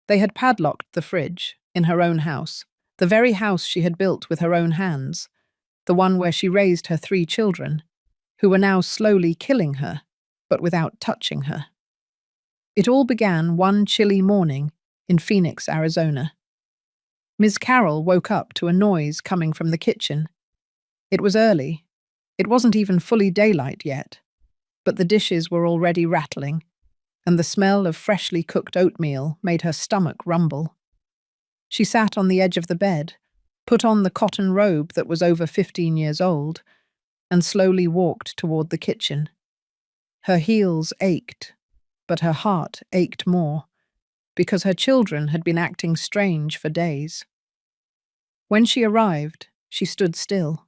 They had padlocked the fridge, in her own house, the very house she had built with her own hands, the one where she raised her 3 children, who were now slowly killing her, but without touching her. It all began one chilly morning in Phoenix, Arizona. Ms. Carroll woke up to a noise coming from the kitchen. It was early. It wasn't even fully daylight yet, but the dishes were already rattling, and the smell of freshly cooked oatmeal made her stomach rumble. She sat on the edge of the bed, put on the cotton robe that was over 15 years old, and slowly walked toward the kitchen. Her heels ached, but her heart ached more, because her children had been acting strange for days. When she arrived, she stood still.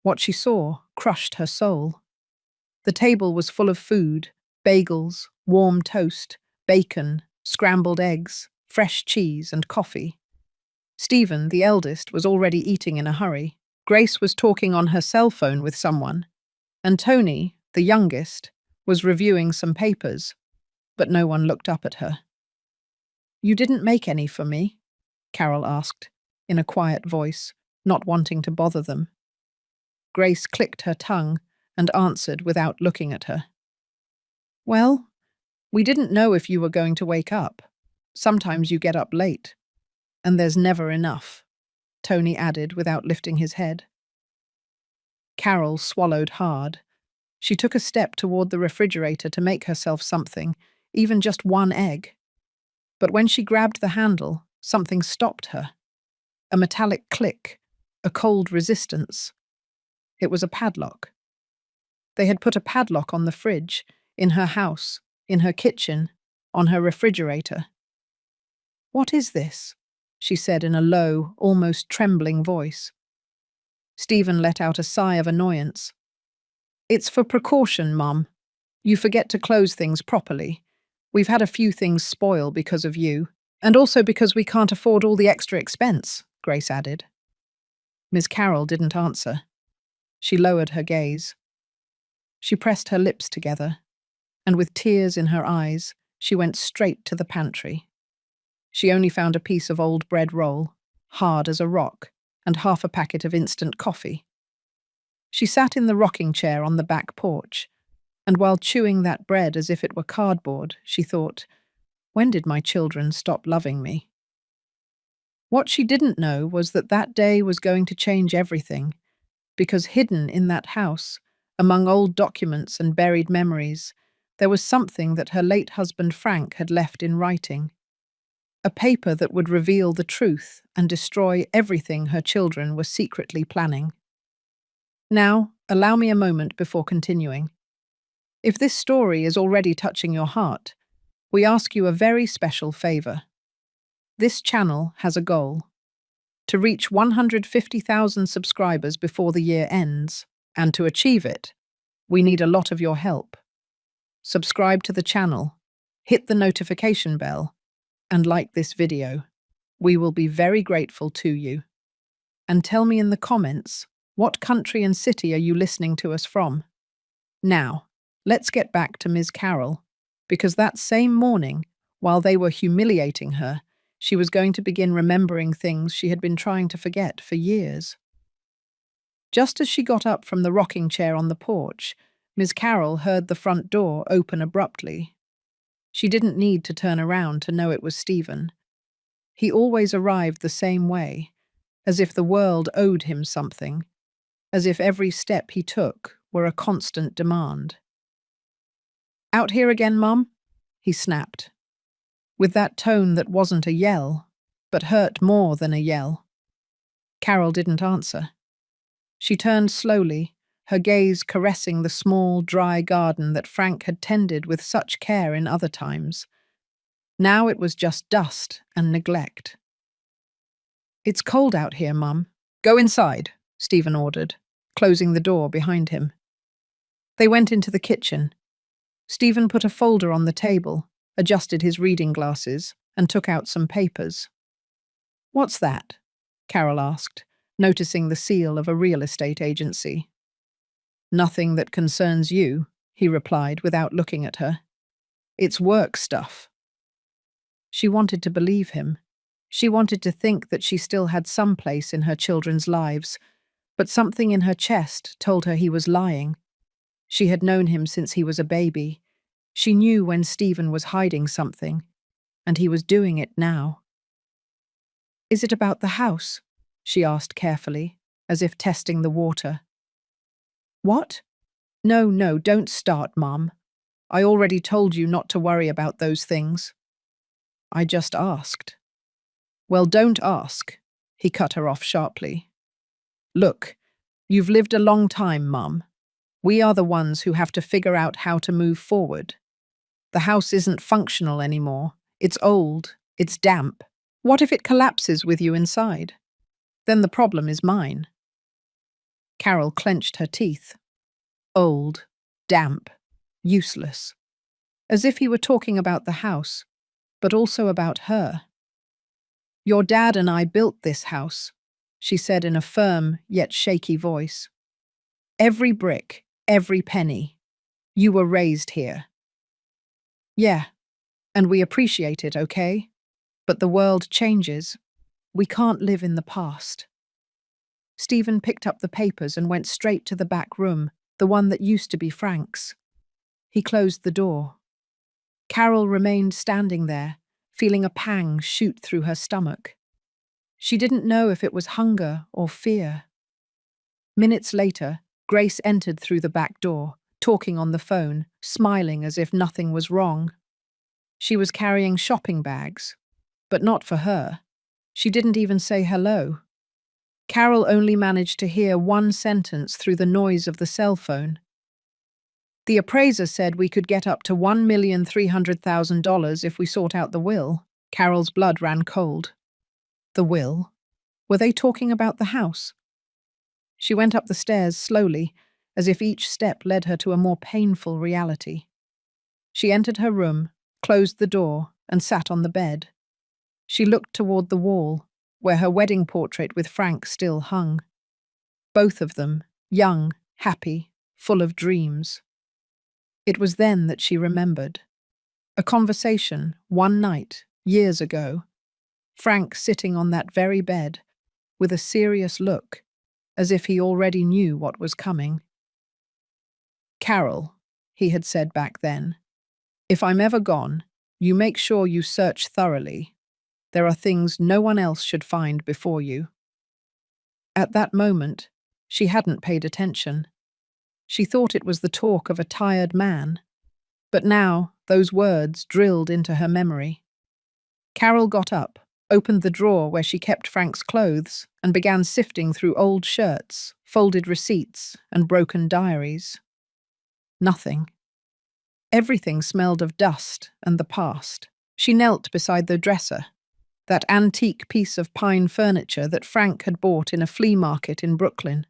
What she saw crushed her soul. The table was full of food: bagels, warm toast, bacon, scrambled eggs, fresh cheese, and coffee. Stephen, the eldest, was already eating in a hurry. Grace was talking on her cell phone with someone, and Tony, the youngest, was reviewing some papers, but no one looked up at her. "You didn't make any for me?" Carol asked, in a quiet voice, not wanting to bother them. Grace clicked her tongue and answered without looking at her. "Well, we didn't know if you were going to wake up. Sometimes you get up late, and there's never enough," Tony added without lifting his head. Carol swallowed hard. She took a step toward the refrigerator to make herself something, even just one egg. But when she grabbed the handle, something stopped her. A metallic click, a cold resistance. It was a padlock. They had put a padlock on the fridge, in her house, in her kitchen, on her refrigerator. "What is this?" she said in a low, almost trembling voice. Stephen let out a sigh of annoyance. "It's for precaution, Mum. You forget to close things properly. We've had a few things spoil because of you, and also because we can't afford all the extra expense," Grace added. Ms. Carroll didn't answer. She lowered her gaze. She pressed her lips together, and with tears in her eyes, she went straight to the pantry. She only found a piece of old bread roll, hard as a rock, and half a packet of instant coffee. She sat in the rocking chair on the back porch, and while chewing that bread as if it were cardboard, she thought, "When did my children stop loving me?" What she didn't know was that that day was going to change everything, because hidden in that house, among old documents and buried memories, there was something that her late husband Frank had left in writing. A paper that would reveal the truth and destroy everything her children were secretly planning. Now, allow me a moment before continuing. If this story is already touching your heart, we ask you a very special favor. This channel has a goal: to reach 150,000 subscribers before the year ends, and to achieve it, we need a lot of your help. Subscribe to the channel, hit the notification bell, and like this video. We will be very grateful to you. And tell me in the comments, what country and city are you listening to us from? Now, let's get back to Ms. Carroll, because that same morning, while they were humiliating her, she was going to begin remembering things she had been trying to forget for years. Just as she got up from the rocking chair on the porch, Ms. Carroll heard the front door open abruptly. She didn't need to turn around to know it was Stephen. He always arrived the same way, as if the world owed him something, as if every step he took were a constant demand. "Out here again, Mum?" he snapped, with that tone that wasn't a yell, but hurt more than a yell. Carol didn't answer. She turned slowly, her gaze caressing the small, dry garden that Frank had tended with such care in other times. Now it was just dust and neglect. "It's cold out here, Mum. Go inside," Stephen ordered, closing the door behind him. They went into the kitchen. Stephen put a folder on the table, adjusted his reading glasses, and took out some papers. "What's that?" Carol asked, noticing the seal of a real estate agency. "Nothing that concerns you," he replied without looking at her. "It's work stuff." She wanted to believe him. She wanted to think that she still had some place in her children's lives, but something in her chest told her he was lying. She had known him since he was a baby. She knew when Stephen was hiding something, and he was doing it now. "Is it about the house?" she asked carefully, as if testing the water. "What? No, don't start, Mum. I already told you not to worry about those things." "I just asked." "Well, don't ask," he cut her off sharply. "Look, you've lived a long time, Mum. We are the ones who have to figure out how to move forward. The house isn't functional anymore. It's old. It's damp. What if it collapses with you inside? Then the problem is mine." Carol clenched her teeth. Old, damp, useless. As if he were talking about the house, but also about her. "Your dad and I built this house," she said in a firm yet shaky voice. "Every brick, every penny. You were raised here." "Yeah, and we appreciate it, okay? But the world changes. We can't live in the past." Stephen picked up the papers and went straight to the back room, the one that used to be Frank's. He closed the door. Carol remained standing there, feeling a pang shoot through her stomach. She didn't know if it was hunger or fear. Minutes later, Grace entered through the back door, talking on the phone, smiling as if nothing was wrong. She was carrying shopping bags, but not for her. She didn't even say hello. Carol only managed to hear one sentence through the noise of the cell phone. "The appraiser said we could get up to $1,300,000 if we sort out the will." Carol's blood ran cold. The will? Were they talking about the house? She went up the stairs slowly, as if each step led her to a more painful reality. She entered her room, closed the door, and sat on the bed. She looked toward the wall, where her wedding portrait with Frank still hung. Both of them, young, happy, full of dreams. It was then that she remembered. A conversation, one night, years ago. Frank sitting on that very bed, with a serious look, as if he already knew what was coming. "Carol," he had said back then, "if I'm ever gone, you make sure you search thoroughly. There are things no one else should find before you." At that moment, she hadn't paid attention. She thought it was the talk of a tired man. But now, those words drilled into her memory. Carol got up, opened the drawer where she kept Frank's clothes, and began sifting through old shirts, folded receipts, and broken diaries. Nothing. Everything smelled of dust and the past. She knelt beside the dresser, that antique piece of pine furniture that Frank had bought in a flea market in Brooklyn.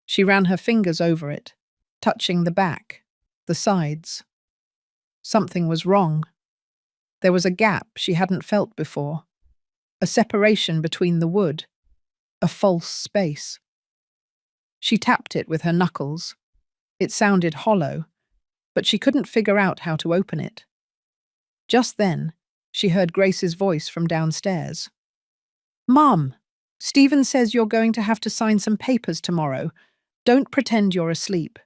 She ran her fingers over it, touching the back, the sides. Something was wrong. There was a gap she hadn't felt before, a separation between the wood, a false space. She tapped it with her knuckles. It sounded hollow, but she couldn't figure out how to open it. Just then, she heard Grace's voice from downstairs. "Mom, Stephen says you're going to have to sign some papers tomorrow. Don't pretend you're asleep."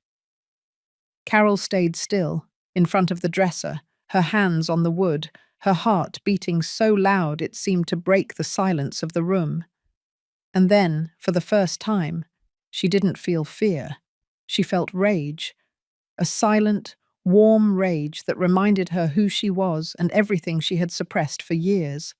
Carol stayed still, in front of the dresser, her hands on the wood, her heart beating so loud it seemed to break the silence of the room. And then, for the first time, she didn't feel fear. She felt rage, a silent, warm rage that reminded her who she was and everything she had suppressed for years.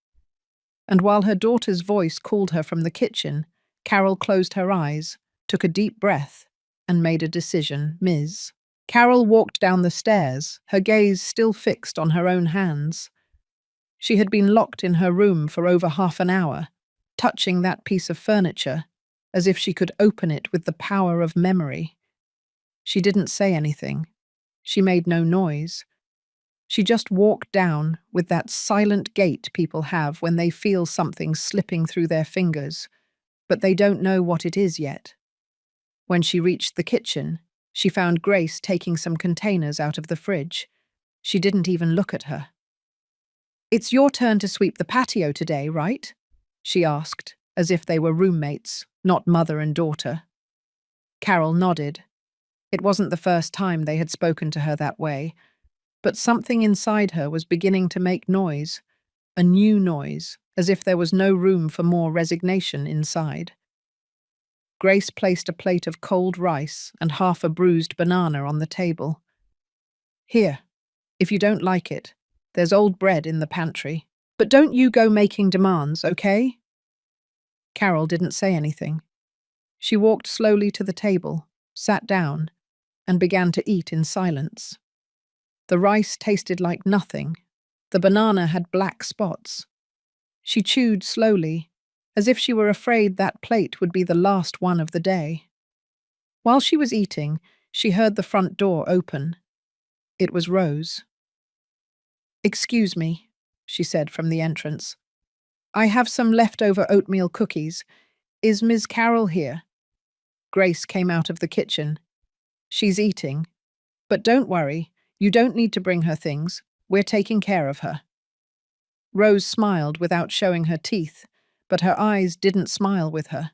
And while her daughter's voice called her from the kitchen, Carol closed her eyes, took a deep breath, and made a decision, Ms. Carol walked down the stairs, her gaze still fixed on her own hands. She had been locked in her room for over half an hour, touching that piece of furniture, as if she could open it with the power of memory. She didn't say anything. She made no noise. She just walked down with that silent gait people have when they feel something slipping through their fingers, but they don't know what it is yet. When she reached the kitchen, she found Grace taking some containers out of the fridge. She didn't even look at her. "It's your turn to sweep the patio today, right?" she asked, as if they were roommates, not mother and daughter. Carol nodded. It wasn't the first time they had spoken to her that way, but something inside her was beginning to make noise, a new noise, as if there was no room for more resignation inside. Grace placed a plate of cold rice and half a bruised banana on the table. "Here, if you don't like it, there's old bread in the pantry. But don't you go making demands, okay?" Carol didn't say anything. She walked slowly to the table, sat down, and began to eat in silence. The rice tasted like nothing. The banana had black spots. She chewed slowly, as if she were afraid that plate would be the last one of the day. While she was eating, she heard the front door open. It was Rose. "Excuse me," she said from the entrance. "I have some leftover oatmeal cookies. Is Ms. Carroll here?" Grace came out of the kitchen. "She's eating. But don't worry, you don't need to bring her things. We're taking care of her." Rose smiled without showing her teeth, but her eyes didn't smile with her.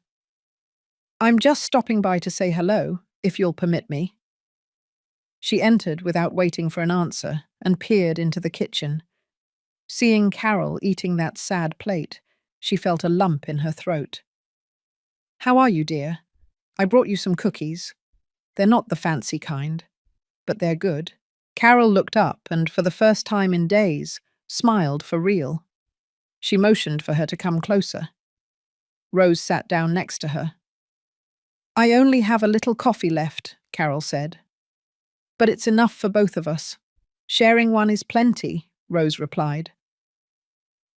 "I'm just stopping by to say hello, if you'll permit me." She entered without waiting for an answer and peered into the kitchen. Seeing Carol eating that sad plate, she felt a lump in her throat. "How are you, dear? I brought you some cookies. They're not the fancy kind, but they're good." Carol looked up and, for the first time in days, smiled for real. She motioned for her to come closer. Rose sat down next to her. "I only have a little coffee left," Carol said. "But it's enough for both of us. Sharing one is plenty," Rose replied.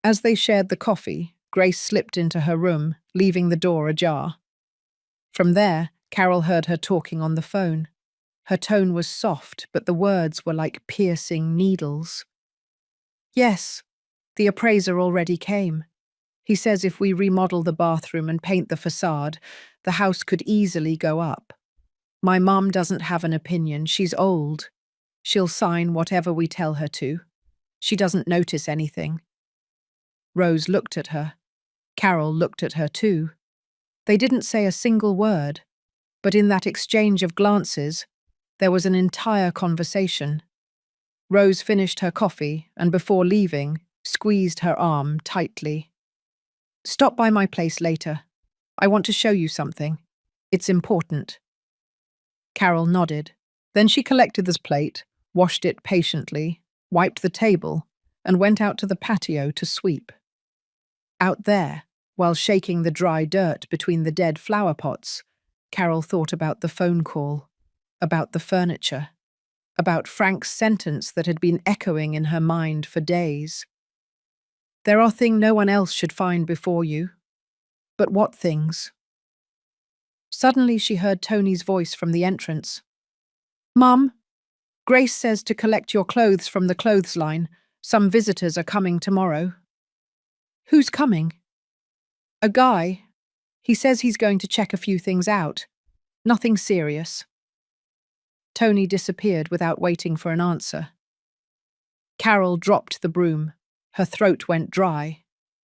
As they shared the coffee, Grace slipped into her room, leaving the door ajar. From there, Carol heard her talking on the phone. Her tone was soft, but the words were like piercing needles. "Yes, the appraiser already came. He says if we remodel the bathroom and paint the facade, the house could easily go up. My mom doesn't have an opinion, she's old. She'll sign whatever we tell her to. She doesn't notice anything." Rose looked at her. Carol looked at her too. They didn't say a single word, but in that exchange of glances, there was an entire conversation. Rose finished her coffee and, before leaving, squeezed her arm tightly. "Stop by my place later. I want to show you something. It's important." Carol nodded. Then she collected this plate, washed it patiently, wiped the table, and went out to the patio to sweep. Out there, while shaking the dry dirt between the dead flower pots, Carol thought about the phone call, about the furniture, about Frank's sentence that had been echoing in her mind for days. "There are things no one else should find before you." But what things? Suddenly she heard Tony's voice from the entrance. "Mum, Grace says to collect your clothes from the clothesline. Some visitors are coming tomorrow." "Who's coming?" "A guy. He says he's going to check a few things out. Nothing serious." Tony disappeared without waiting for an answer. Carol dropped the broom. Her throat went dry.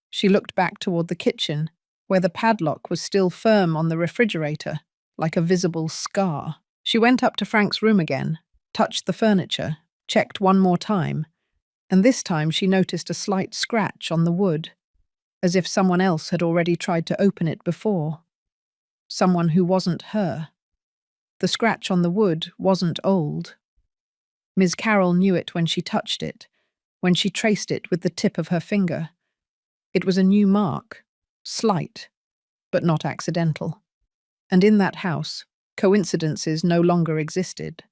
She looked back toward the kitchen, where the padlock was still firm on the refrigerator, like a visible scar. She went up to Frank's room again, touched the furniture, checked one more time, and this time she noticed a slight scratch on the wood, as if someone else had already tried to open it before. Someone who wasn't her. The scratch on the wood wasn't old. Ms. Carroll knew it when she touched it, when she traced it with the tip of her finger. It was a new mark, slight, but not accidental. And in that house, coincidences no longer existed.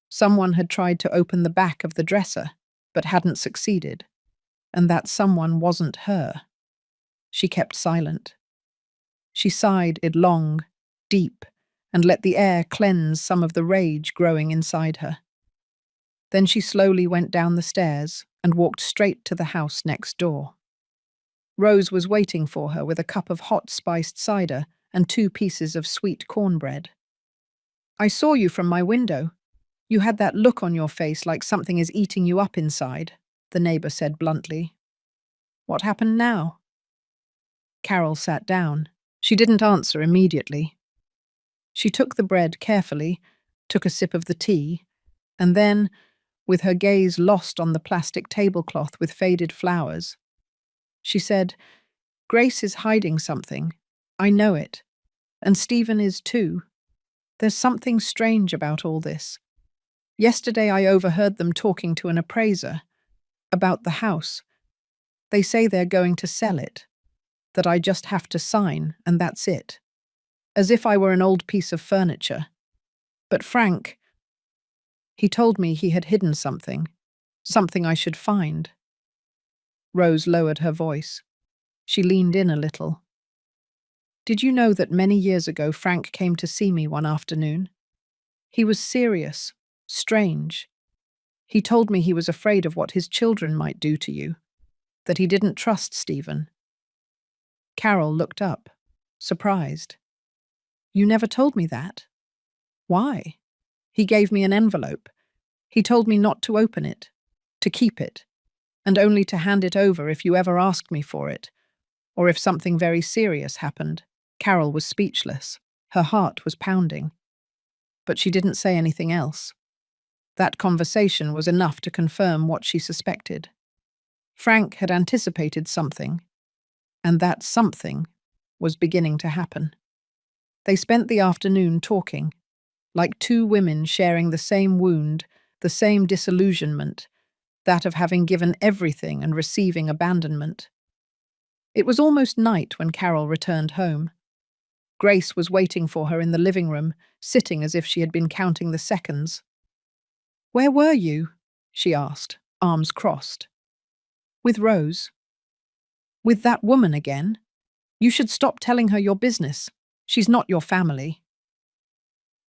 Someone had tried to open the back of the dresser, but hadn't succeeded, and that someone wasn't her. She kept silent. She sighed it long, deep, and let the air cleanse some of the rage growing inside her. Then she slowly went down the stairs and walked straight to the house next door. Rose was waiting for her with a cup of hot spiced cider and 2 pieces of sweet cornbread. "I saw you from my window. You had that look on your face like something is eating you up inside," the neighbor said bluntly. What happened now? Carol sat down. She didn't answer immediately. She took the bread carefully, took a sip of the tea, and then, with her gaze lost on the plastic tablecloth with faded flowers, she said, "Grace is hiding something. I know it. And Stephen is too. There's something strange about all this. Yesterday I overheard them talking to an appraiser about the house. They say they're going to sell it, that I just have to sign, and that's it. As if I were an old piece of furniture. But Frank, he told me he had hidden something I should find." Rose lowered her voice. She leaned in a little. "Did you know that many years ago Frank came to see me one afternoon? He was serious, strange. He told me he was afraid of what his children might do to you, that he didn't trust Stephen." Carol looked up, surprised. "You never told me that. Why?" "He gave me an envelope. He told me not to open it, to keep it, and only to hand it over if you ever asked me for it, or if something very serious happened." Carol was speechless. Her heart was pounding. But she didn't say anything else. That conversation was enough to confirm what she suspected. Frank had anticipated something, and that something was beginning to happen. They spent the afternoon talking, like two women sharing the same wound, the same disillusionment, that of having given everything and receiving abandonment. It was almost night when Carol returned home. Grace was waiting for her in the living room, sitting as if she had been counting the seconds. "Where were you?" she asked, arms crossed. "With Rose." "With that woman again? You should stop telling her your business. She's not your family."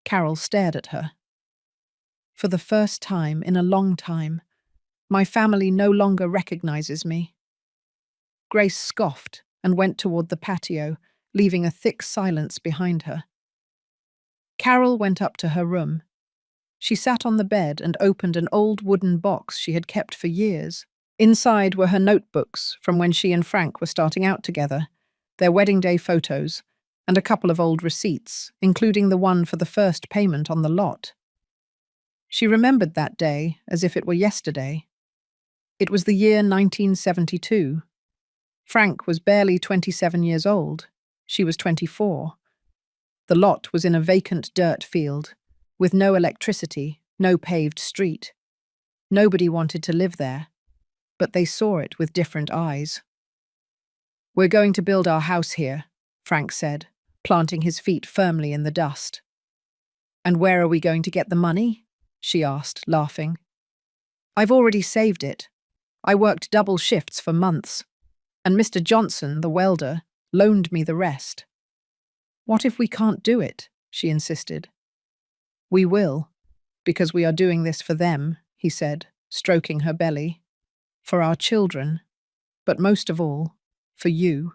Carol stared at her. "For the first time in a long time, my family no longer recognizes me." Grace scoffed and went toward the patio, leaving a thick silence behind her. Carol went up to her room. She sat on the bed and opened an old wooden box she had kept for years. Inside were her notebooks from when she and Frank were starting out together, their wedding day photos, and a couple of old receipts, including the one for the first payment on the lot. She remembered that day as if it were yesterday. It was the year 1972. Frank was barely 27 years old. She was 24. The lot was in a vacant dirt field, with no electricity, no paved street. Nobody wanted to live there, but they saw it with different eyes. "We're going to build our house here," Frank said, planting his feet firmly in the dust. "And where are we going to get the money?" she asked, laughing. "I've already saved it. I worked double shifts for months, and Mr. Johnson, the welder, loaned me the rest." "What if we can't do it?" she insisted. "We will, because we are doing this for them," he said, stroking her belly. "For our children, but most of all, for you."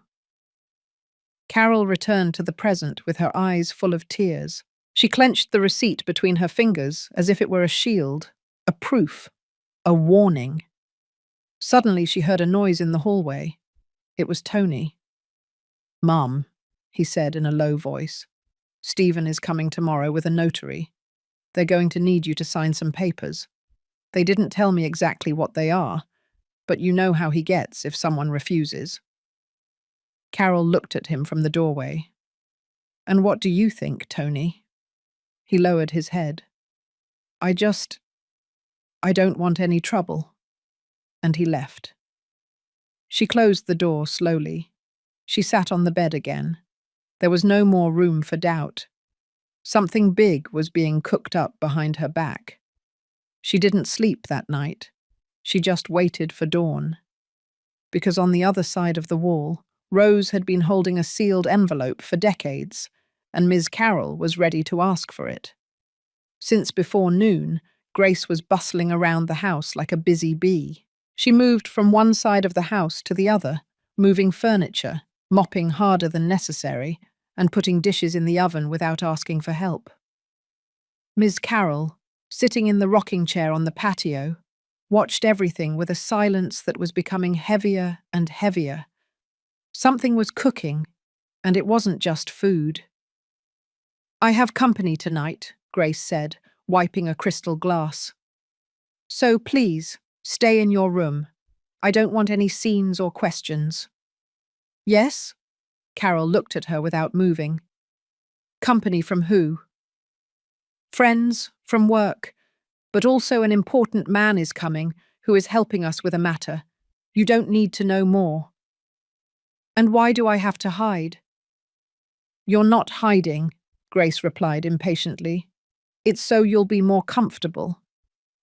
Carol returned to the present with her eyes full of tears. She clenched the receipt between her fingers as if it were a shield, a proof, a warning. Suddenly she heard a noise in the hallway. It was Tony. "Mum," he said in a low voice, "Stephen is coming tomorrow with a notary. They're going to need you to sign some papers. They didn't tell me exactly what they are, but you know how he gets if someone refuses." Carol looked at him from the doorway. "And what do you think, Tony?" He lowered his head. I don't want any trouble." And he left. She closed the door slowly. She sat on the bed again. There was no more room for doubt. Something big was being cooked up behind her back. She didn't sleep that night. She just waited for dawn. Because on the other side of the wall, Rose had been holding a sealed envelope for decades, and Ms. Carroll was ready to ask for it. Since before noon, Grace was bustling around the house like a busy bee. She moved from one side of the house to the other, moving furniture, mopping harder than necessary, and putting dishes in the oven without asking for help. Ms. Carroll, sitting in the rocking chair on the patio, watched everything with a silence that was becoming heavier and heavier. Something was cooking, and it wasn't just food. "I have company tonight," Grace said, wiping a crystal glass. "So please, stay in your room. I don't want any scenes or questions." "Yes?" Carol looked at her without moving. "Company from who?" "Friends, from work. But also an important man is coming who is helping us with a matter. You don't need to know more." "And why do I have to hide?" "You're not hiding," Grace replied impatiently. "It's so you'll be more comfortable.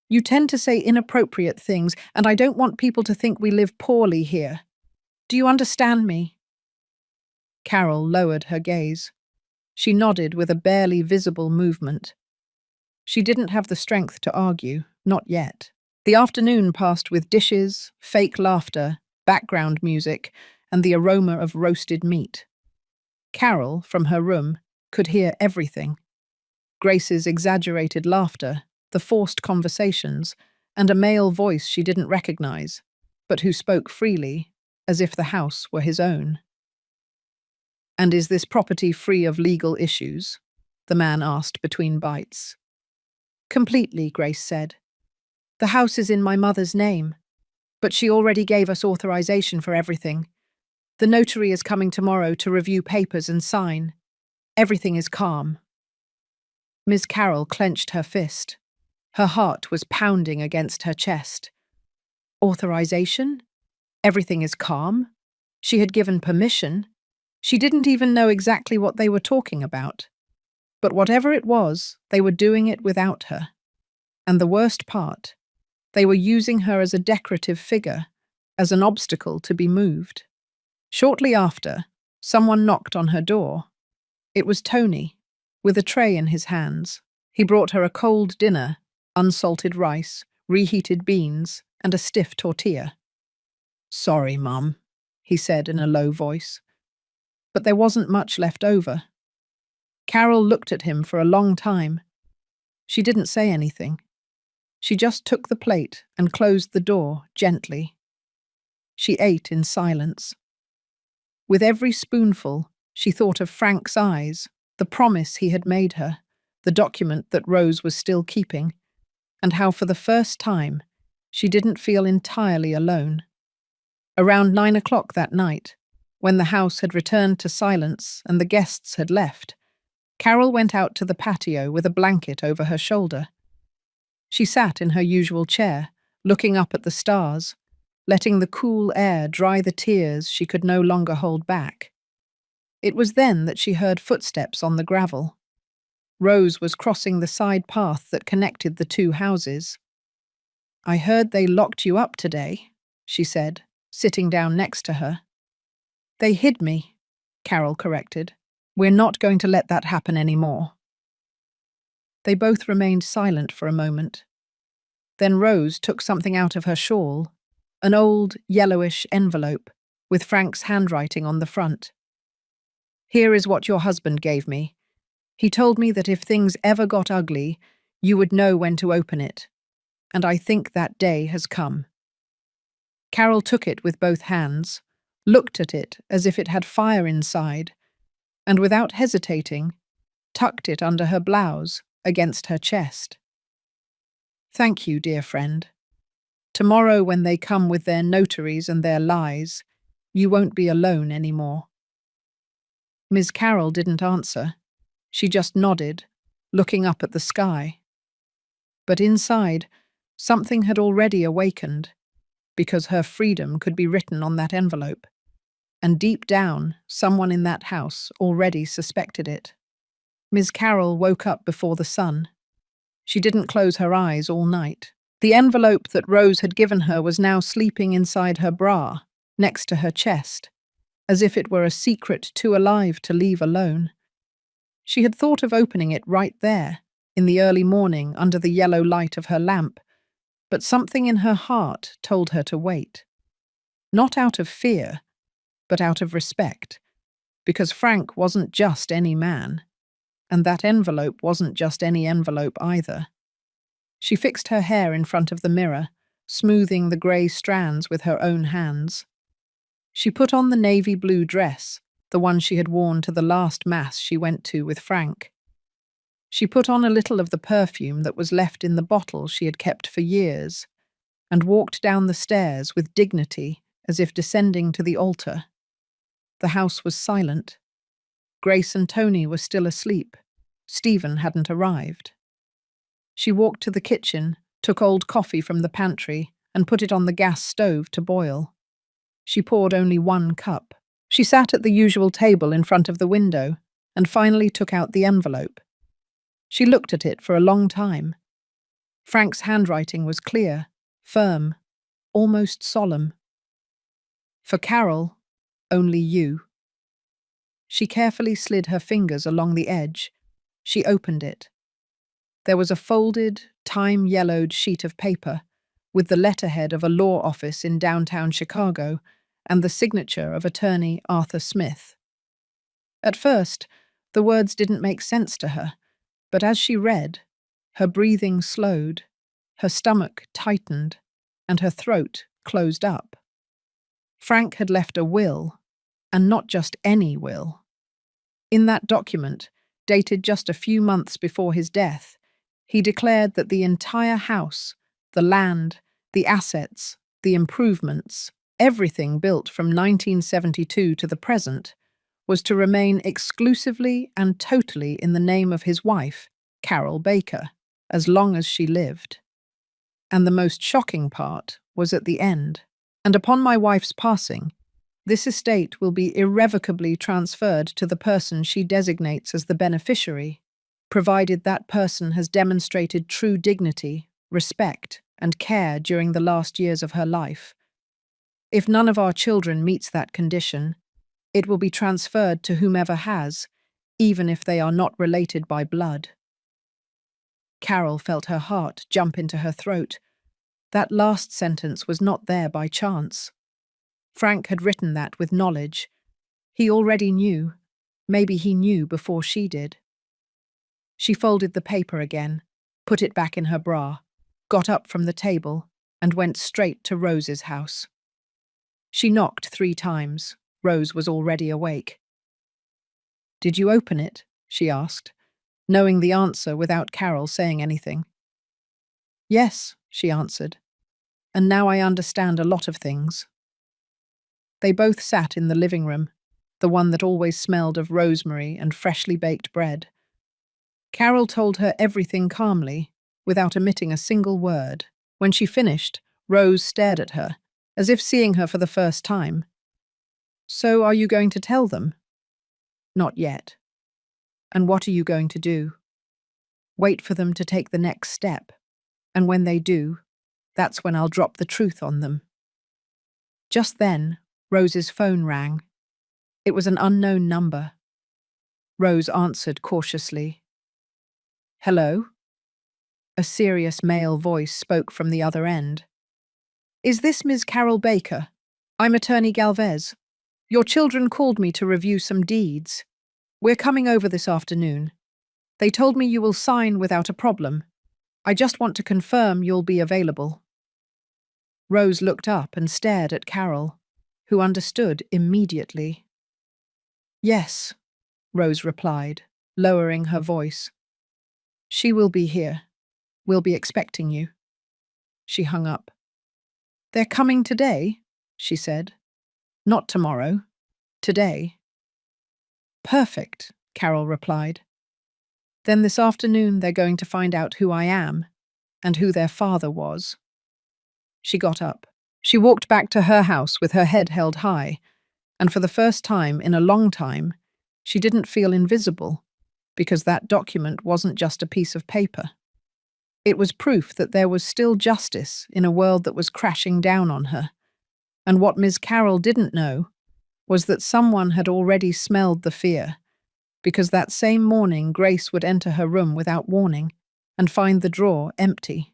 You tend to say inappropriate things, and I don't want people to think we live poorly here. Do you understand me?" Carol lowered her gaze. She nodded with a barely visible movement. She didn't have the strength to argue, not yet. The afternoon passed with dishes, fake laughter, background music, and the aroma of roasted meat. Carol, from her room, could hear everything. Grace's exaggerated laughter, the forced conversations, and a male voice she didn't recognize, but who spoke freely, as if the house were his own. "And is this property free of legal issues?" the man asked between bites. "Completely," Grace said. "The house is in my mother's name, but she already gave us authorization for everything. The notary is coming tomorrow to review papers and sign. Everything is calm." Ms. Carroll clenched her fist. Her heart was pounding against her chest. Authorization? Everything is calm? She had given permission. She didn't even know exactly what they were talking about. But whatever it was, they were doing it without her. And the worst part, they were using her as a decorative figure, as an obstacle to be moved. Shortly after, someone knocked on her door. It was Tony, with a tray in his hands. He brought her a cold dinner, unsalted rice, reheated beans, and a stiff tortilla. "Sorry, Mum," he said in a low voice. But there wasn't much left over. Carol looked at him for a long time. She didn't say anything. She just took the plate and closed the door gently. She ate in silence. With every spoonful, she thought of Frank's eyes, the promise he had made her, the document that Rose was still keeping, and how for the first time she didn't feel entirely alone. Around 9 o'clock that night, when the house had returned to silence and the guests had left, Carol went out to the patio with a blanket over her shoulder. She sat in her usual chair, looking up at the stars, letting the cool air dry the tears she could no longer hold back. It was then that she heard footsteps on the gravel. Rose was crossing the side path that connected the two houses. "I heard they locked you up today," she said, sitting down next to her. "They hid me," Carol corrected. "We're not going to let that happen anymore." They both remained silent for a moment. Then Rose took something out of her shawl, an old, yellowish envelope with Frank's handwriting on the front. "Here is what your husband gave me. He told me that if things ever got ugly, you would know when to open it. And I think that day has come." Carol took it with both hands, looked at it as if it had fire inside, and without hesitating, tucked it under her blouse against her chest. "Thank you, dear friend. Tomorrow, when they come with their notaries and their lies, you won't be alone anymore." Ms. Carroll didn't answer. She just nodded, looking up at the sky. But inside, something had already awakened, because her freedom could be written on that envelope. And deep down, someone in that house already suspected it. Ms. Carroll woke up before the sun. She didn't close her eyes all night. The envelope that Rose had given her was now sleeping inside her bra, next to her chest, as if it were a secret too alive to leave alone. She had thought of opening it right there, in the early morning under the yellow light of her lamp, but something in her heart told her to wait. Not out of fear, but out of respect, because Frank wasn't just any man, and that envelope wasn't just any envelope either. She fixed her hair in front of the mirror, smoothing the grey strands with her own hands. She put on the navy blue dress, the one she had worn to the last mass she went to with Frank. She put on a little of the perfume that was left in the bottle she had kept for years, and walked down the stairs with dignity as if descending to the altar. The house was silent. Grace and Tony were still asleep. Stephen hadn't arrived. She walked to the kitchen, took old coffee from the pantry, and put it on the gas stove to boil. She poured only 1 cup. She sat at the usual table in front of the window and finally took out the envelope. She looked at it for a long time. Frank's handwriting was clear, firm, almost solemn. For Carol, only you. She carefully slid her fingers along the edge. She opened it. There was a folded, time-yellowed sheet of paper with the letterhead of a law office in downtown Chicago and the signature of attorney Arthur Smith. At first, the words didn't make sense to her, but as she read, her breathing slowed, her stomach tightened, and her throat closed up. Frank had left a will, and not just any will. In that document, dated just a few months before his death, he declared that the entire house, the land, the assets, the improvements, everything built from 1972 to the present, was to remain exclusively and totally in the name of his wife, Carol Baker, as long as she lived. And the most shocking part was at the end. And upon my wife's passing, this estate will be irrevocably transferred to the person she designates as the beneficiary, provided that person has demonstrated true dignity, respect, and care during the last years of her life. If none of our children meets that condition, it will be transferred to whomever has, even if they are not related by blood. Carol felt her heart jump into her throat. That last sentence was not there by chance. Frank had written that with knowledge. He already knew. Maybe he knew before she did. She folded the paper again, put it back in her bra, got up from the table, and went straight to Rose's house. She knocked 3 times. Rose was already awake. "Did you open it?" she asked, knowing the answer without Carol saying anything. "Yes," she answered, "and now I understand a lot of things." They both sat in the living room, the one that always smelled of rosemary and freshly baked bread. Carol told her everything calmly, without omitting a single word. When she finished, Rose stared at her, as if seeing her for the first time. "So are you going to tell them?" "Not yet." "And what are you going to do?" "Wait for them to take the next step, and when they do, that's when I'll drop the truth on them." Just then, Rose's phone rang. It was an unknown number. Rose answered cautiously. "Hello?" A serious male voice spoke from the other end. "Is this Ms. Carol Baker? I'm attorney Galvez. Your children called me to review some deeds. We're coming over this afternoon. They told me you will sign without a problem. I just want to confirm you'll be available." Rose looked up and stared at Carol, who understood immediately. "Yes," Rose replied, lowering her voice. "She will be here. We'll be expecting you." She hung up. "They're coming today," she said. "Not tomorrow. Today." "Perfect," Carol replied. "Then this afternoon they're going to find out who I am and who their father was." She got up. She walked back to her house with her head held high, and for the first time in a long time, she didn't feel invisible, because that document wasn't just a piece of paper. It was proof that there was still justice in a world that was crashing down on her. And what Ms. Carol didn't know was that someone had already smelled the fear, because that same morning Grace would enter her room without warning and find the drawer empty.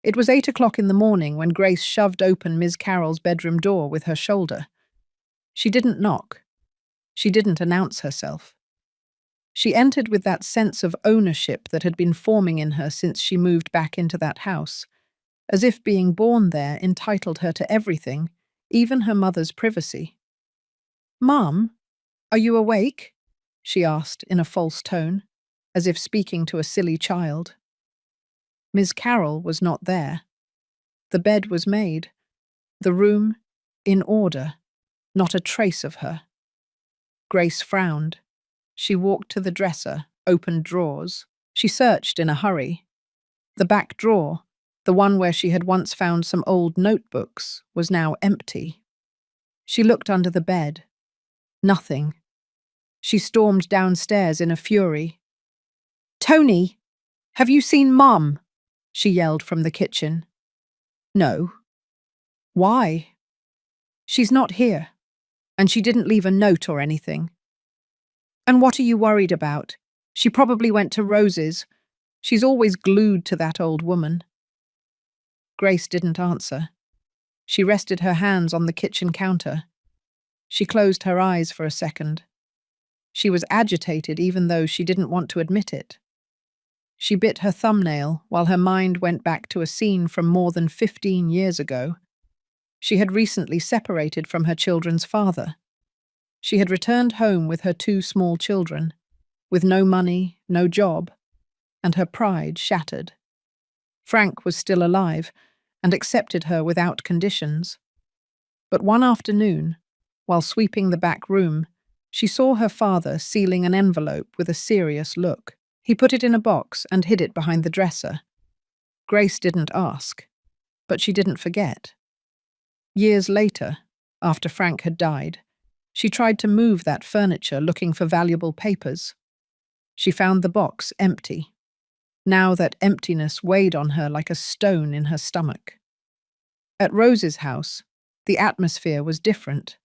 It was 8 o'clock in the morning when Grace shoved open Ms. Carol's bedroom door with her shoulder. She didn't knock. She didn't announce herself. She entered with that sense of ownership that had been forming in her since she moved back into that house, as if being born there entitled her to everything, even her mother's privacy. "Mum, are you awake?" she asked in a false tone, as if speaking to a silly child. Miss Carroll was not there. The bed was made, the room in order, not a trace of her. Grace frowned. She walked to the dresser, opened drawers. She searched in a hurry. The back drawer, the one where she had once found some old notebooks, was now empty. She looked under the bed. Nothing. She stormed downstairs in a fury. "Tony, have you seen Mum?" she yelled from the kitchen. "No." "Why?" "She's not here, and she didn't leave a note or anything." "And what are you worried about? She probably went to Rose's. She's always glued to that old woman." Grace didn't answer. She rested her hands on the kitchen counter. She closed her eyes for a second. She was agitated even though she didn't want to admit it. She bit her thumbnail while her mind went back to a scene from more than 15 years ago. She had recently separated from her children's father. She had returned home with her 2 small children, with no money, no job, and her pride shattered. Frank was still alive and accepted her without conditions. But one afternoon, while sweeping the back room, she saw her father sealing an envelope with a serious look. He put it in a box and hid it behind the dresser. Grace didn't ask, but she didn't forget. Years later, after Frank had died, she tried to move that furniture looking for valuable papers. She found the box empty. Now that emptiness weighed on her like a stone in her stomach. At Rose's house, the atmosphere was different.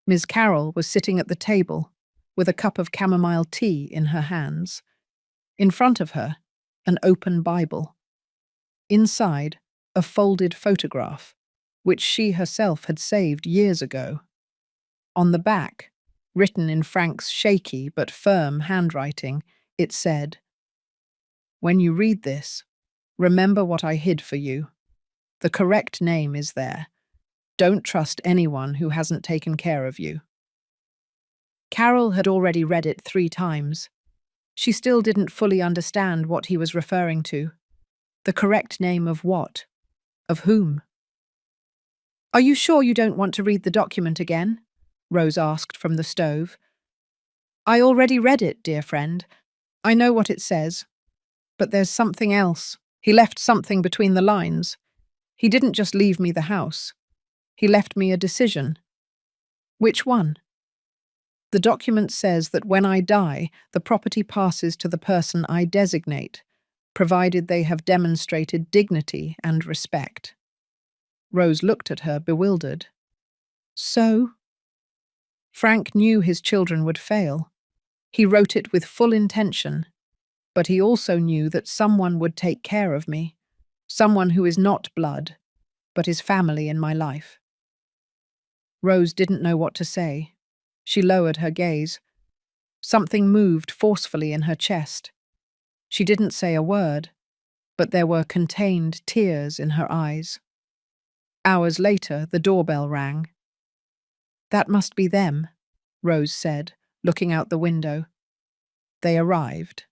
Miss Carroll was sitting at the table with a cup of chamomile tea in her hands. In front of her, an open Bible. Inside, a folded photograph, which she herself had saved years ago. On the back, written in Frank's shaky but firm handwriting, it said, "When you read this, remember what I hid for you. The correct name is there. Don't trust anyone who hasn't taken care of you." Carol had already read it 3 times. She still didn't fully understand what he was referring to. The correct name of what? Of whom? "Are you sure you don't want to read the document again?" Rose asked from the stove. "I already read it, dear friend. I know what it says. But there's something else. He left something between the lines. He didn't just leave me the house. He left me a decision." "Which one?" "The document says that when I die, the property passes to the person I designate, provided they have demonstrated dignity and respect." Rose looked at her, bewildered. "So?" Frank knew his children would fail. He wrote it with full intention, but he also knew that someone would take care of me, someone who is not blood, but is family in my life. Rose didn't know what to say. She lowered her gaze. Something moved forcefully in her chest. She didn't say a word, but there were contained tears in her eyes. Hours later, the doorbell rang. "That must be them," Rose said, looking out the window. They arrived.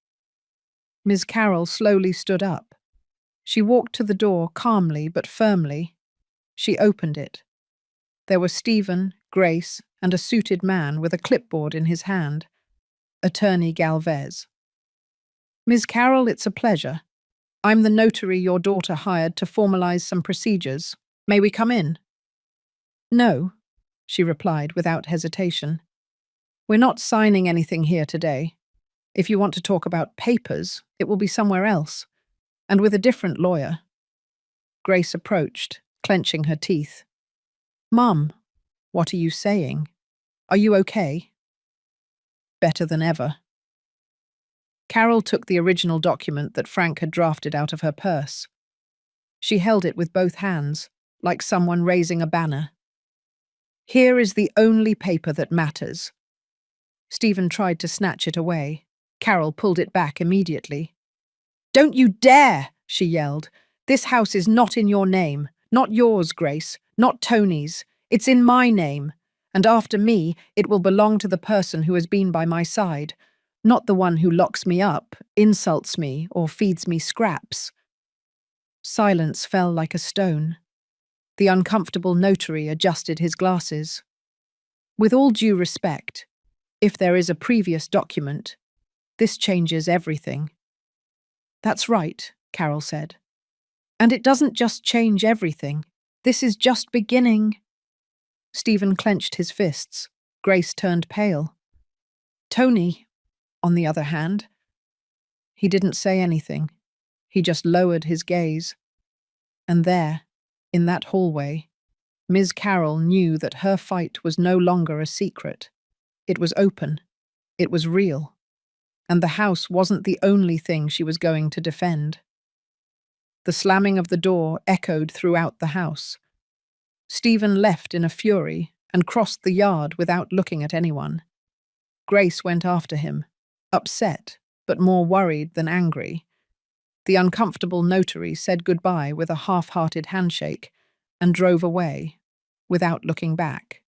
Miss Carroll slowly stood up. She walked to the door calmly but firmly. She opened it. There were Stephen, Grace, and a suited man with a clipboard in his hand. Attorney Galvez. "Miss Carroll, it's a pleasure. I'm the notary your daughter hired to formalize some procedures. May we come in?" "No," she replied without hesitation. "We're not signing anything here today. If you want to talk about papers, it will be somewhere else, and with a different lawyer." Grace approached, clenching her teeth. "Mum, what are you saying? Are you okay?" "Better than ever." Carol took the original document that Frank had drafted out of her purse. She held it with both hands, like someone raising a banner. "Here is the only paper that matters." Stephen tried to snatch it away. Carol pulled it back immediately. "Don't you dare!" she yelled. This house is not in your name, not yours, Grace, not Tony's. It's in my name, and after me, it will belong to the person who has been by my side, not the one who locks me up, insults me, or feeds me scraps." Silence fell like a stone. The uncomfortable notary adjusted his glasses. "With all due respect, if there is a previous document, this changes everything." "That's right," Carol said. "And it doesn't just change everything. This is just beginning." Stephen clenched his fists. Grace turned pale. Tony, on the other hand, he didn't say anything. He just lowered his gaze. And there, in that hallway, Ms. Carroll knew that her fight was no longer a secret. It was open. It was real. And the house wasn't the only thing she was going to defend. The slamming of the door echoed throughout the house. Stephen left in a fury and crossed the yard without looking at anyone. Grace went after him, upset, but more worried than angry. The uncomfortable notary said goodbye with a half-hearted handshake and drove away, without looking back.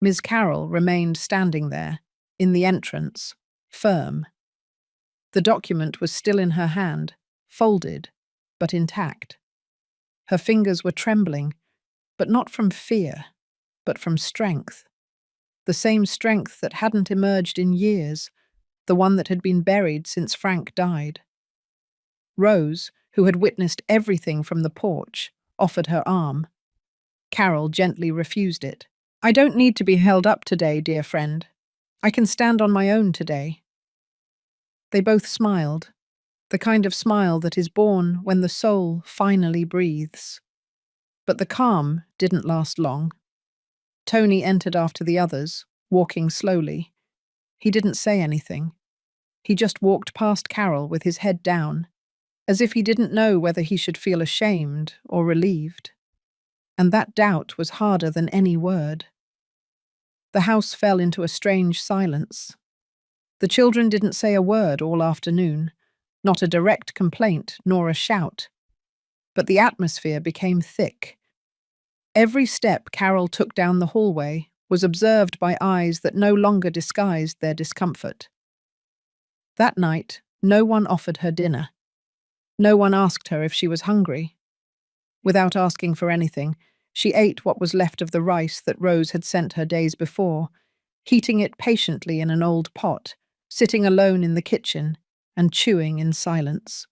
Ms. Carroll remained standing there, in the entrance, firm. The document was still in her hand, folded, but intact. Her fingers were trembling, but not from fear, but from strength. The same strength that hadn't emerged in years, the one that had been buried since Frank died. Rose, who had witnessed everything from the porch, offered her arm. Carol gently refused it. "I don't need to be held up today, dear friend. I can stand on my own today." They both smiled, the kind of smile that is born when the soul finally breathes. But the calm didn't last long. Tony entered after the others, walking slowly. He didn't say anything. He just walked past Carol with his head down, as if he didn't know whether he should feel ashamed or relieved. And that doubt was harder than any word. The house fell into a strange silence. The children didn't say a word all afternoon, not a direct complaint nor a shout. But the atmosphere became thick. Every step Carol took down the hallway was observed by eyes that no longer disguised their discomfort. That night, no one offered her dinner. No one asked her if she was hungry. Without asking for anything, she ate what was left of the rice that Rose had sent her days before, heating it patiently in an old pot, sitting alone in the kitchen, and chewing in silence.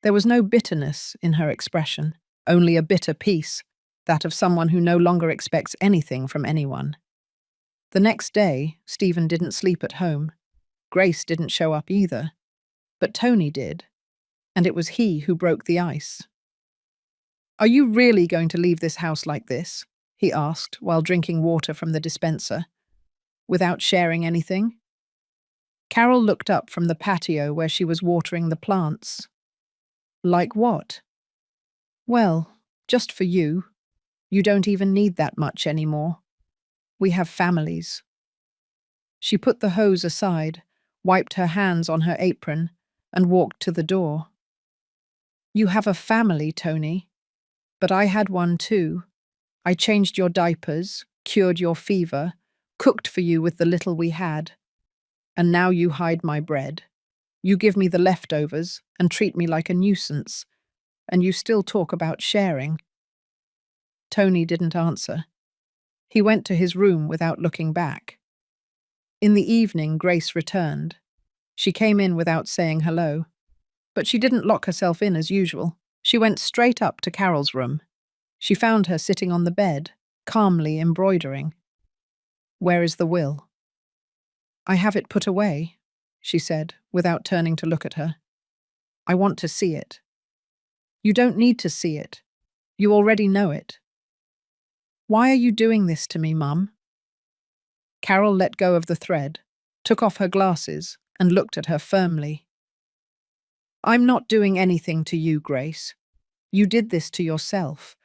There was no bitterness in her expression, only a bitter peace, that of someone who no longer expects anything from anyone. The next day, Stephen didn't sleep at home. Grace didn't show up either. But Tony did, and it was he who broke the ice. "Are you really going to leave this house like this?" he asked while drinking water from the dispenser. "Without sharing anything?" Carol looked up from the patio where she was watering the plants. "Like what?" "Well, just for you. You don't even need that much anymore. We have families." She put the hose aside, wiped her hands on her apron, and walked to the door. "You have a family, Tony. But I had one too. I changed your diapers, cured your fever, cooked for you with the little we had. And now you hide my bread. You give me the leftovers and treat me like a nuisance. And you still talk about sharing." Tony didn't answer. He went to his room without looking back. In the evening, Grace returned. She came in without saying hello. But she didn't lock herself in as usual. She went straight up to Carol's room. She found her sitting on the bed, calmly embroidering. "Where is the will?" "I have it put away," she said, without turning to look at her. "I want to see it." "You don't need to see it. You already know it." "Why are you doing this to me, Mum?" Carol let go of the thread, took off her glasses, and looked at her firmly. "I'm not doing anything to you, Grace. You did this to yourself.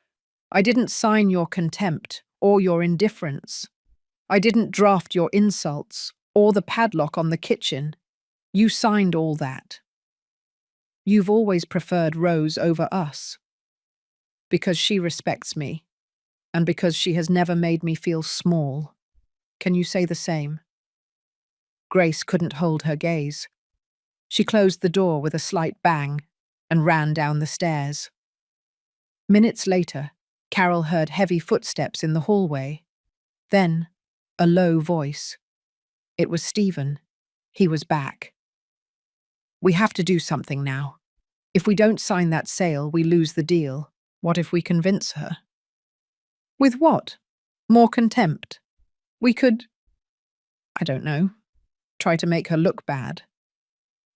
I didn't sign your contempt or your indifference. I didn't draft your insults or the padlock on the kitchen. You signed all that." You've always preferred Rose over us. Because she respects me, and because she has never made me feel small. Can you say the same? Grace couldn't hold her gaze. She closed the door with a slight bang and ran down the stairs. Minutes later, Carol heard heavy footsteps in the hallway. Then, a low voice. It was Stephen. He was back. We have to do something now. If we don't sign that sale, we lose the deal. What if we convince her? With what? More contempt? We could, I don't know, try to make her look bad.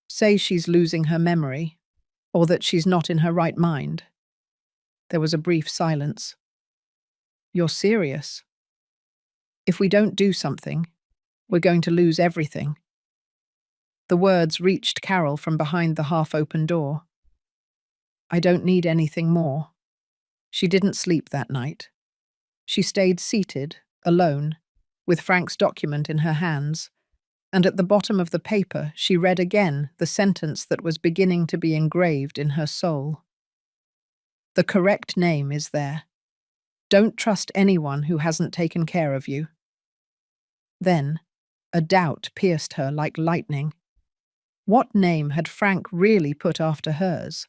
Say she's losing her memory, or that she's not in her right mind. There was a brief silence. You're serious? If we don't do something, we're going to lose everything. The words reached Carol from behind the half-open door. I don't need anything more. She didn't sleep that night. She stayed seated, alone, with Frank's document in her hands, and at the bottom of the paper she read again the sentence that was beginning to be engraved in her soul. The correct name is there. Don't trust anyone who hasn't taken care of you. Then, a doubt pierced her like lightning. What name had Frank really put after hers?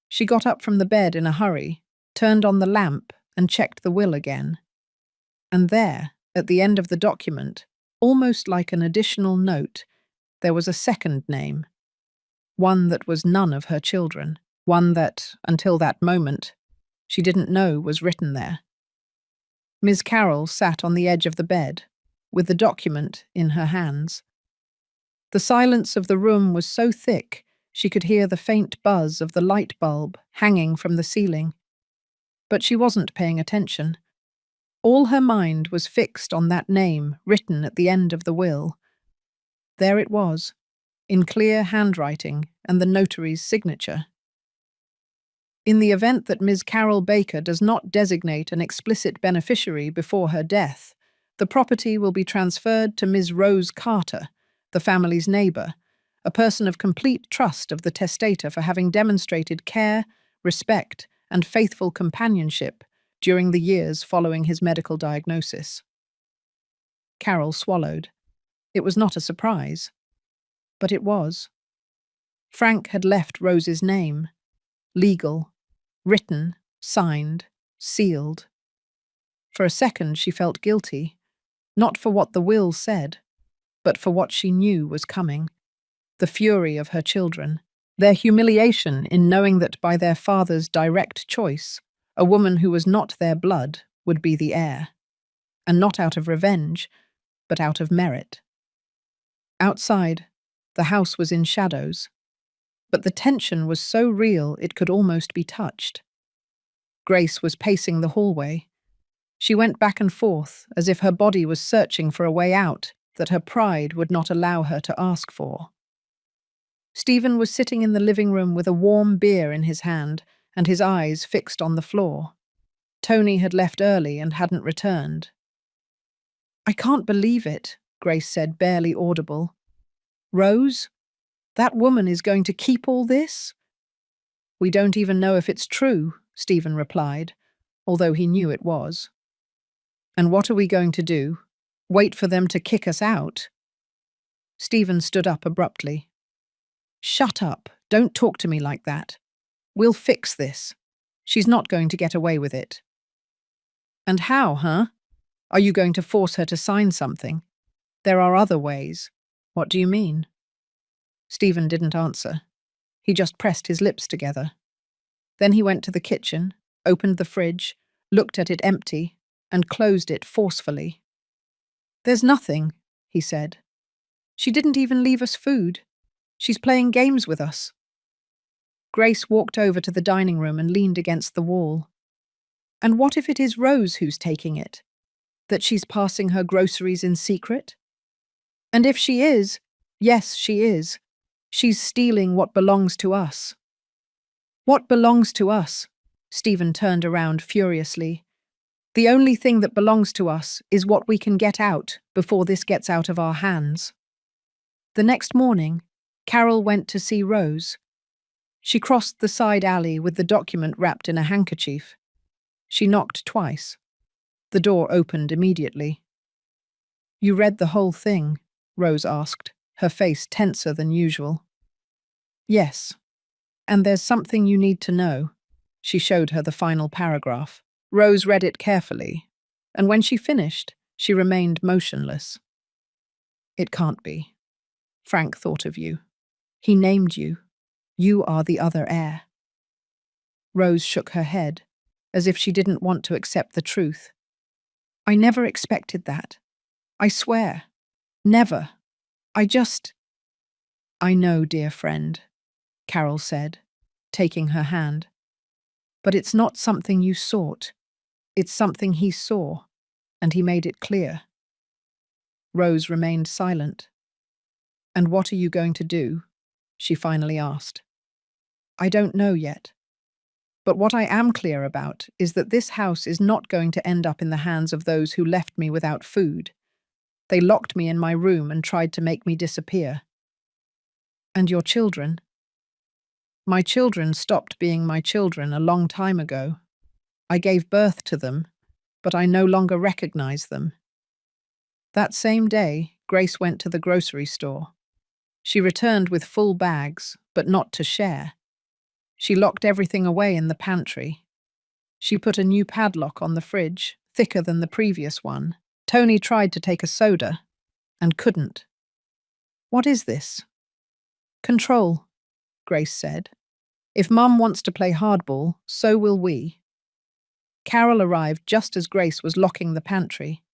She got up from the bed in a hurry, turned on the lamp, and checked the will again. And there, at the end of the document, almost like an additional note, there was a second name. One that was none of her children. One that, until that moment, she didn't know was written there. Ms. Carroll sat on the edge of the bed, with the document in her hands. The silence of the room was so thick she could hear the faint buzz of the light bulb hanging from the ceiling. But she wasn't paying attention. All her mind was fixed on that name written at the end of the will. There it was, in clear handwriting and the notary's signature. In the event that Ms. Carol Baker does not designate an explicit beneficiary before her death, the property will be transferred to Ms. Rose Carter, the family's neighbour, a person of complete trust of the testator for having demonstrated care, respect, and faithful companionship during the years following his medical diagnosis. Carol swallowed. It was not a surprise, but it was. Frank had left Rose's name, legal, written, signed, sealed. For a second she felt guilty, not for what the will said, but for what she knew was coming. The fury of her children, their humiliation in knowing that by their father's direct choice, a woman who was not their blood would be the heir, and not out of revenge, but out of merit. Outside, the house was in shadows, but the tension was so real it could almost be touched. Grace was pacing the hallway. She went back and forth as if her body was searching for a way out that her pride would not allow her to ask for. Stephen was sitting in the living room with a warm beer in his hand and his eyes fixed on the floor. Tony had left early and hadn't returned. I can't believe it, Grace said, barely audible. Rose? That woman is going to keep all this? We don't even know if it's true, Stephen replied, although he knew it was. And what are we going to do? Wait for them to kick us out? Stephen stood up abruptly. Shut up. Don't talk to me like that. We'll fix this. She's not going to get away with it. And how, huh? Are you going to force her to sign something? There are other ways. What do you mean? Stephen didn't answer. He just pressed his lips together. Then he went to the kitchen, opened the fridge, looked at it empty, and closed it forcefully. There's nothing, he said. She didn't even leave us food. She's playing games with us. Grace walked over to the dining room and leaned against the wall. And what if it is Rose who's taking it? That she's passing her groceries in secret? And if she is, yes, she is. She's stealing what belongs to us. What belongs to us? Stephen turned around furiously. The only thing that belongs to us is what we can get out before this gets out of our hands. The next morning, Carol went to see Rose. She crossed the side alley with the document wrapped in a handkerchief. She knocked twice. The door opened immediately. "You read the whole thing?" Rose asked, her face tenser than usual. "Yes. And there's something you need to know." She showed her the final paragraph. Rose read it carefully, and when she finished, she remained motionless. "It can't be. Frank thought of you. He named you. You are the other heir." Rose shook her head, as if she didn't want to accept the truth. "I never expected that. I swear. Never. I know, dear friend," Carol said, taking her hand. "But it's not something you sought. It's something he saw, and he made it clear." Rose remained silent. "And what are you going to do?" she finally asked. "I don't know yet. But what I am clear about is that this house is not going to end up in the hands of those who left me without food. They locked me in my room and tried to make me disappear." "And your children?" "My children stopped being my children a long time ago. I gave birth to them, but I no longer recognize them." That same day, Grace went to the grocery store. She returned with full bags, but not to share. She locked everything away in the pantry. She put a new padlock on the fridge, thicker than the previous one. Tony tried to take a soda, and couldn't. "What is this?" "Control," Grace said. "If Mum wants to play hardball, so will we." Carol arrived just as Grace was locking the pantry.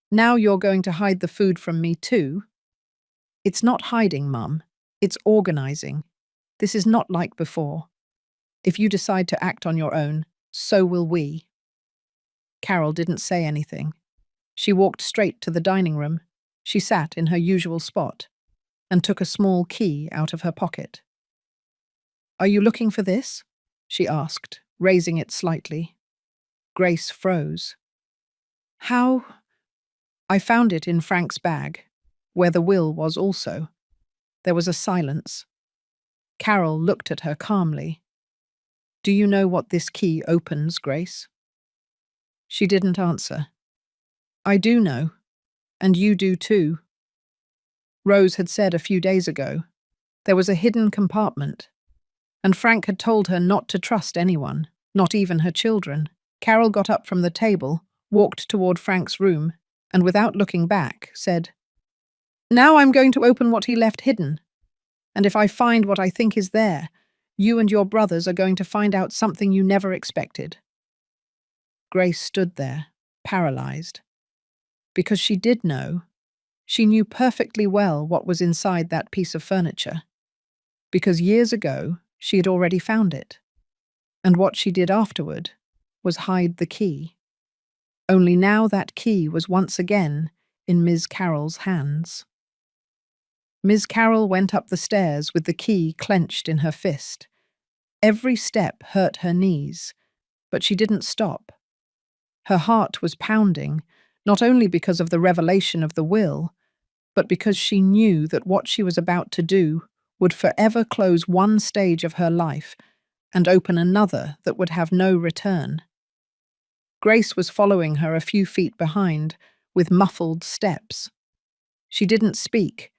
"Now you're going to hide the food from me too?" "It's not hiding, Mum. It's organizing. This is not like before. If you decide to act on your own, so will we." Carol didn't say anything. She walked straight to the dining room. She sat in her usual spot and took a small key out of her pocket. "Are you looking for this?" she asked, raising it slightly. Grace froze. "How?" "I found it in Frank's bag, where the will was also." There was a silence. Carol looked at her calmly. "Do you know what this key opens, Grace?" She didn't answer. "I do know, and you do too." Rose had said a few days ago there was a hidden compartment, and Frank had told her not to trust anyone, not even her children. Carol got up from the table, walked toward Frank's room, and without looking back, said, "Now I'm going to open what he left hidden. And if I find what I think is there, you and your brothers are going to find out something you never expected." Grace stood there, paralyzed. Because she did know. She knew perfectly well what was inside that piece of furniture. Because years ago, she had already found it. And what she did afterward was hide the key. Only now that key was once again in Ms. Carroll's hands. Ms. Carroll went up the stairs with the key clenched in her fist. Every step hurt her knees, but she didn't stop. Her heart was pounding, not only because of the revelation of the will, but because she knew that what she was about to do would forever close one stage of her life and open another that would have no return. Grace was following her a few feet behind, with muffled steps. She didn't speak,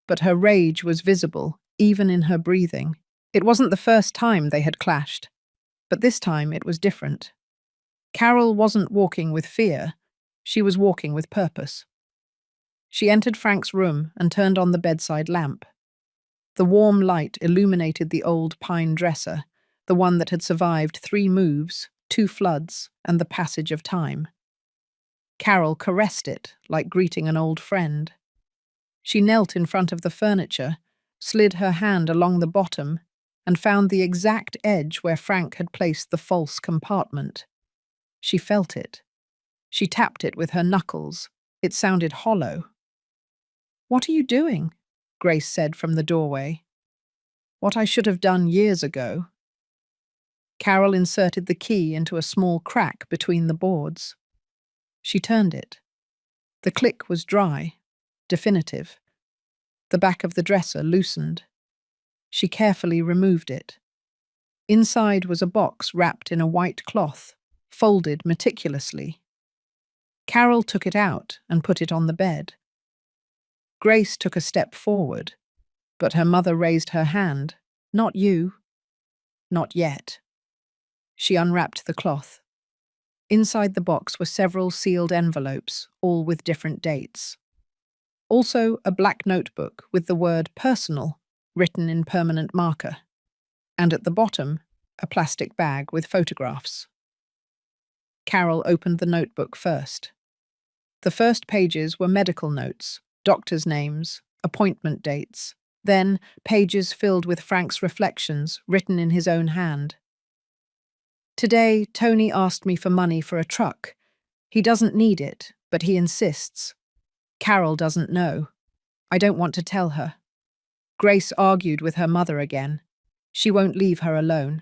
but her rage was visible, even in her breathing. It wasn't the first time they had clashed, but this time it was different. Carol wasn't walking with fear, she was walking with purpose. She entered Frank's room and turned on the bedside lamp. The warm light illuminated the old pine dresser, the one that had survived 3 moves, 2 floods, and the passage of time. Carol caressed it like greeting an old friend. She knelt in front of the furniture, slid her hand along the bottom, and found the exact edge where Frank had placed the false compartment. She felt it. She tapped it with her knuckles. It sounded hollow. "What are you doing?" Grace said from the doorway. "What I should have done years ago." Carol inserted the key into a small crack between the boards. She turned it. The click was dry, definitive. The back of the dresser loosened. She carefully removed it. Inside was a box wrapped in a white cloth, folded meticulously. Carol took it out and put it on the bed. Grace took a step forward, but her mother raised her hand. "Not you." "Not yet." She unwrapped the cloth. Inside the box were several sealed envelopes, all with different dates. Also, a black notebook with the word personal written in permanent marker. And at the bottom, a plastic bag with photographs. Carol opened the notebook first. The first pages were medical notes, doctors' names, appointment dates, then pages filled with Frank's reflections written in his own hand. "Today, Tony asked me for money for a truck. He doesn't need it, but he insists. Carol doesn't know. I don't want to tell her." Grace argued with her mother again. She won't leave her alone.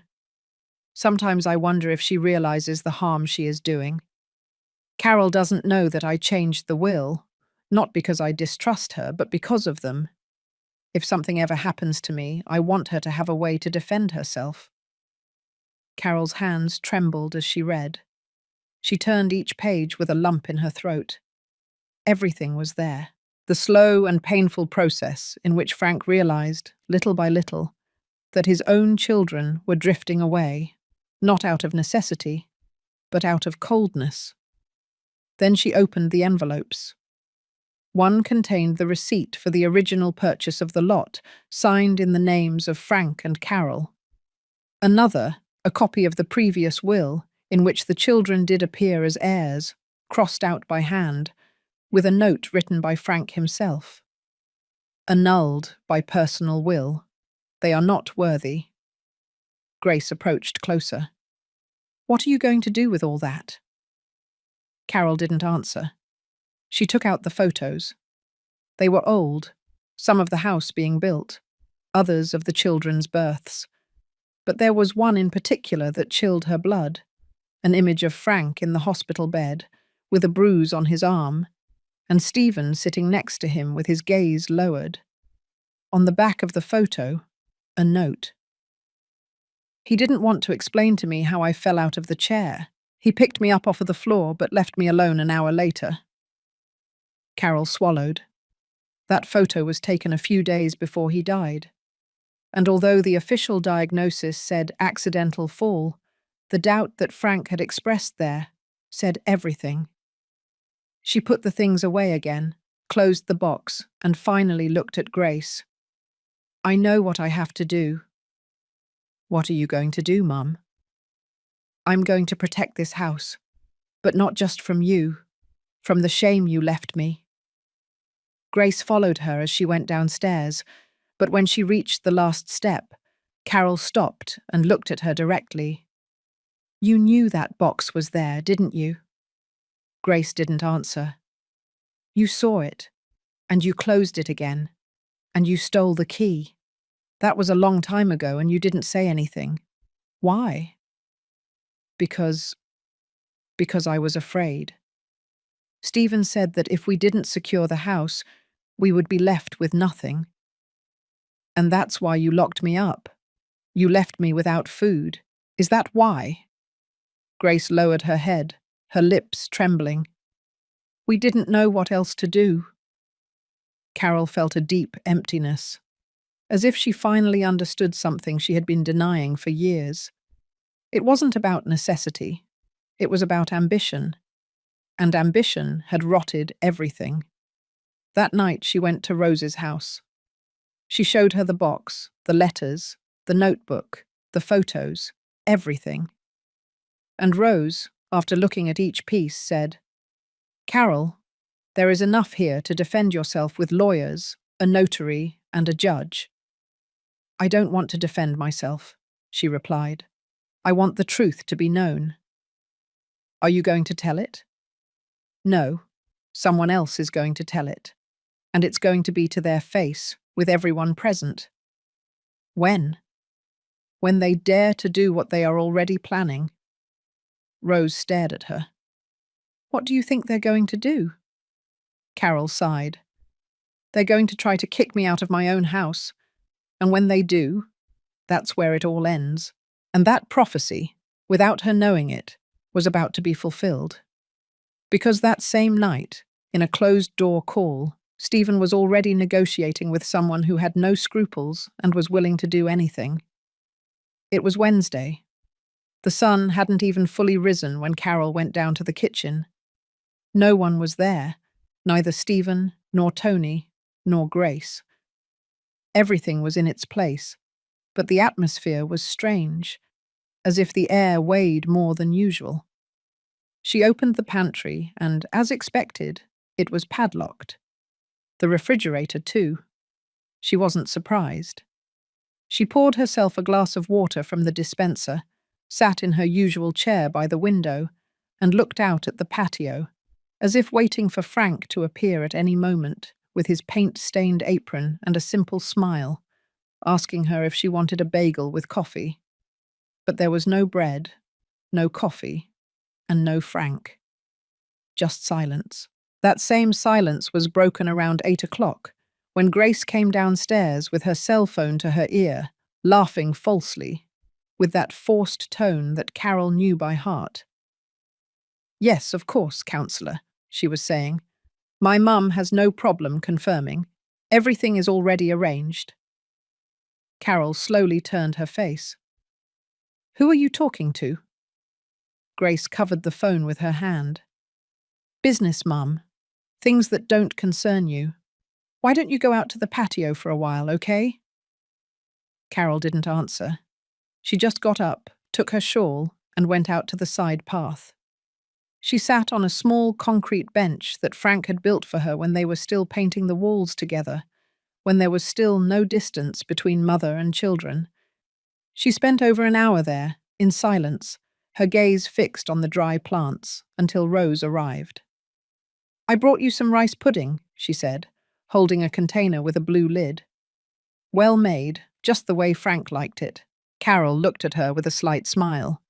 Sometimes I wonder if she realizes the harm she is doing. Carol doesn't know that I changed the will, not because I distrust her, but because of them. If something ever happens to me, I want her to have a way to defend herself. Carol's hands trembled as she read. She turned each page with a lump in her throat. Everything was there. The slow and painful process in which Frank realized, little by little, that his own children were drifting away, not out of necessity, but out of coldness. Then she opened the envelopes. One contained the receipt for the original purchase of the lot, signed in the names of Frank and Carol. Another, a copy of the previous will, in which the children did appear as heirs, crossed out by hand, with a note written by Frank himself. "Annulled by personal will. They are not worthy." Grace approached closer. "What are you going to do with all that?" Carol didn't answer. She took out the photos. They were old, some of the house being built, others of the children's births. But there was one in particular that chilled her blood, an image of Frank in the hospital bed, with a bruise on his arm, and Stephen sitting next to him with his gaze lowered. On the back of the photo, a note. "He didn't want to explain to me how I fell out of the chair. He picked me up off of the floor but left me alone an hour later." Carol swallowed. That photo was taken a few days before he died. And although the official diagnosis said accidental fall, the doubt that Frank had expressed there said everything. She put the things away again, closed the box, and finally looked at Grace. "I know what I have to do." "What are you going to do, Mum?" "I'm going to protect this house, but not just from you, from the shame you left me." Grace followed her as she went downstairs, but when she reached the last step, Carol stopped and looked at her directly. "You knew that box was there, didn't you?" Grace didn't answer. "You saw it, and you closed it again, and you stole the key. That was a long time ago, and you didn't say anything. Why?" Because I was afraid. Stephen said that if we didn't secure the house, we would be left with nothing. And that's why you locked me up. You left me without food. Is that why?" Grace lowered her head, her lips trembling. "We didn't know what else to do." Carol felt a deep emptiness, as if she finally understood something she had been denying for years. It wasn't about necessity. It was about ambition. And ambition had rotted everything. That night she went to Rose's house. She showed her the box, the letters, the notebook, the photos, everything. And Rose, after looking at each piece, said, "Carol, there is enough here to defend yourself with lawyers, a notary, and a judge." "I don't want to defend myself," she replied. "I want the truth to be known." "Are you going to tell it?" "No, someone else is going to tell it. And it's going to be to their face, with everyone present." "When?" "When they dare to do what they are already planning." Rose stared at her. "What do you think they're going to do?" Carol sighed. "They're going to try to kick me out of my own house. And when they do, that's where it all ends." And that prophecy, without her knowing it, was about to be fulfilled. Because that same night, in a closed-door call, Stephen was already negotiating with someone who had no scruples and was willing to do anything. It was Wednesday. The sun hadn't even fully risen when Carol went down to the kitchen. No one was there, neither Stephen, nor Tony, nor Grace. Everything was in its place, but the atmosphere was strange, as if the air weighed more than usual. She opened the pantry and, as expected, it was padlocked. The refrigerator, too. She wasn't surprised. She poured herself a glass of water from the dispenser, sat in her usual chair by the window, and looked out at the patio, as if waiting for Frank to appear at any moment, with his paint-stained apron and a simple smile, asking her if she wanted a bagel with coffee. But there was no bread, no coffee, and no Frank. Just silence. That same silence was broken around 8 o'clock, when Grace came downstairs with her cell phone to her ear, laughing falsely, with that forced tone that Carol knew by heart. "Yes, of course, counsellor," she was saying. "My mum has no problem confirming. Everything is already arranged." Carol slowly turned her face. "Who are you talking to?" Grace covered the phone with her hand. "Business, Mum. Things that don't concern you. Why don't you go out to the patio for a while, okay?" Carol didn't answer. She just got up, took her shawl, and went out to the side path. She sat on a small concrete bench that Frank had built for her when they were still painting the walls together, when there was still no distance between mother and children. She spent over an hour there, in silence, her gaze fixed on the dry plants, until Rose arrived. "I brought you some rice pudding," she said, holding a container with a blue lid. "Well made, just the way Frank liked it." Carol looked at her with a slight smile.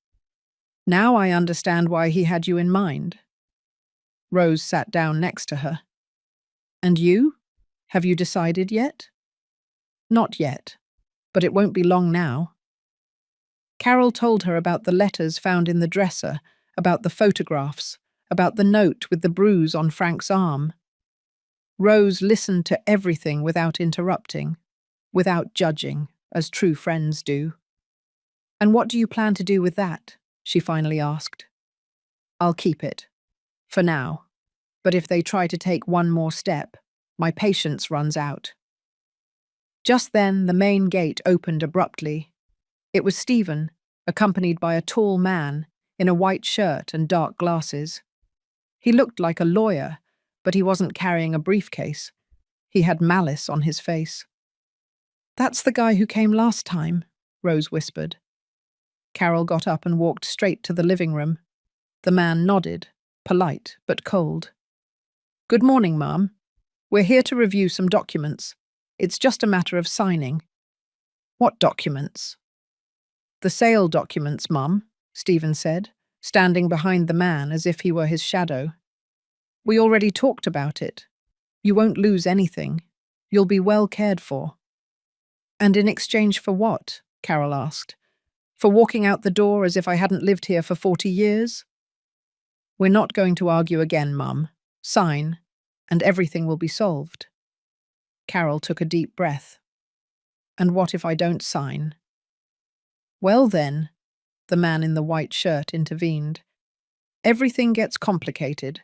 "Now I understand why he had you in mind." Rose sat down next to her. "And you? Have you decided yet?" "Not yet, but it won't be long now." Carol told her about the letters found in the dresser, about the photographs, about the note with the bruise on Frank's arm. Rose listened to everything without interrupting, without judging, as true friends do. "And what do you plan to do with that?" she finally asked. "I'll keep it. For now. But if they try to take one more step, my patience runs out." Just then, the main gate opened abruptly. It was Stephen, accompanied by a tall man, in a white shirt and dark glasses. He looked like a lawyer, but he wasn't carrying a briefcase. He had malice on his face. "That's the guy who came last time," Rose whispered. Carol got up and walked straight to the living room. The man nodded, polite but cold. "Good morning, Mum. We're here to review some documents. It's just a matter of signing." "What documents?" "The sale documents, Mum," Stephen said, standing behind the man as if he were his shadow. "We already talked about it. You won't lose anything. You'll be well cared for." "And in exchange for what?" Carol asked. "For walking out the door as if I hadn't lived here for 40 years? "We're not going to argue again, Mum. Sign, and everything will be solved." Carol took a deep breath. "And what if I don't sign?" "Well then," the man in the white shirt intervened, "everything gets complicated.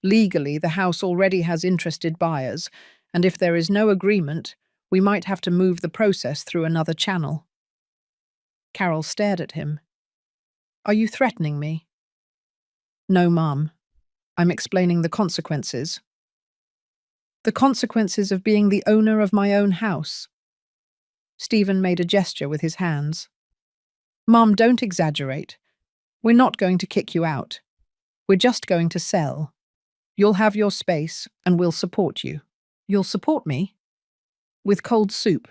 Legally, the house already has interested buyers, and if there is no agreement, we might have to move the process through another channel." Carol stared at him. "Are you threatening me?" "No, Mum. I'm explaining the consequences." "The consequences of being the owner of my own house." Stephen made a gesture with his hands. "Mum, don't exaggerate. We're not going to kick you out. We're just going to sell. You'll have your space, and we'll support you." "You'll support me?" "With cold soup.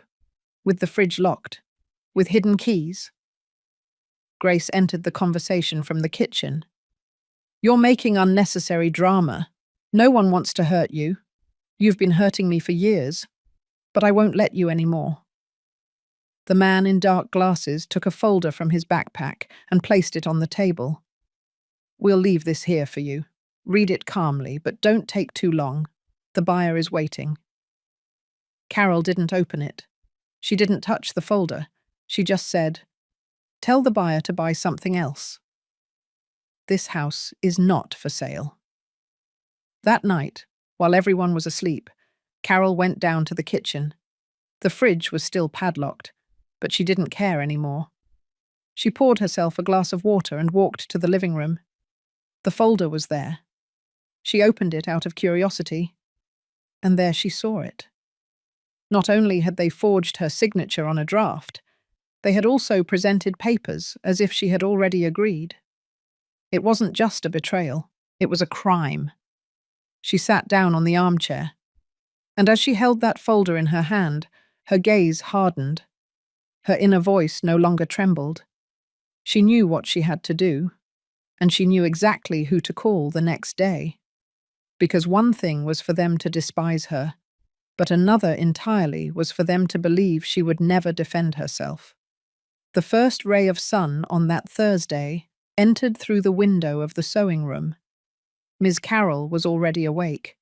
With the fridge locked. With hidden keys." Grace entered the conversation from the kitchen. "You're making unnecessary drama. No one wants to hurt you. You've been hurting me for years. But I won't let you anymore." The man in dark glasses took a folder from his backpack and placed it on the table. "We'll leave this here for you. Read it calmly, but don't take too long. The buyer is waiting." Carol didn't open it. She didn't touch the folder. She just said, "Tell the buyer to buy something else. This house is not for sale." That night, while everyone was asleep, Carol went down to the kitchen. The fridge was still padlocked, but she didn't care anymore. She poured herself a glass of water and walked to the living room. The folder was there. She opened it out of curiosity, and there she saw it. Not only had they forged her signature on a draft, they had also presented papers as if she had already agreed. It wasn't just a betrayal, it was a crime. She sat down on the armchair, and as she held that folder in her hand, her gaze hardened. Her inner voice no longer trembled. She knew what she had to do, and she knew exactly who to call the next day. Because one thing was for them to despise her, but another entirely was for them to believe she would never defend herself. The first ray of sun on that Thursday entered through the window of the sewing room. Ms. Carroll was already awake.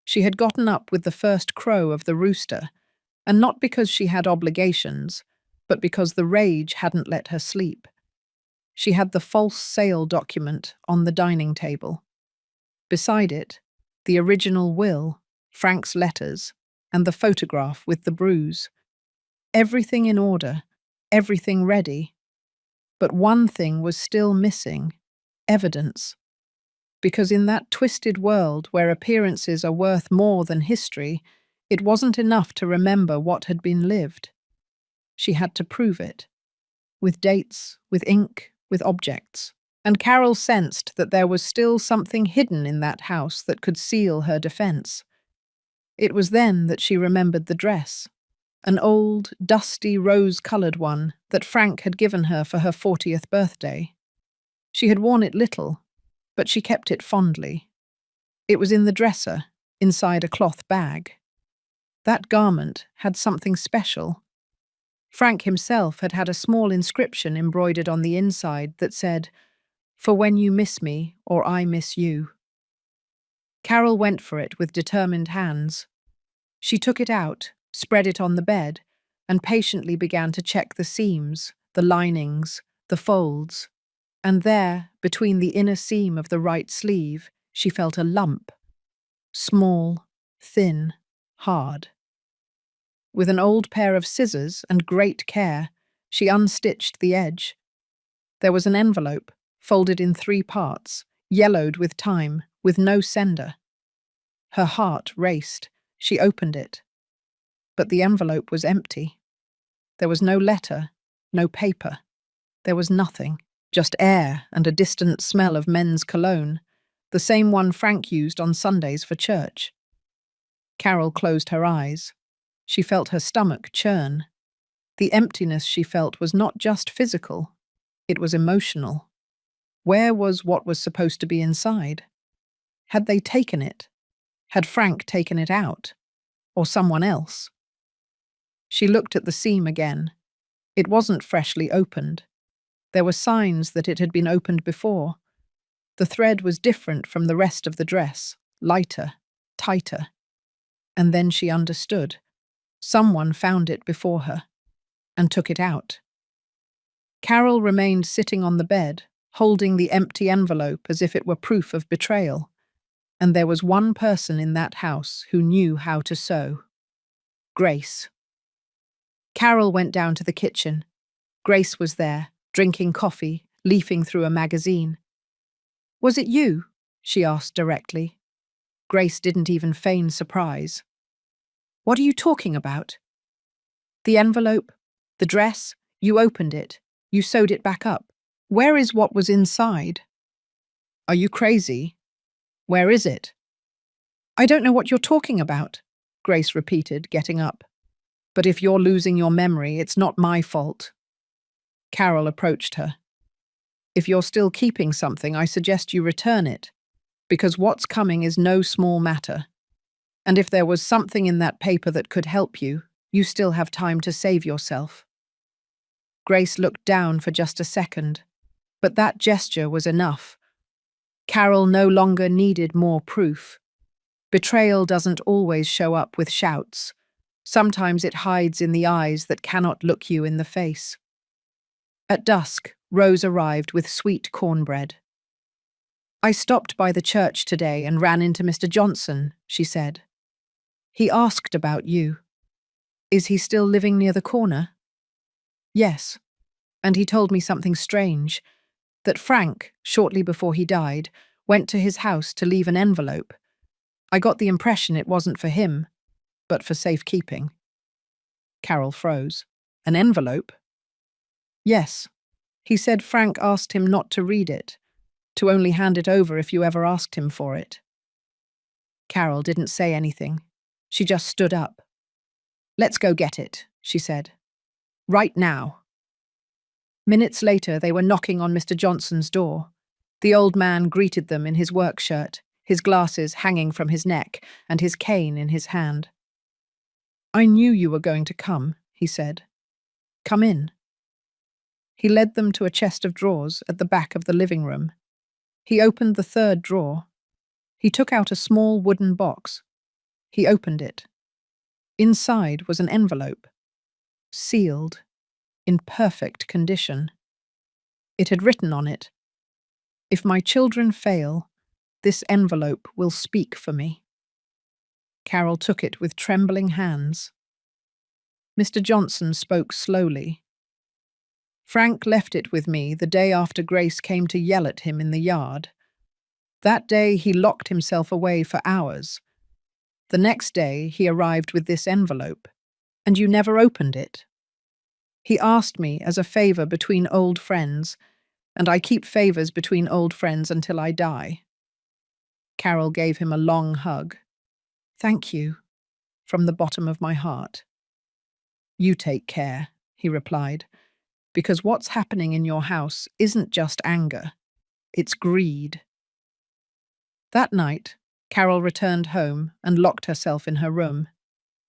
She had gotten up with the first crow of the rooster, and not because she had obligations, but because the rage hadn't let her sleep. She had the false sale document on the dining table. Beside it, the original will, Frank's letters, and the photograph with the bruise. Everything in order, everything ready. But one thing was still missing: evidence. Because in that twisted world where appearances are worth more than history, it wasn't enough to remember what had been lived. She had to prove it. With dates, with ink, with objects. And Carol sensed that there was still something hidden in that house that could seal her defense. It was then that she remembered the dress, an old, dusty, rose-colored one that Frank had given her for her 40th birthday. She had worn it little, but she kept it fondly. It was in the dresser, inside a cloth bag. That garment had something special. Frank himself had had a small inscription embroidered on the inside that said, "For when you miss me, or I miss you." Carol went for it with determined hands. She took it out, spread it on the bed, and patiently began to check the seams, the linings, the folds. And there, between the inner seam of the right sleeve, she felt a lump. Small, thin, hard. With an old pair of scissors and great care, she unstitched the edge. There was an envelope, folded in 3 parts, yellowed with time, with no sender. Her heart raced. She opened it. But the envelope was empty. There was no letter, no paper. There was nothing, just air and a distant smell of men's cologne, the same one Frank used on Sundays for church. Carol closed her eyes. She felt her stomach churn. The emptiness she felt was not just physical, it was emotional. Where was what was supposed to be inside? Had they taken it? Had Frank taken it out? Or someone else? She looked at the seam again. It wasn't freshly opened. There were signs that it had been opened before. The thread was different from the rest of the dress, lighter, tighter. And then she understood. Someone found it before her, and took it out. Carol remained sitting on the bed, holding the empty envelope as if it were proof of betrayal. And there was one person in that house who knew how to sew. Grace. Carol went down to the kitchen. Grace was there, drinking coffee, leafing through a magazine. "Was it you?" she asked directly. Grace didn't even feign surprise. "What are you talking about?" "The envelope, the dress, you opened it, you sewed it back up. Where is what was inside?" "Are you crazy? Where is it?" "I don't know what you're talking about," Grace repeated, getting up. "But if you're losing your memory, it's not my fault." Carol approached her. "If you're still keeping something, I suggest you return it, because what's coming is no small matter. And if there was something in that paper that could help you, you still have time to save yourself." Grace looked down for just a second, but that gesture was enough. Carol no longer needed more proof. Betrayal doesn't always show up with shouts. Sometimes it hides in the eyes that cannot look you in the face. At dusk, Rose arrived with sweet cornbread. "I stopped by the church today and ran into Mr. Johnson," she said. "He asked about you. Is he still living near the corner?" "Yes, and he told me something strange, that Frank, shortly before he died, went to his house to leave an envelope. I got the impression it wasn't for him, but for safekeeping." Carol froze. "An envelope?" "Yes. He said Frank asked him not to read it, to only hand it over if you ever asked him for it." Carol didn't say anything. She just stood up. "Let's go get it," she said. "Right now." Minutes later, they were knocking on Mr. Johnson's door. The old man greeted them in his work shirt, his glasses hanging from his neck and his cane in his hand. "I knew you were going to come," he said. "Come in." He led them to a chest of drawers at the back of the living room. He opened the third drawer. He took out a small wooden box. He opened it. Inside was an envelope, sealed, in perfect condition. It had written on it, "If my children fail, this envelope will speak for me." Carol took it with trembling hands. Mr. Johnson spoke slowly. "Frank left it with me the day after Grace came to yell at him in the yard. That day he locked himself away for hours. The next day he arrived with this envelope, and you never opened it. He asked me as a favor between old friends, and I keep favors between old friends until I die." Carol gave him a long hug. "Thank you, from the bottom of my heart." "You take care," he replied, "because what's happening in your house isn't just anger, it's greed." That night, Carol returned home and locked herself in her room.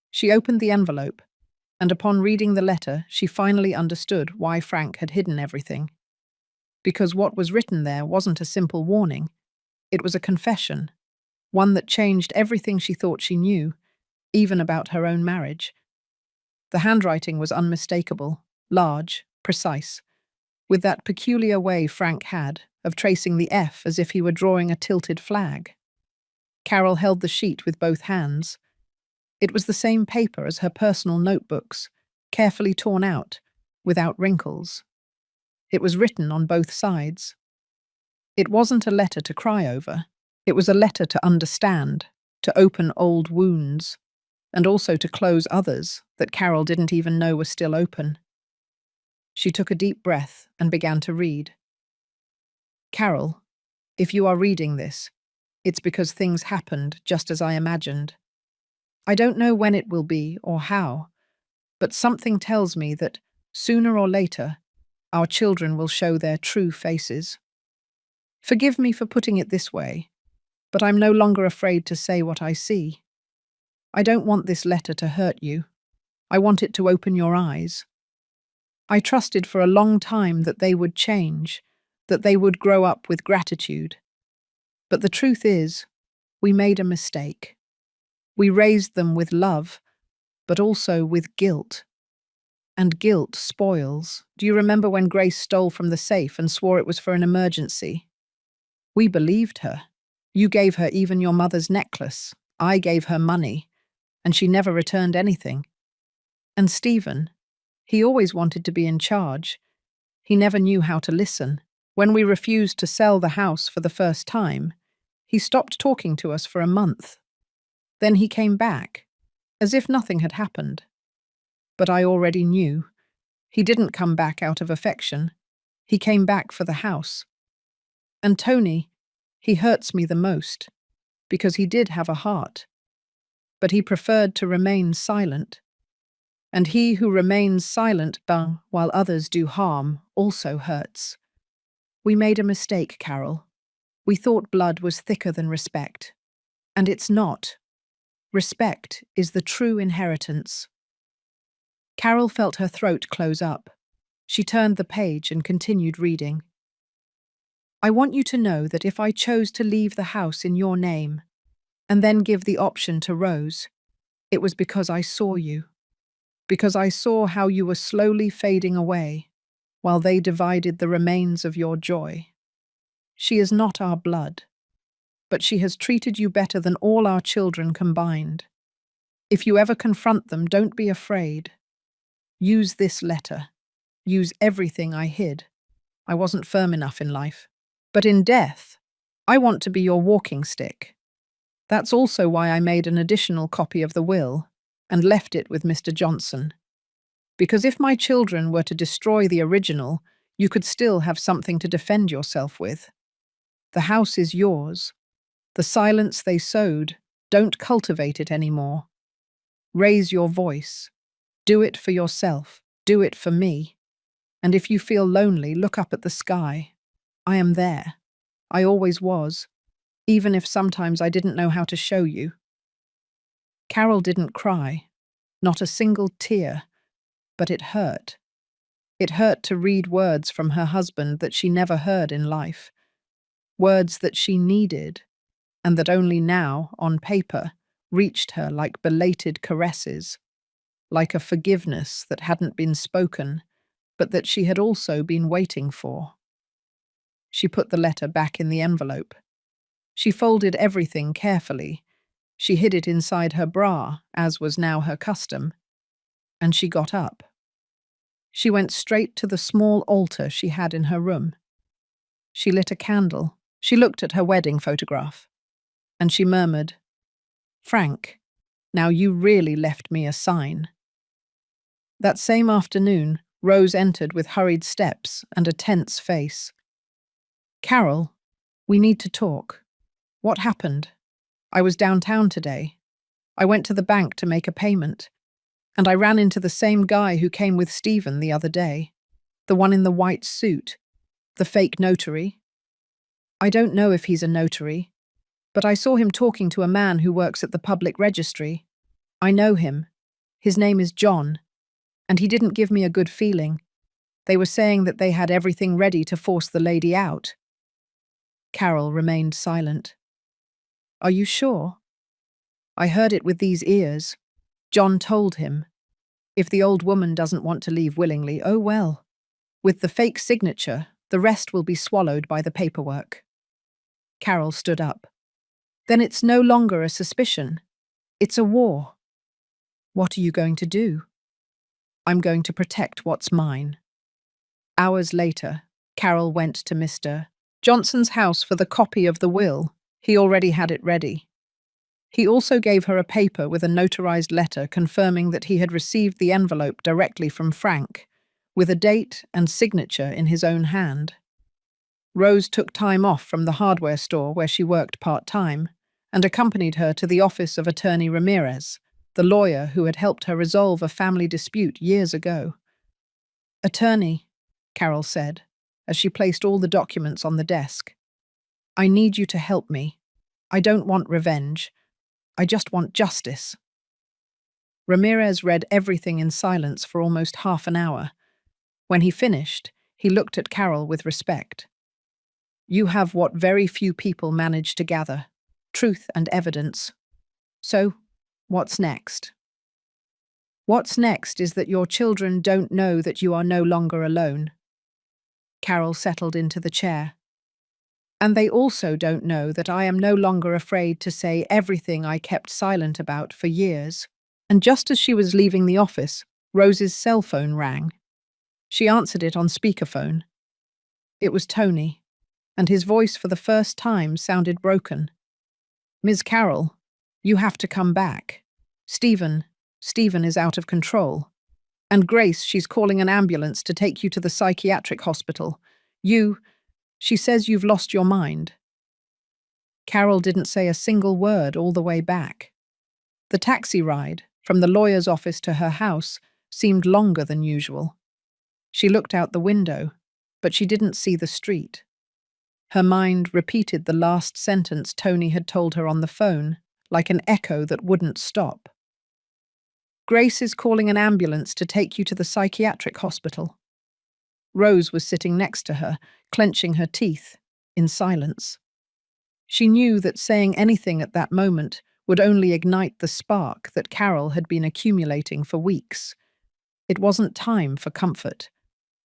She opened the envelope, and upon reading the letter, she finally understood why Frank had hidden everything. Because what was written there wasn't a simple warning. It was a confession, one that changed everything she thought she knew, even about her own marriage. The handwriting was unmistakable, large, precise, with that peculiar way Frank had of tracing the F as if he were drawing a tilted flag. Carol held the sheet with both hands. It was the same paper as her personal notebooks, carefully torn out, without wrinkles. It was written on both sides. It wasn't a letter to cry over. It was a letter to understand, to open old wounds, and also to close others that Carol didn't even know were still open. She took a deep breath and began to read. "Carol, if you are reading this, it's because things happened just as I imagined. I don't know when it will be or how, but something tells me that, sooner or later, our children will show their true faces. Forgive me for putting it this way, but I'm no longer afraid to say what I see. I don't want this letter to hurt you. I want it to open your eyes. I trusted for a long time that they would change, that they would grow up with gratitude. But the truth is, we made a mistake. We raised them with love, but also with guilt. And guilt spoils. Do you remember when Grace stole from the safe and swore it was for an emergency? We believed her. You gave her even your mother's necklace. I gave her money, and she never returned anything. And Stephen, he always wanted to be in charge. He never knew how to listen. When we refused to sell the house for the first time, he stopped talking to us for a month. Then he came back, as if nothing had happened. But I already knew. He didn't come back out of affection. He came back for the house. And Tony, he hurts me the most, because he did have a heart. But he preferred to remain silent. And he who remains silent, while others do harm, also hurts. We made a mistake, Carol. We thought blood was thicker than respect. And it's not. Respect is the true inheritance. Carol felt her throat close up. She turned the page and continued reading. I want you to know that if I chose to leave the house in your name and then give the option to Rose, it was because I saw you, because I saw how you were slowly fading away while they divided the remains of your joy. She is not our blood, but she has treated you better than all our children combined. If you ever confront them, don't be afraid. Use this letter. Use everything I hid. I wasn't firm enough in life. But in death, I want to be your walking stick. That's also why I made an additional copy of the will and left it with Mr. Johnson. Because if my children were to destroy the original, you could still have something to defend yourself with. The house is yours. The silence they sowed, don't cultivate it anymore. Raise your voice. Do it for yourself. Do it for me. And if you feel lonely, look up at the sky. I am there. I always was, even if sometimes I didn't know how to show you. Carol didn't cry, not a single tear, but it hurt. It hurt to read words from her husband that she never heard in life, words that she needed, and that only now, on paper, reached her like belated caresses, like a forgiveness that hadn't been spoken, but that she had also been waiting for. She put the letter back in the envelope. She folded everything carefully. She hid it inside her bra, as was now her custom, and she got up. She went straight to the small altar she had in her room. She lit a candle. She looked at her wedding photograph, and she murmured, Frank, now you really left me a sign. That same afternoon, Rose entered with hurried steps and a tense face. Carol, we need to talk. What happened? I was downtown today. I went to the bank to make a payment, and I ran into the same guy who came with Stephen the other day, the one in the white suit, the fake notary. I don't know if he's a notary, but I saw him talking to a man who works at the public registry. I know him. His name is John, and he didn't give me a good feeling. They were saying that they had everything ready to force the lady out. Carol remained silent. Are you sure? I heard it with these ears. John told him. If the old woman doesn't want to leave willingly, oh well. With the fake signature, the rest will be swallowed by the paperwork. Carol stood up. Then it's no longer a suspicion. It's a war. What are you going to do? I'm going to protect what's mine. Hours later, Carol went to Mr. Johnson's house for the copy of the will. He already had it ready. He also gave her a paper with a notarized letter confirming that he had received the envelope directly from Frank, with a date and signature in his own hand. Rose took time off from the hardware store where she worked part-time and accompanied her to the office of Attorney Ramirez, the lawyer who had helped her resolve a family dispute years ago. Attorney, Carol said, as she placed all the documents on the desk, I need you to help me. I don't want revenge. I just want justice. Ramirez read everything in silence for almost half an hour. When he finished, he looked at Carol with respect. You have what very few people manage to gather, truth and evidence. So, what's next? What's next is that your children don't know that you are no longer alone. Carol settled into the chair. And they also don't know that I am no longer afraid to say everything I kept silent about for years. And just as she was leaving the office, Rose's cell phone rang. She answered it on speakerphone. It was Tony, and his voice for the first time sounded broken. Ms. Carroll, you have to come back. Stephen is out of control. And Grace, she's calling an ambulance to take you to the psychiatric hospital. She says you've lost your mind. Carol didn't say a single word all the way back. The taxi ride, from the lawyer's office to her house, seemed longer than usual. She looked out the window, but she didn't see the street. Her mind repeated the last sentence Tony had told her on the phone, like an echo that wouldn't stop. Grace is calling an ambulance to take you to the psychiatric hospital. Rose was sitting next to her, clenching her teeth, in silence. She knew that saying anything at that moment would only ignite the spark that Carol had been accumulating for weeks. It wasn't time for comfort.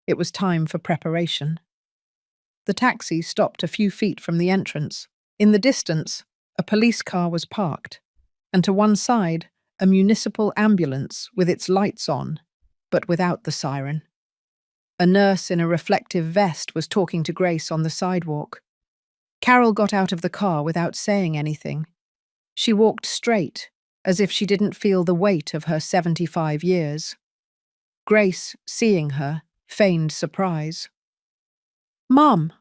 It was time for preparation. The taxi stopped a few feet from the entrance. In the distance, a police car was parked, and to one side, a municipal ambulance with its lights on, but without the siren. A nurse in a reflective vest was talking to Grace on the sidewalk. Carol got out of the car without saying anything. She walked straight, as if she didn't feel the weight of her 75 years. Grace, seeing her, feigned surprise. "Mom,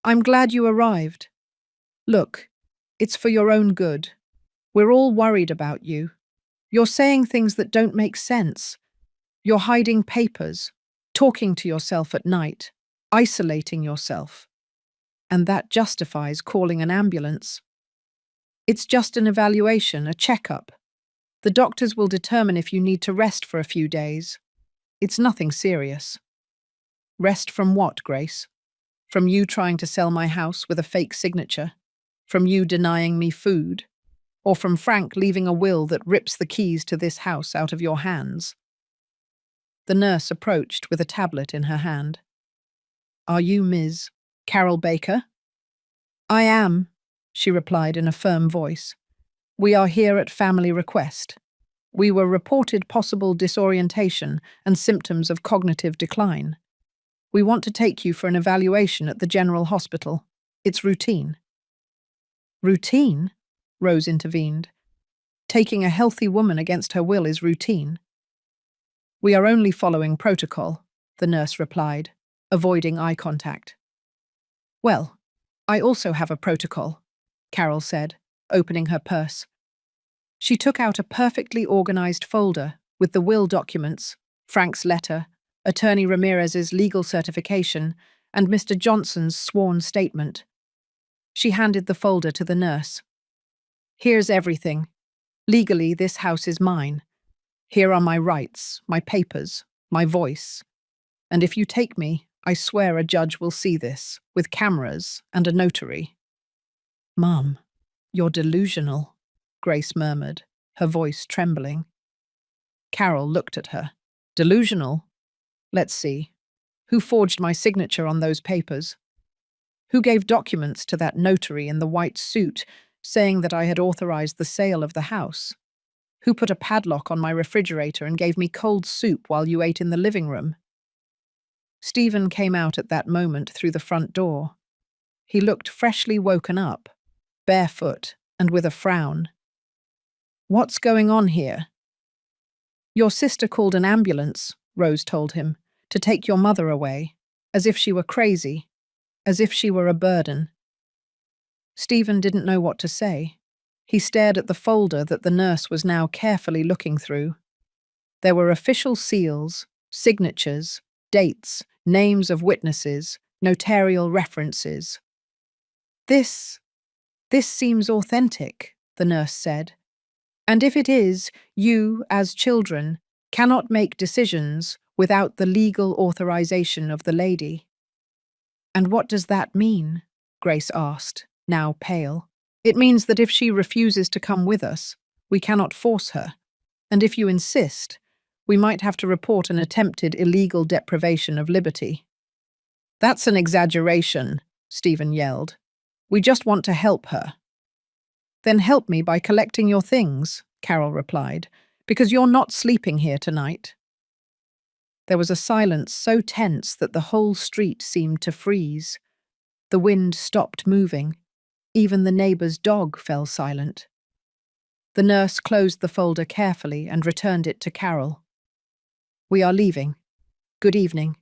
I'm glad you arrived. Look, it's for your own good. We're all worried about you. You're saying things that don't make sense. You're hiding papers, talking to yourself at night, isolating yourself. And that justifies calling an ambulance. It's just an evaluation, a checkup. The doctors will determine if you need to rest for a few days. It's nothing serious." "Rest from what, Grace? From you trying to sell my house with a fake signature? From you denying me food? Or from Frank leaving a will that rips the keys to this house out of your hands?" The nurse approached with a tablet in her hand. "Are you Ms. Carol Baker?" "I am," she replied in a firm voice. "We are here at family request. We were reported possible disorientation and symptoms of cognitive decline. We want to take you for an evaluation at the General Hospital. It's routine." "Routine?" Rose intervened. "Taking a healthy woman against her will is routine." "We are only following protocol," the nurse replied, avoiding eye contact. "Well, I also have a protocol," Carol said, opening her purse. She took out a perfectly organized folder with the will documents, Frank's letter, Attorney Ramirez's legal certification, and Mr. Johnson's sworn statement. She handed the folder to the nurse. "Here's everything. Legally, this house is mine. Here are my rights, my papers, my voice. And if you take me, I swear a judge will see this, with cameras and a notary." "Mom, you're delusional," Grace murmured, her voice trembling. Carol looked at her. "Delusional? Let's see. Who forged my signature on those papers? Who gave documents to that notary in the white suit saying that I had authorized the sale of the house? Who put a padlock on my refrigerator and gave me cold soup while you ate in the living room?" Stephen came out at that moment through the front door. He looked freshly woken up, barefoot and with a frown. "What's going on here?" "Your sister called an ambulance," Rose told him, "to take your mother away, as if she were crazy, as if she were a burden." Stephen didn't know what to say. He stared at the folder that the nurse was now carefully looking through. There were official seals, signatures, dates, names of witnesses, notarial references. This seems authentic," the nurse said. "And if it is, you, as children, cannot make decisions without the legal authorization of the lady." "And what does that mean?" Grace asked, now pale. "It means that if she refuses to come with us, we cannot force her. And if you insist, we might have to report an attempted illegal deprivation of liberty." "That's an exaggeration," Stephen yelled. "We just want to help her." "Then help me by collecting your things," Carol replied, "because you're not sleeping here tonight." There was a silence so tense that the whole street seemed to freeze. The wind stopped moving. Even the neighbor's dog fell silent. The nurse closed the folder carefully and returned it to Carol. "We are leaving. Good evening."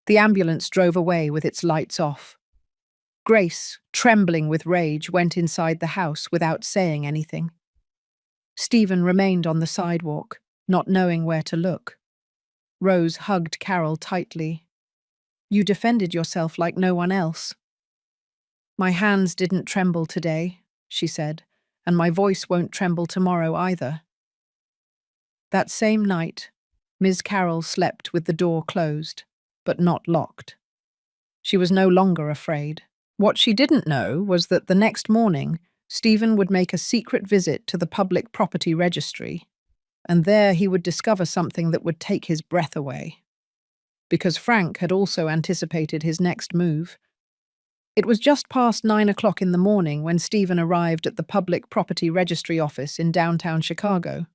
The ambulance drove away with its lights off. Grace, trembling with rage, went inside the house without saying anything. Stephen remained on the sidewalk, not knowing where to look. Rose hugged Carol tightly. "You defended yourself like no one else." "My hands didn't tremble today," she said, "and my voice won't tremble tomorrow either." That same night, Ms. Carroll slept with the door closed. but not locked. She was no longer afraid. What she didn't know was that the next morning, Stephen would make a secret visit to the public property registry, and there he would discover something that would take his breath away. Because Frank had also anticipated his next move. It was just past 9 o'clock in the morning when Stephen arrived at the public property registry office in downtown Chicago.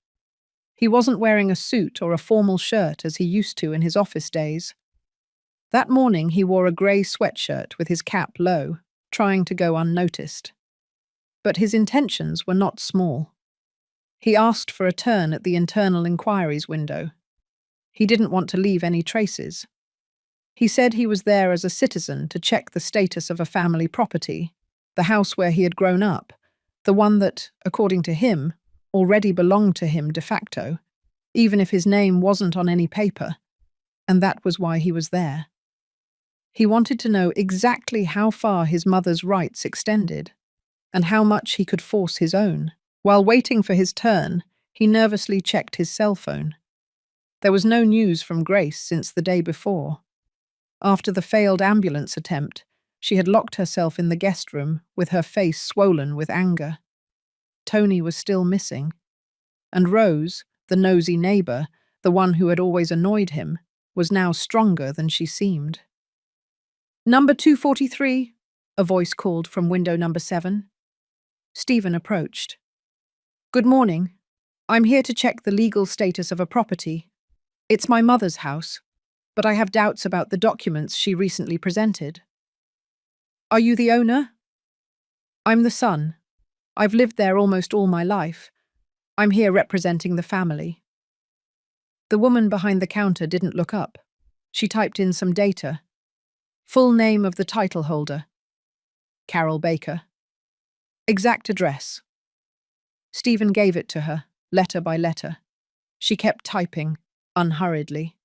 He wasn't wearing a suit or a formal shirt as he used to in his office days. That morning he wore a grey sweatshirt with his cap low, trying to go unnoticed. But his intentions were not small. He asked for a turn at the internal inquiries window. He didn't want to leave any traces. He said he was there as a citizen to check the status of a family property, the house where he had grown up, the one that, according to him, already belonged to him de facto, even if his name wasn't on any paper, and that was why he was there. He wanted to know exactly how far his mother's rights extended, and how much he could force his own. While waiting for his turn, he nervously checked his cell phone. There was no news from Grace since the day before. After the failed ambulance attempt, she had locked herself in the guest room with her face swollen with anger. Tony was still missing. And Rose, the nosy neighbour, the one who had always annoyed him, was now stronger than she seemed. "Number 243, a voice called from window number 7. Stephen approached. "Good morning. I'm here to check the legal status of a property. It's my mother's house, but I have doubts about the documents she recently presented." "Are you the owner?" "I'm the son. I've lived there almost all my life. I'm here representing the family." The woman behind the counter didn't look up. She typed in some data. Full name of the title holder: Carol Baker. Exact address. Stephen gave it to her, letter by letter. She kept typing, unhurriedly.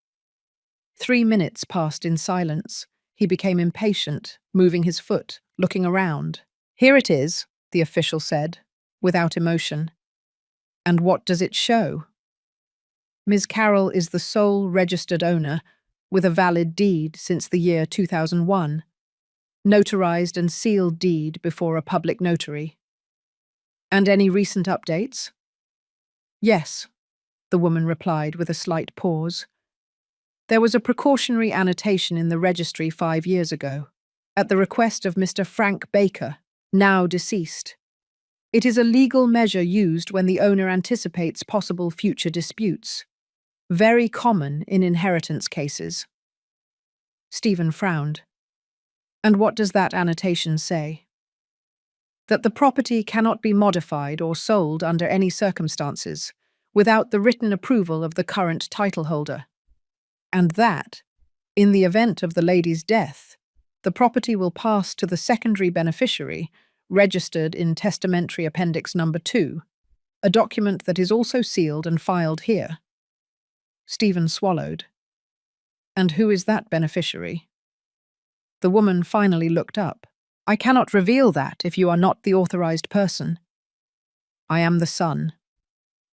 3 minutes passed in silence. He became impatient, moving his foot, looking around. "Here it is," the official said, without emotion. "And what does it show?" "Ms. Carroll is the sole registered owner, with a valid deed since the year 2001. Notarized and sealed deed before a public notary." "And any recent updates?" "Yes," the woman replied with a slight pause. "There was a precautionary annotation in the registry 5 years ago, at the request of Mr. Frank Baker, now deceased. It is a legal measure used when the owner anticipates possible future disputes. Very common in inheritance cases." Stephen frowned. "And what does that annotation say?" "That the property cannot be modified or sold under any circumstances, without the written approval of the current title holder. And that, in the event of the lady's death, the property will pass to the secondary beneficiary, registered in Testamentary Appendix Number 2, a document that is also sealed and filed here." Stephen swallowed. "And who is that beneficiary?" The woman finally looked up. "I cannot reveal that if you are not the authorized person." "I am the son.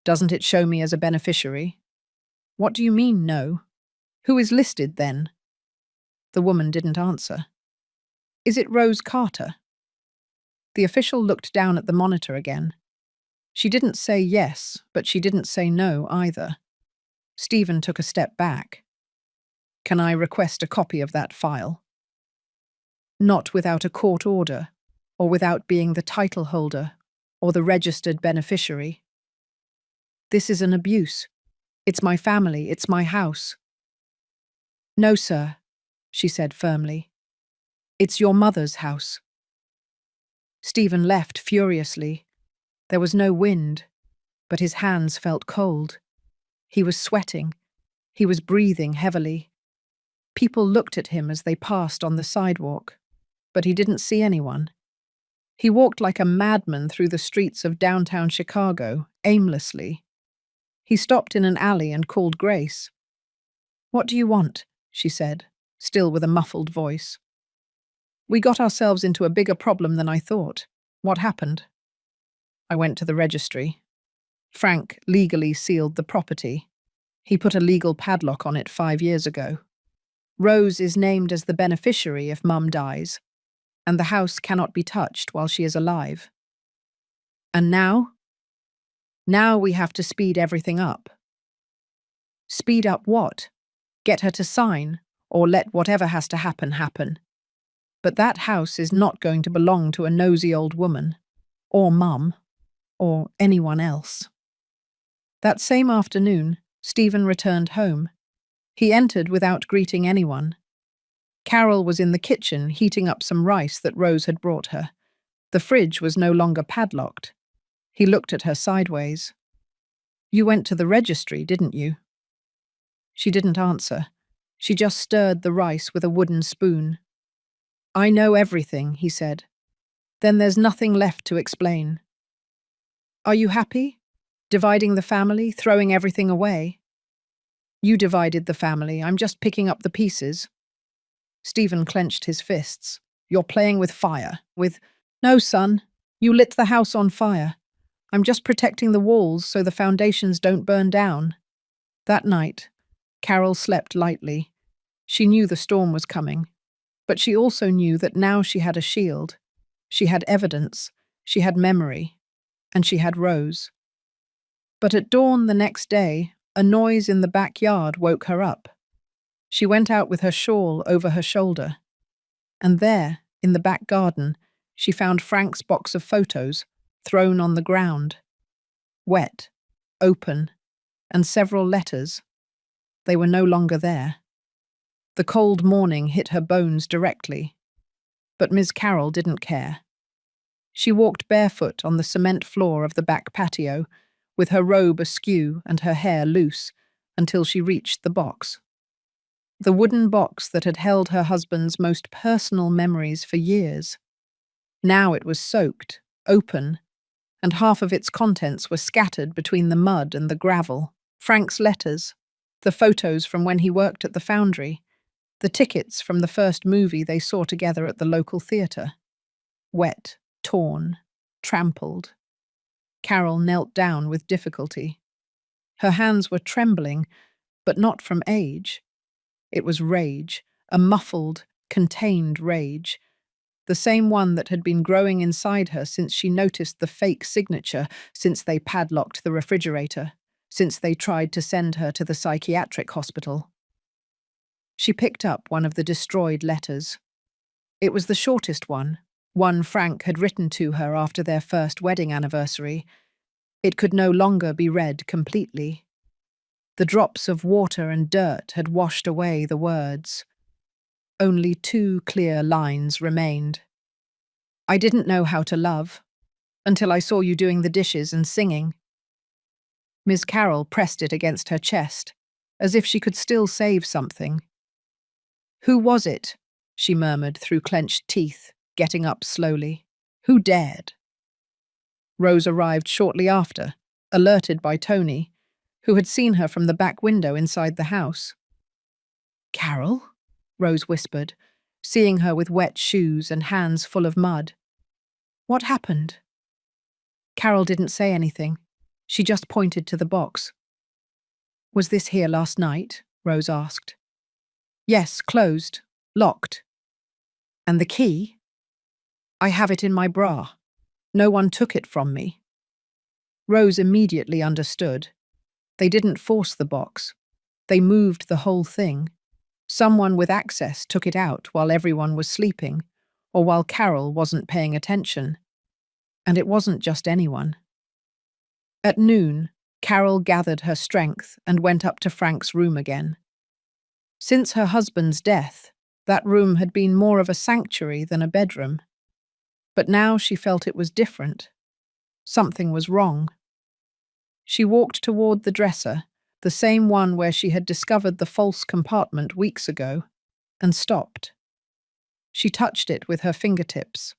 Doesn't it show me as a beneficiary?" "What do you mean, no? Who is listed, then?" The woman didn't answer. "Is it Rose Carter?" The official looked down at the monitor again. She didn't say yes, but she didn't say no either. Stephen took a step back. "Can I request a copy of that file?" "Not without a court order, or without being the title holder, or the registered beneficiary. This is an abuse. It's my family, it's my house." "No, sir," she said firmly. "It's your mother's house." Stephen left furiously. There was no wind, but his hands felt cold. He was sweating. He was breathing heavily. People looked at him as they passed on the sidewalk, but he didn't see anyone. He walked like a madman through the streets of downtown Chicago, aimlessly. He stopped in an alley and called Grace. "What do you want?" she said, still with a muffled voice. "We got ourselves into a bigger problem than I thought. What happened?" "I went to the registry. Frank legally sealed the property. He put a legal padlock on it 5 years ago. Rose is named as the beneficiary if Mum dies, and the house cannot be touched while she is alive. And now? Now we have to speed everything up. Speed up what? Get her to sign, or let whatever has to happen happen. But that house is not going to belong to a nosy old woman, or Mum, or anyone else. That same afternoon, Stephen returned home. He entered without greeting anyone. Carol was in the kitchen heating up some rice that Rose had brought her. The fridge was no longer padlocked. He looked at her sideways. "You went to the registry, didn't you?" She didn't answer. She just stirred the rice with a wooden spoon. "I know everything," he said. "Then there's nothing left to explain." "Are you happy? Dividing the family, throwing everything away?" "You divided the family, I'm just picking up the pieces." Stephen clenched his fists. "You're playing with fire, with—" "No, son, you lit the house on fire. I'm just protecting the walls so the foundations don't burn down." That night, Carol slept lightly. She knew the storm was coming, but she also knew that now she had a shield. She had evidence, she had memory, and she had Rose. But at dawn the next day, a noise in the backyard woke her up. She went out with her shawl over her shoulder. And there, in the back garden, she found Frank's box of photos thrown on the ground. Wet, open, and several letters. They were no longer there. The cold morning hit her bones directly. But Ms. Carroll didn't care. She walked barefoot on the cement floor of the back patio, with her robe askew and her hair loose, until she reached the box. The wooden box that had held her husband's most personal memories for years. Now it was soaked, open, and half of its contents were scattered between the mud and the gravel. Frank's letters, the photos from when he worked at the foundry, the tickets from the first movie they saw together at the local theatre. Wet, torn, trampled. Carol knelt down with difficulty. Her hands were trembling, but not from age. It was rage, a muffled, contained rage, the same one that had been growing inside her since she noticed the fake signature, since they padlocked the refrigerator, since they tried to send her to the psychiatric hospital. She picked up one of the destroyed letters. It was the shortest one Frank had written to her after their first wedding anniversary. It could no longer be read completely. The drops of water and dirt had washed away the words. Only 2 clear lines remained. "I didn't know how to love, until I saw you doing the dishes and singing." Ms. Carroll pressed it against her chest, as if she could still save something. "Who was it?" she murmured through clenched teeth, getting up slowly. "Who dared?" Rose arrived shortly after, alerted by Tony, who had seen her from the back window inside the house. "Carol?" Rose whispered, seeing her with wet shoes and hands full of mud. "What happened?" Carol didn't say anything. She just pointed to the box. "Was this here last night?" Rose asked. "Yes, closed, locked." "And the key?" "I have it in my bra. No one took it from me." Rose immediately understood. They didn't force the box. They moved the whole thing. Someone with access took it out while everyone was sleeping, or while Carol wasn't paying attention. And it wasn't just anyone. At noon, Carol gathered her strength and went up to Frank's room again. Since her husband's death, that room had been more of a sanctuary than a bedroom. But now she felt it was different. Something was wrong. She walked toward the dresser, the same one where she had discovered the false compartment weeks ago, and stopped. She touched it with her fingertips.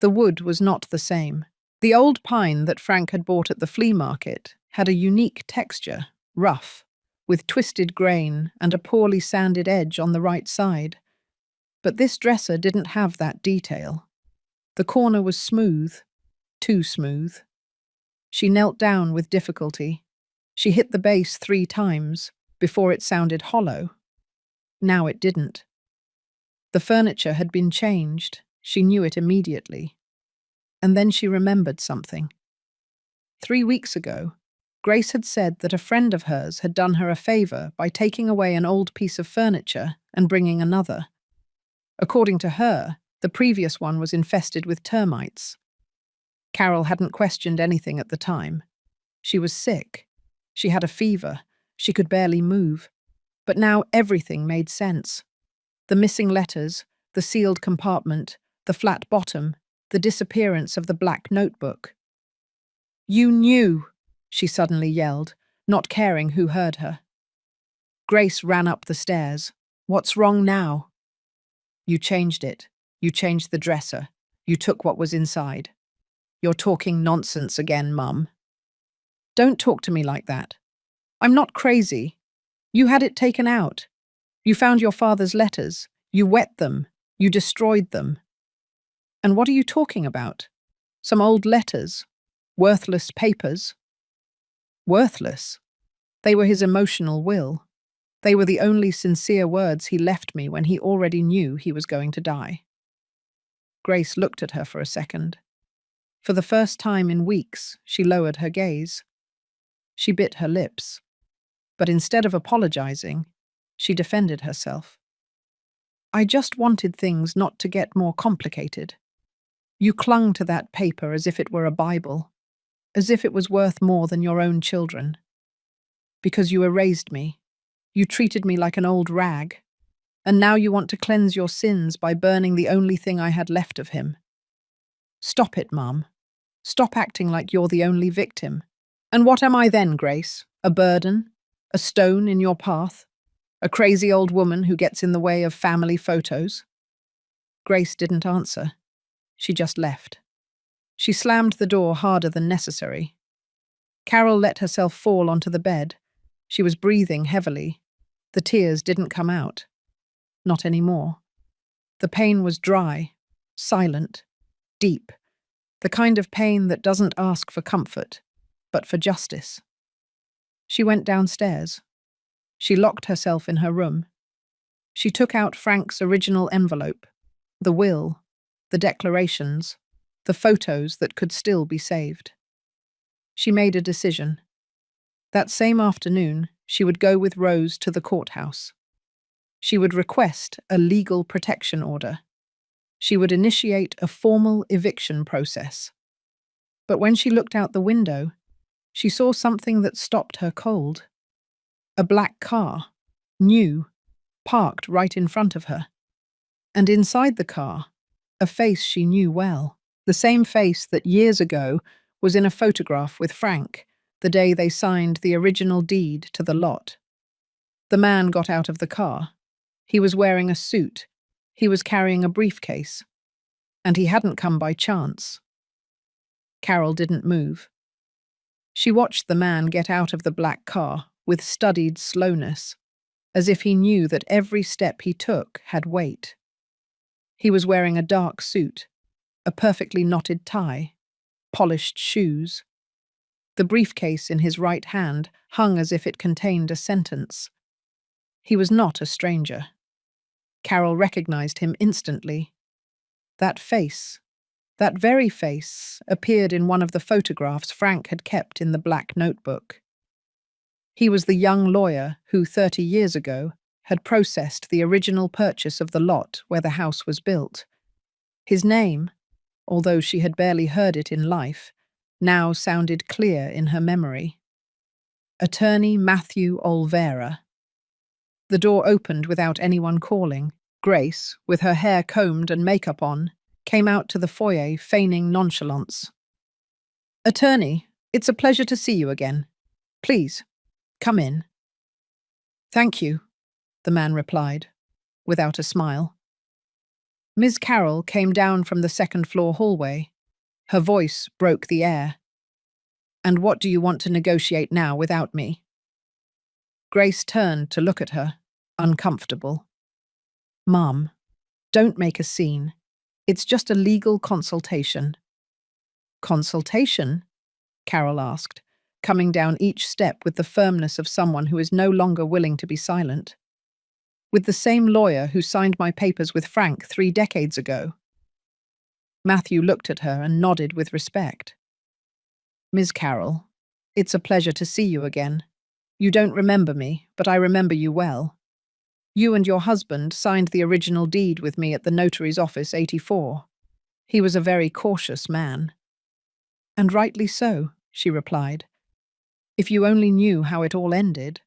The wood was not the same. The old pine that Frank had bought at the flea market had a unique texture, rough, with twisted grain and a poorly sanded edge on the right side. But this dresser didn't have that detail. The corner was smooth, too smooth. She knelt down with difficulty. She hit the base 3 times before it sounded hollow. Now it didn't. The furniture had been changed. She knew it immediately. And then she remembered something. 3 weeks ago, Grace had said that a friend of hers had done her a favor by taking away an old piece of furniture and bringing another. According to her, the previous one was infested with termites. Carol hadn't questioned anything at the time. She was sick. She had a fever. She could barely move. But now everything made sense. The missing letters, the sealed compartment, the flat bottom, the disappearance of the black notebook. "You knew!" she suddenly yelled, not caring who heard her. Grace ran up the stairs. "What's wrong now?" "You changed it. You changed the dresser. You took what was inside." "You're talking nonsense again, Mum." "Don't talk to me like that. I'm not crazy. You had it taken out. You found your father's letters. You wet them. You destroyed them." "And what are you talking about? Some old letters? Worthless papers?" "Worthless? They were his emotional will. They were the only sincere words he left me when he already knew he was going to die." Grace looked at her for a second. For the first time in weeks, she lowered her gaze. She bit her lips. But instead of apologizing, she defended herself. "I just wanted things not to get more complicated. You clung to that paper as if it were a Bible, as if it was worth more than your own children. Because you erased me. You treated me like an old rag. And now you want to cleanse your sins by burning the only thing I had left of him. Stop it, Mum. Stop acting like you're the only victim. And what am I then, Grace? A burden? A stone in your path? A crazy old woman who gets in the way of family photos?" Grace didn't answer. She just left. She slammed the door harder than necessary. Carol let herself fall onto the bed. She was breathing heavily. The tears didn't come out. Not anymore. The pain was dry, silent, deep. The kind of pain that doesn't ask for comfort, but for justice. She went downstairs. She locked herself in her room. She took out Frank's original envelope, the will, the declarations, the photos that could still be saved. She made a decision. That same afternoon, she would go with Rose to the courthouse. She would request a legal protection order. She would initiate a formal eviction process. But when she looked out the window, she saw something that stopped her cold. A black car, new, parked right in front of her. And inside the car, a face she knew well. The same face that years ago was in a photograph with Frank, the day they signed the original deed to the lot. The man got out of the car. He was wearing a suit. He was carrying a briefcase. And he hadn't come by chance. Carol didn't move. She watched the man get out of the black car with studied slowness, as if he knew that every step he took had weight. He was wearing a dark suit, a perfectly knotted tie, polished shoes. The briefcase in his right hand hung as if it contained a sentence. He was not a stranger. Carol recognized him instantly. That face, that very face, appeared in one of the photographs Frank had kept in the black notebook. He was the young lawyer who, 30 years ago, had processed the original purchase of the lot where the house was built. His name, although she had barely heard it in life, now sounded clear in her memory. Attorney Matthew Olvera. The door opened without anyone calling. Grace, with her hair combed and makeup on, came out to the foyer feigning nonchalance. "Attorney, it's a pleasure to see you again. Please, come in." "Thank you," the man replied, without a smile. Ms. Carroll came down from the second-floor hallway. Her voice broke the air. "And what do you want to negotiate now without me?" Grace turned to look at her, uncomfortable. "Mom, don't make a scene. It's just a legal consultation." "Consultation?" Carol asked, coming down each step with the firmness of someone who is no longer willing to be silent. With the same lawyer who signed my papers with Frank 3 decades ago. Matthew looked at her and nodded with respect. Ms. Carroll, it's a pleasure to see you again. You don't remember me, but I remember you well. You and your husband signed the original deed with me at the notary's office 84. He was a very cautious man. And rightly so, she replied. If you only knew how it all ended.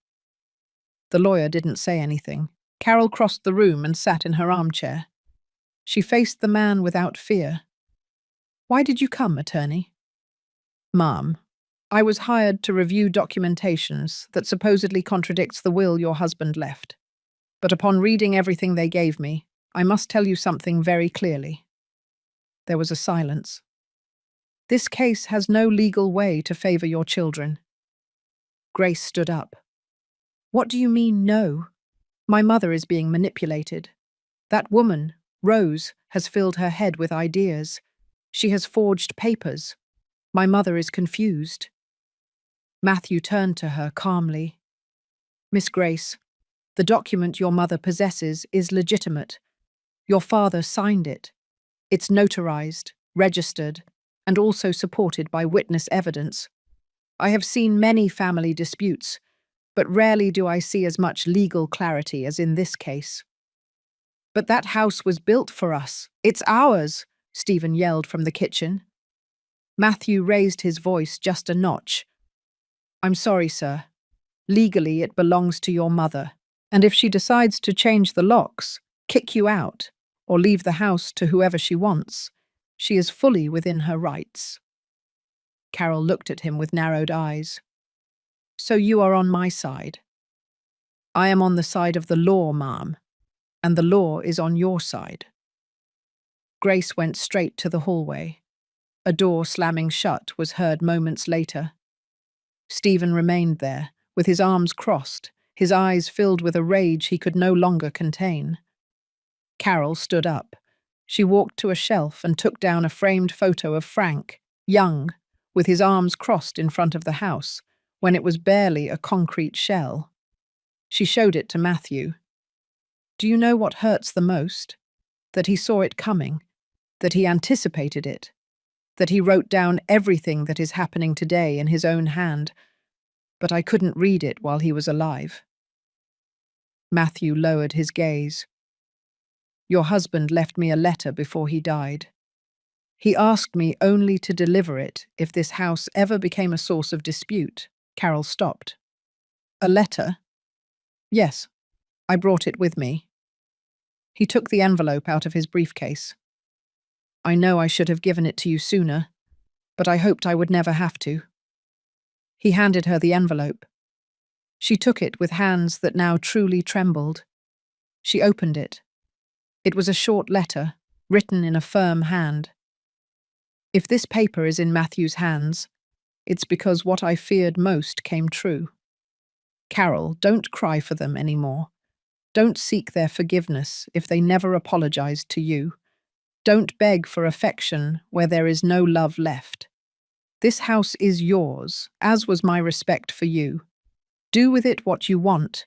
The lawyer didn't say anything. Carol crossed the room and sat in her armchair. She faced the man without fear. Why did you come, attorney? Ma'am, I was hired to review documentations that supposedly contradicts the will your husband left. But upon reading everything they gave me, I must tell you something very clearly. There was a silence. This case has no legal way to favor your children. Grace stood up. What do you mean, no? My mother is being manipulated. That woman, Rose, has filled her head with ideas. She has forged papers. My mother is confused. Matthew turned to her calmly. Miss Grace, the document your mother possesses is legitimate. Your father signed it. It's notarized, registered, and also supported by witness evidence. I have seen many family disputes, but rarely do I see as much legal clarity as in this case. But that house was built for us. It's ours, Stephen yelled from the kitchen. Matthew raised his voice just a notch. I'm sorry, sir. Legally, it belongs to your mother. And if she decides to change the locks, kick you out, or leave the house to whoever she wants, she is fully within her rights. Carol looked at him with narrowed eyes. So you are on my side. I am on the side of the law, ma'am, and the law is on your side. Grace went straight to the hallway. A door slamming shut was heard moments later. Stephen remained there, with his arms crossed, his eyes filled with a rage he could no longer contain. Carol stood up. She walked to a shelf and took down a framed photo of Frank, young, with his arms crossed in front of the house, when it was barely a concrete shell. She showed it to Matthew. Do you know what hurts the most? That he saw it coming, that he anticipated it, that he wrote down everything that is happening today in his own hand, but I couldn't read it while he was alive. Matthew lowered his gaze. Your husband left me a letter before he died. He asked me only to deliver it if this house ever became a source of dispute. Carol stopped. A letter? Yes, I brought it with me. He took the envelope out of his briefcase. I know I should have given it to you sooner, but I hoped I would never have to. He handed her the envelope. She took it with hands that now truly trembled. She opened it. It was a short letter, written in a firm hand. If this paper is in Matthew's hands, it's because what I feared most came true. Carol, don't cry for them anymore. Don't seek their forgiveness if they never apologized to you. Don't beg for affection where there is no love left. This house is yours, as was my respect for you. Do with it what you want,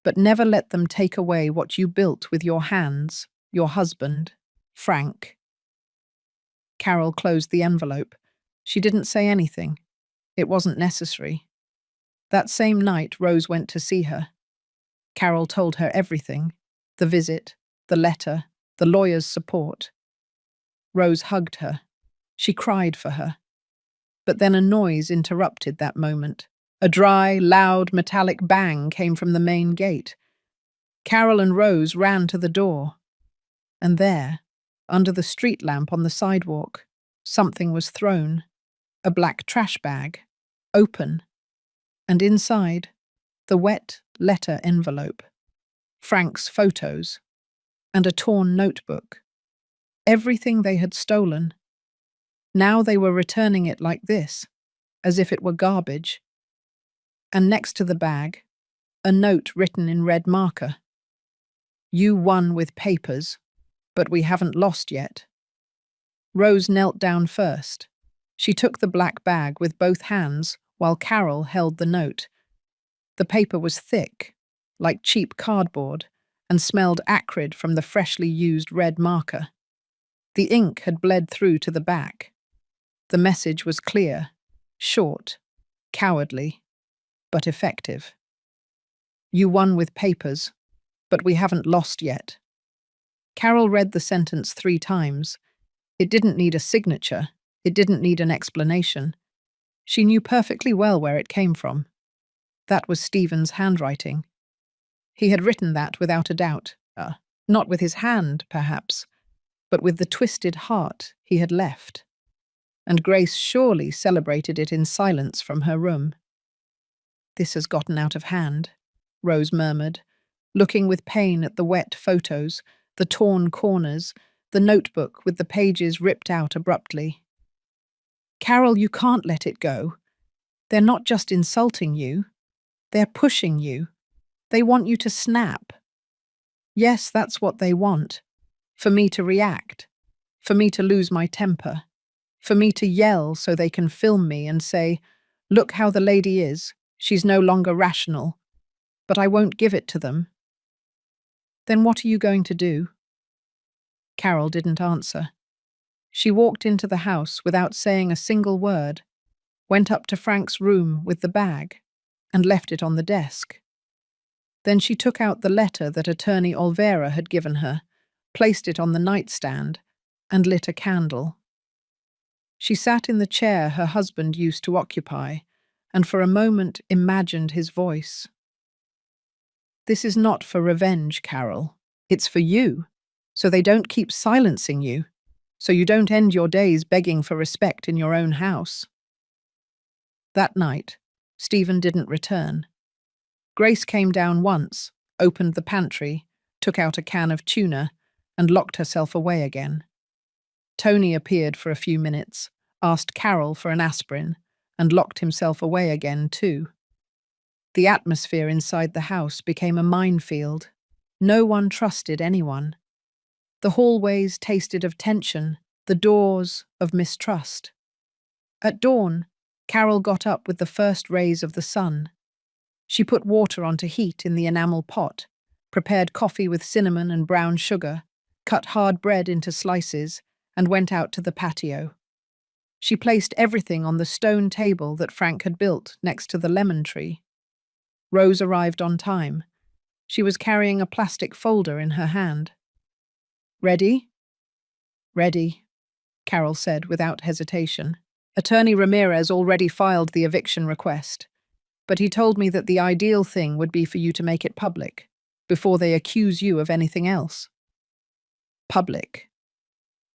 but never let them take away what you built with your hands, your husband, Frank. Carol closed the envelope. She didn't say anything. It wasn't necessary. That same night, Rose went to see her. Carol told her everything, the visit, the letter, the lawyer's support. Rose hugged her. She cried for her. But then a noise interrupted that moment. A dry, loud, metallic bang came from the main gate. Carol and Rose ran to the door. And there, under the street lamp on the sidewalk, something was thrown. A black trash bag, open. And inside, the wet letter envelope, Frank's photos, and a torn notebook. Everything they had stolen. Now they were returning it like this, as if it were garbage. And next to the bag, a note written in red marker. You won with papers, but we haven't lost yet. Rose knelt down first. She took the black bag with both hands while Carol held the note. The paper was thick, like cheap cardboard, and smelled acrid from the freshly used red marker. The ink had bled through to the back. The message was clear, short, cowardly, but effective. You won with papers, but we haven't lost yet. Carol read the sentence 3 times. It didn't need a signature. It didn't need an explanation. She knew perfectly well where it came from. That was Stephen's handwriting. He had written that without a doubt. Not with his hand, perhaps, but with the twisted heart he had left. And Grace surely celebrated it in silence from her room. "This has gotten out of hand," Rose murmured, looking with pain at the wet photos, the torn corners, the notebook with the pages ripped out abruptly. "Carol, you can't let it go. They're not just insulting you. They're pushing you. They want you to snap. Yes, that's what they want. For me to react. For me to lose my temper. For me to yell so they can film me and say, 'Look how the lady is. She's no longer rational.' But I won't give it to them." "Then what are you going to do?" Carol didn't answer. She walked into the house without saying a single word, went up to Frank's room with the bag, and left it on the desk. Then she took out the letter that Attorney Olvera had given her, placed it on the nightstand, and lit a candle. She sat in the chair her husband used to occupy, and for a moment imagined his voice. "This is not for revenge, Carol. It's for you, so they don't keep silencing you, so you don't end your days begging for respect in your own house." That night, Stephen didn't return. Grace came down once, opened the pantry, took out a can of tuna, and locked herself away again. Tony appeared for a few minutes, asked Carol for an aspirin, and locked himself away again too. The atmosphere inside the house became a minefield. No one trusted anyone. The hallways tasted of tension, the doors of mistrust. At dawn, Carol got up with the first rays of the sun. She put water on to heat in the enamel pot, prepared coffee with cinnamon and brown sugar, cut hard bread into slices, and went out to the patio. She placed everything on the stone table that Frank had built next to the lemon tree. Rose arrived on time. She was carrying a plastic folder in her hand. "Ready?" "Ready," Carol said without hesitation. "Attorney Ramirez already filed the eviction request, but he told me that the ideal thing would be for you to make it public, before they accuse you of anything else." "Public?"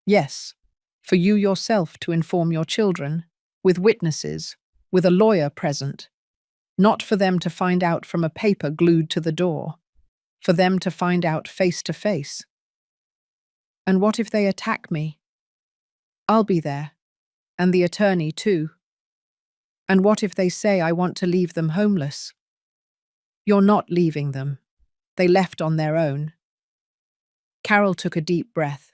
"Yes, for you yourself to inform your children, with witnesses, with a lawyer present. Not for them to find out from a paper glued to the door. For them to find out face to face." "And what if they attack me?" "I'll be there. And the attorney too." "And what if they say I want to leave them homeless?" "You're not leaving them. They left on their own." Carol took a deep breath.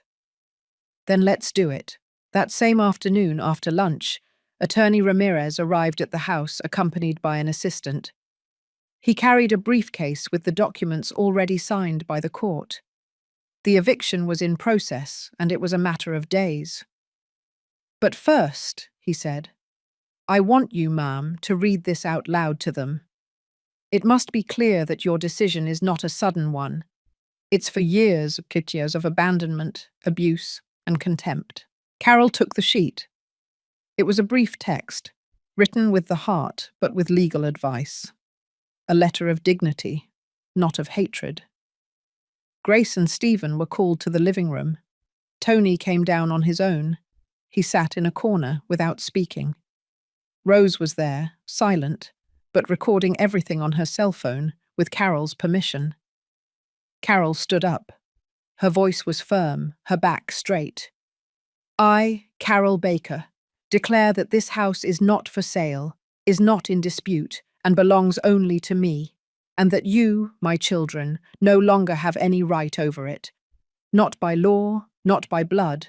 "Then let's do it." That same afternoon, after lunch, Attorney Ramirez arrived at the house accompanied by an assistant. He carried a briefcase with the documents already signed by the court. The eviction was in process, and it was a matter of days. "But first," he said, "I want you, ma'am, to read this out loud to them. It must be clear that your decision is not a sudden one. It's for years of abandonment, abuse, and contempt." Carol took the sheet. It was a brief text, written with the heart but with legal advice. A letter of dignity, not of hatred. Grace and Stephen were called to the living room. Tony came down on his own. He sat in a corner without speaking. Rose was there, silent, but recording everything on her cell phone with Carol's permission. Carol stood up. Her voice was firm, her back straight. "I, Carol Baker, declare that this house is not for sale, is not in dispute, and belongs only to me, and that you, my children, no longer have any right over it, not by law, not by blood,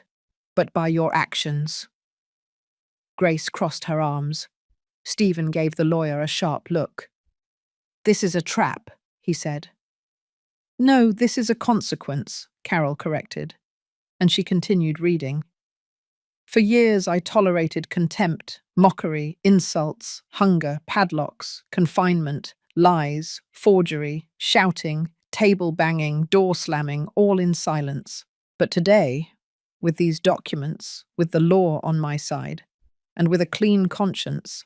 but by your actions." Grace crossed her arms. Stephen gave the lawyer a sharp look. "This is a trap," he said. No, this is a consequence, Carol corrected, and she continued reading. For years I tolerated contempt, mockery, insults, hunger, padlocks, confinement, lies, forgery, shouting, table banging, door slamming, all in silence. But today, with these documents, with the law on my side, and with a clean conscience,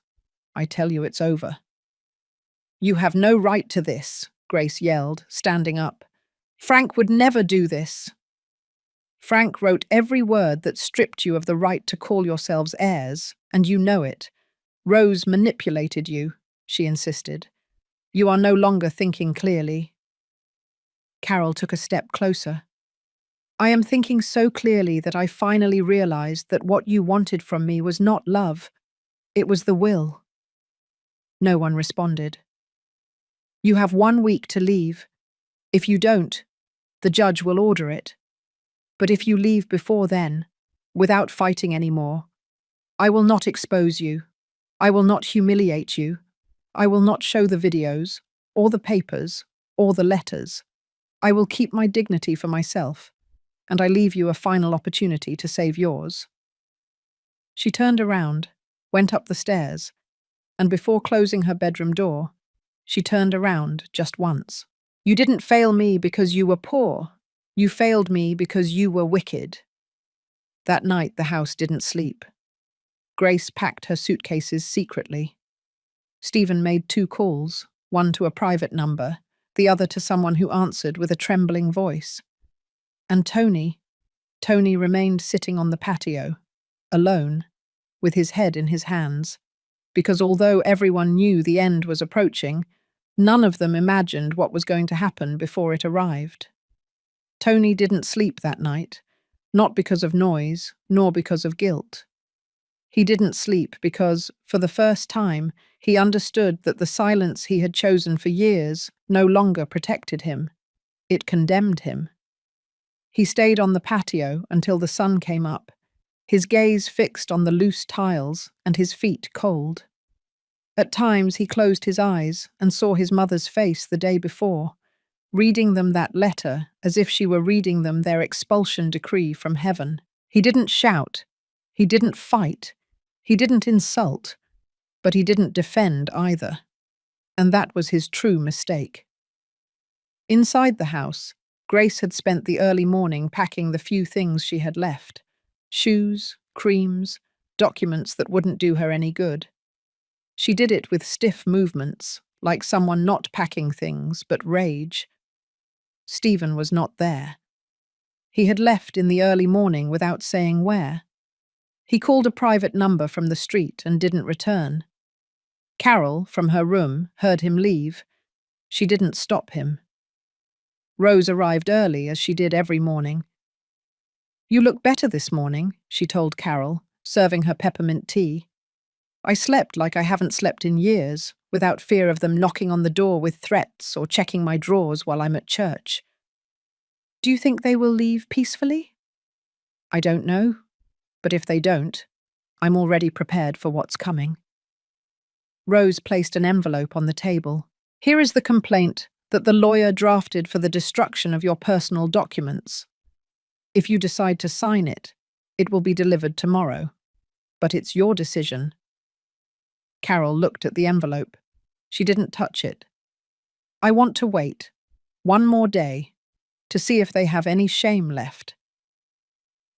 I tell you it's over. You have no right to this, Grace yelled, standing up. Frank would never do this. Frank wrote every word that stripped you of the right to call yourselves heirs, and you know it. Rose manipulated you, she insisted. You are no longer thinking clearly. Carol took a step closer. I am thinking so clearly that I finally realized that what you wanted from me was not love. It was the will. No one responded. You have 1 week to leave. If you don't, the judge will order it. But if you leave before then, without fighting any more, I will not expose you. I will not humiliate you. I will not show the videos, or the papers, or the letters. I will keep my dignity for myself, and I leave you a final opportunity to save yours. She turned around, went up the stairs, and before closing her bedroom door, she turned around just once. You didn't fail me because you were poor. You failed me because you were wicked. That night the house didn't sleep. Grace packed her suitcases secretly. Stephen made 2 calls, one to a private number, the other to someone who answered with a trembling voice. And Tony remained sitting on the patio, alone, with his head in his hands, because although everyone knew the end was approaching, none of them imagined what was going to happen before it arrived. Tony didn't sleep that night, not because of noise, nor because of guilt. He didn't sleep because, for the first time, he understood that the silence he had chosen for years no longer protected him. It condemned him. He stayed on the patio until the sun came up, his gaze fixed on the loose tiles and his feet cold. At times he closed his eyes and saw his mother's face the day before, reading them that letter as if she were reading them their expulsion decree from heaven. He didn't shout, he didn't fight, he didn't insult, but he didn't defend either. And that was his true mistake. Inside the house, Grace had spent the early morning packing the few things she had left: shoes, creams, documents that wouldn't do her any good. She did it with stiff movements, like someone not packing things but rage. Stephen was not there. He had left in the early morning without saying where. He called a private number from the street and didn't return. Carol, from her room, heard him leave. She didn't stop him. Rose arrived early, as she did every morning. You look better this morning, she told Carol, serving her peppermint tea. I slept like I haven't slept in years, without fear of them knocking on the door with threats or checking my drawers while I'm at church. Do you think they will leave peacefully? I don't know, but if they don't, I'm already prepared for what's coming. Rose placed an envelope on the table. Here is the complaint that the lawyer drafted for the destruction of your personal documents. If you decide to sign it, it will be delivered tomorrow. But it's your decision. Carol looked at the envelope. She didn't touch it. I want to wait, 1 more day, to see if they have any shame left.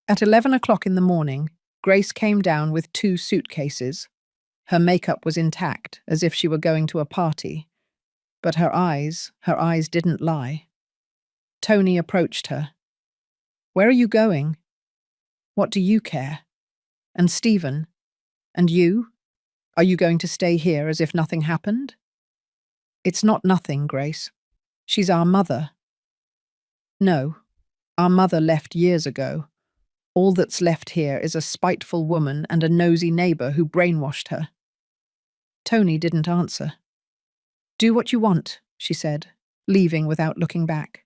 At 11 o'clock in the morning, Grace came down with 2 suitcases. Her makeup was intact, as if she were going to a party. But her eyes didn't lie. Tony approached her. Where are you going? What do you care? And Stephen? And you? Are you going to stay here as if nothing happened? It's not nothing, Grace. She's our mother. No, our mother left years ago. All that's left here is a spiteful woman and a nosy neighbour who brainwashed her. Tony didn't answer. Do what you want, she said, leaving without looking back.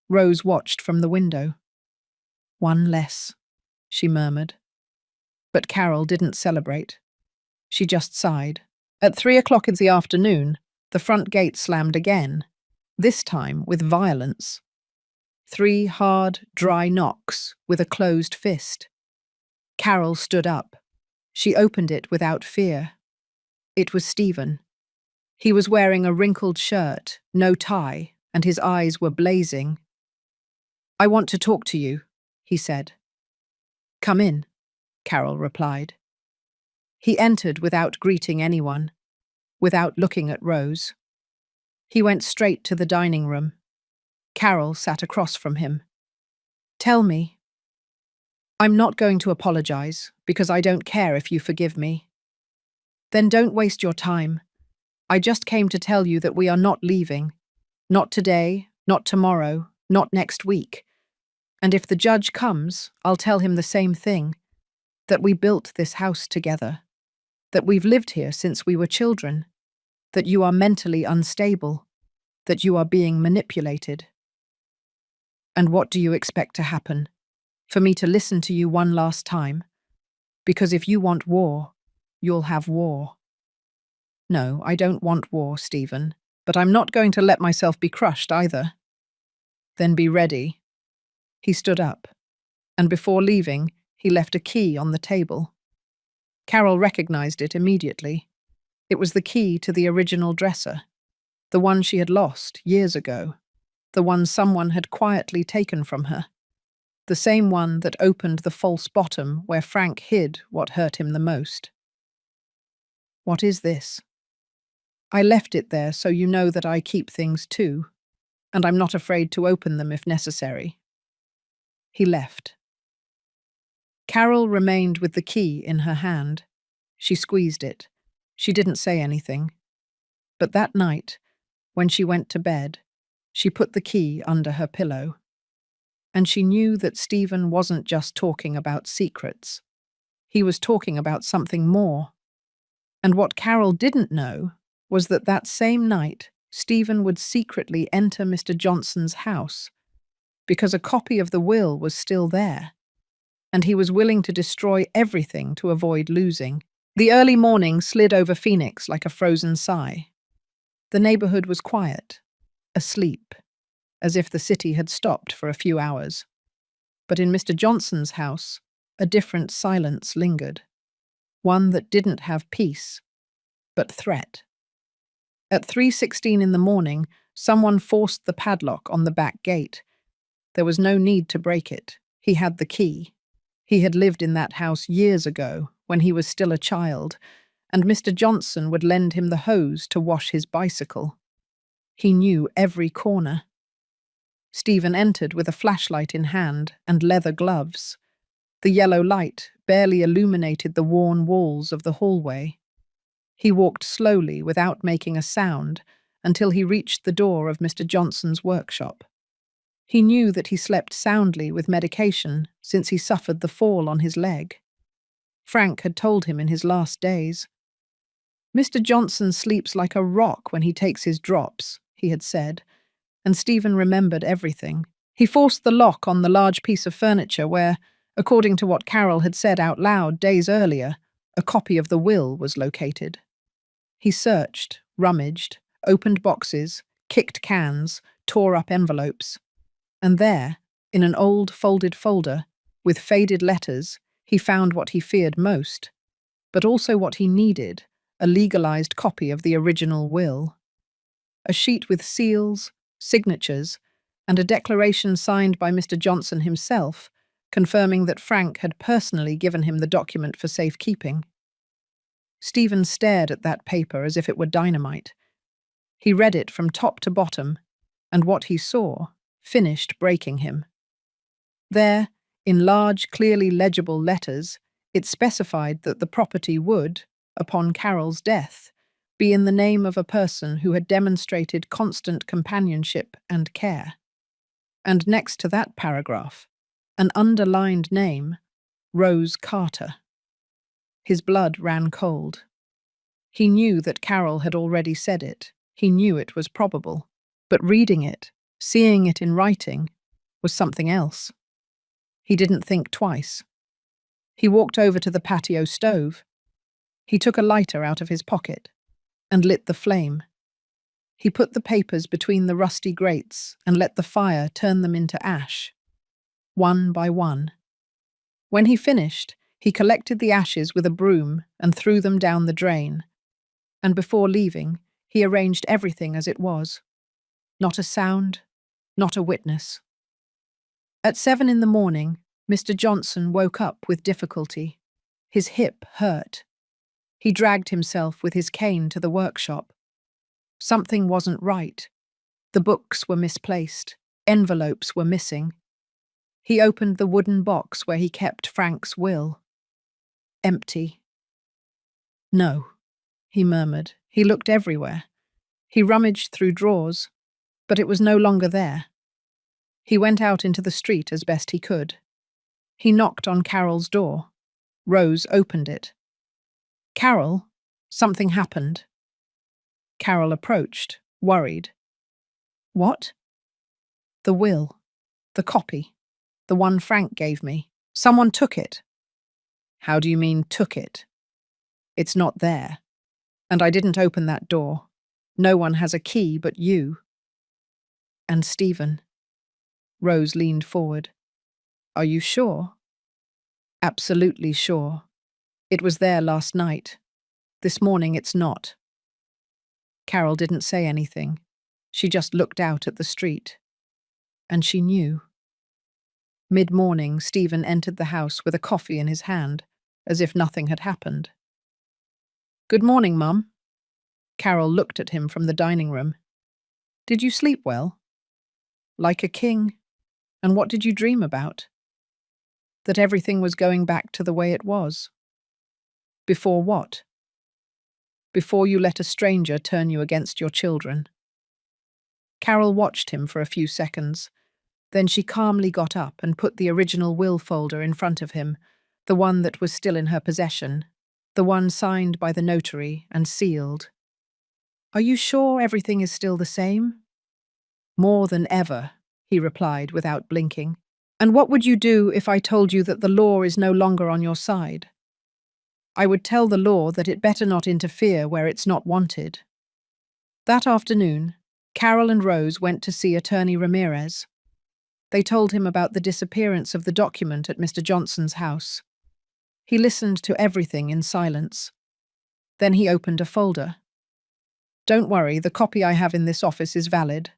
Rose watched from the window. 1 less, she murmured. But Carol didn't celebrate. She just sighed. At 3 o'clock in the afternoon, the front gate slammed again. this time with violence. 3 hard, dry knocks with a closed fist. Carol stood up. She opened it without fear. It was Stephen. He was wearing a wrinkled shirt, no tie, and his eyes were blazing. "I want to talk to you," he said. "Come in," Carol replied. He entered without greeting anyone, without looking at Rose. He went straight to the dining room. Carol sat across from him. "Tell me." "I'm not going to apologize, because I don't care if you forgive me." "Then don't waste your time. I just came to tell you that we are not leaving. Not today, not tomorrow, not next week. And if the judge comes, I'll tell him the same thing, that we built this house together, that we've lived here since we were children, that you are mentally unstable, that you are being manipulated." "And what do you expect to happen? For me to listen to you one last time? Because if you want war, you'll have war." "No, I don't want war, Stephen, but I'm not going to let myself be crushed either." "Then be ready." He stood up, and before leaving, he left a key on the table. Carol recognized it immediately. It was the key to the original dresser, the one she had lost years ago, the one someone had quietly taken from her, the same one that opened the false bottom where Frank hid what hurt him the most. "What is this?" "I left it there so you know that I keep things too, and I'm not afraid to open them if necessary." He left. Carol remained with the key in her hand. She squeezed it. She didn't say anything. But that night, when she went to bed, she put the key under her pillow. And she knew that Stephen wasn't just talking about secrets. He was talking about something more. And what Carol didn't know was that that same night, Stephen would secretly enter Mr. Johnson's house, because a copy of the will was still there, and he was willing to destroy everything to avoid losing. The early morning slid over Phoenix like a frozen sigh. The neighborhood was quiet, asleep, as if the city had stopped for a few hours. But in Mr. Johnson's house, a different silence lingered, one that didn't have peace, but threat. At 3:16 in the morning, someone forced the padlock on the back gate. There was no need to break it. He had the key. He had lived in that house years ago, when he was still a child, and Mr. Johnson would lend him the hose to wash his bicycle. He knew every corner. Stephen entered with a flashlight in hand and leather gloves. The yellow light barely illuminated the worn walls of the hallway. He walked slowly without making a sound until he reached the door of Mr. Johnson's workshop. He knew that he slept soundly with medication since he suffered the fall on his leg. Frank had told him in his last days. "Mr. Johnson sleeps like a rock when he takes his drops," he had said, and Stephen remembered everything. He forced the lock on the large piece of furniture where, according to what Carol had said out loud days earlier, a copy of the will was located. He searched, rummaged, opened boxes, kicked cans, tore up envelopes. And there, in an old folded folder, with faded letters, he found what he feared most, but also what he needed, a legalized copy of the original will. A sheet with seals, signatures, and a declaration signed by Mr. Johnson himself, confirming that Frank had personally given him the document for safekeeping. Stephen stared at that paper as if it were dynamite. He read it from top to bottom, and what he saw finished breaking him. There, in large, clearly legible letters, it specified that the property would, upon Carol's death, be in the name of a person who had demonstrated constant companionship and care. And next to that paragraph, an underlined name, Rose Carter. His blood ran cold. He knew that Carol had already said it. He knew it was probable. But reading it, seeing it in writing, was something else. He didn't think twice. He walked over to the patio stove. He took a lighter out of his pocket and lit the flame. He put the papers between the rusty grates and let the fire turn them into ash, one by one. When he finished, he collected the ashes with a broom and threw them down the drain. And before leaving, he arranged everything as it was. Not a sound, not a witness. At 7 in the morning, Mr. Johnson woke up with difficulty. His hip hurt. He dragged himself with his cane to the workshop. Something wasn't right. The books were misplaced. Envelopes were missing. He opened the wooden box where he kept Frank's will. Empty. No, he murmured. He looked everywhere. He rummaged through drawers, but it was no longer there. He went out into the street as best he could. He knocked on Carol's door. Rose opened it. Carol, something happened. Carol approached, worried. What? The will. The copy. The one Frank gave me. Someone took it. How do you mean, took it? It's not there. And I didn't open that door. No one has a key but you. And Stephen. Rose leaned forward. Are you sure? Absolutely sure. It was there last night. This morning it's not. Carol didn't say anything. She just looked out at the street. And she knew. Mid-morning, Stephen entered the house with a coffee in his hand, as if nothing had happened. Good morning, Mum. Carol looked at him from the dining room. Did you sleep well? Like a king. And what did you dream about? That everything was going back to the way it was. Before what? Before you let a stranger turn you against your children. Carol watched him for a few seconds. Then she calmly got up and put the original will folder in front of him, the one that was still in her possession, the one signed by the notary and sealed. Are you sure everything is still the same? More than ever, he replied without blinking. And what would you do if I told you that the law is no longer on your side? I would tell the law that it better not interfere where it's not wanted. That afternoon, Carol and Rose went to see Attorney Ramirez. They told him about the disappearance of the document at Mr. Johnson's house. He listened to everything in silence. Then he opened a folder. Don't worry, the copy I have in this office is valid,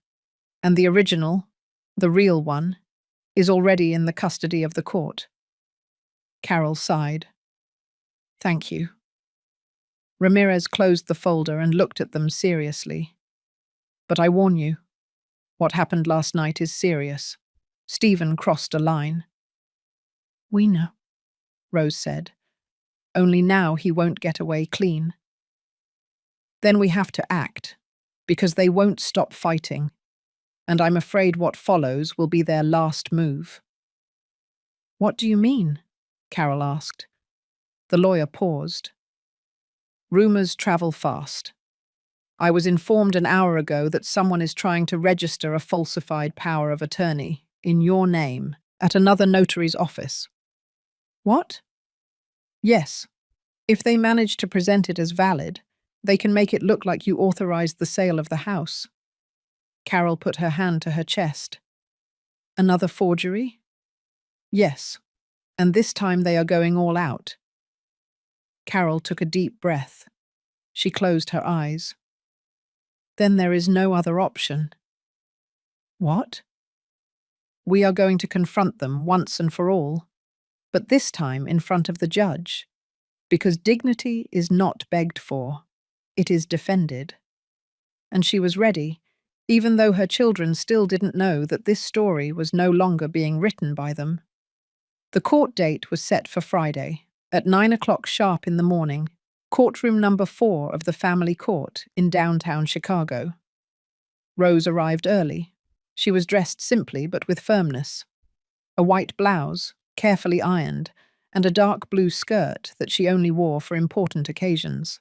and the original, the real one, is already in the custody of the court. Carol sighed. Thank you. Ramirez closed the folder and looked at them seriously. But I warn you, what happened last night is serious. Stephen crossed a line. We know, Rose said. Only now he won't get away clean. Then we have to act, because they won't stop fighting, and I'm afraid what follows will be their last move. What do you mean? Carol asked. The lawyer paused. Rumors travel fast. I was informed an hour ago that someone is trying to register a falsified power of attorney in your name at another notary's office. What? Yes. If they manage to present it as valid, they can make it look like you authorized the sale of the house. Carol put her hand to her chest. Another forgery? Yes. And this time they are going all out. Carol took a deep breath. She closed her eyes. Then there is no other option. What? We are going to confront them once and for all, but this time in front of the judge, because dignity is not begged for, it is defended. And she was ready, even though her children still didn't know that this story was no longer being written by them. The court date was set for Friday, at 9 o'clock sharp in the morning, courtroom number 4 of the family court in downtown Chicago. Rose arrived early. She was dressed simply but with firmness. A white blouse, carefully ironed, and a dark blue skirt that she only wore for important occasions.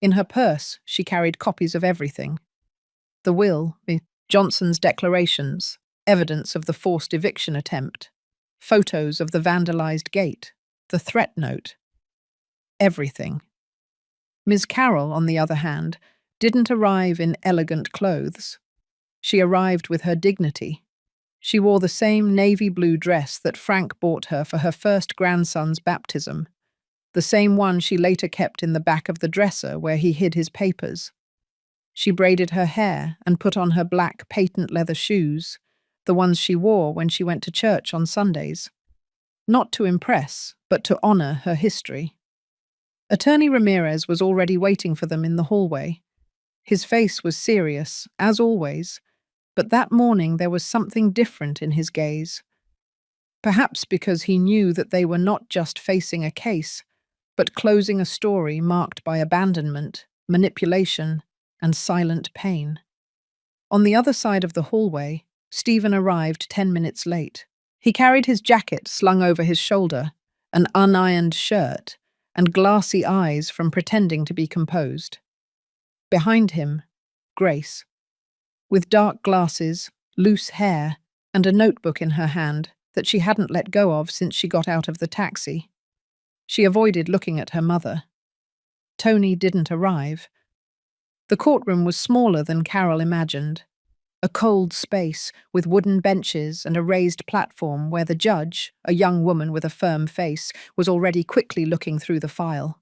In her purse, she carried copies of everything. The will, Johnson's declarations, evidence of the forced eviction attempt, photos of the vandalized gate, the threat note. Everything. Ms. Carroll, on the other hand, didn't arrive in elegant clothes. She arrived with her dignity. She wore the same navy blue dress that Frank bought her for her first grandson's baptism, the same one she later kept in the back of the dresser where he hid his papers. She braided her hair and put on her black patent leather shoes, the ones she wore when she went to church on Sundays. Not to impress, but to honor her history. Attorney Ramirez was already waiting for them in the hallway. His face was serious, as always, but that morning there was something different in his gaze. Perhaps because he knew that they were not just facing a case, but closing a story marked by abandonment, manipulation, and silent pain. On the other side of the hallway, Stephen arrived 10 minutes late. He carried his jacket slung over his shoulder, an unironed shirt, and glassy eyes from pretending to be composed. Behind him, Grace, with dark glasses, loose hair, and a notebook in her hand that she hadn't let go of since she got out of the taxi. She avoided looking at her mother. Tony didn't arrive. The courtroom was smaller than Carol imagined. A cold space with wooden benches and a raised platform where the judge, a young woman with a firm face, was already quickly looking through the file.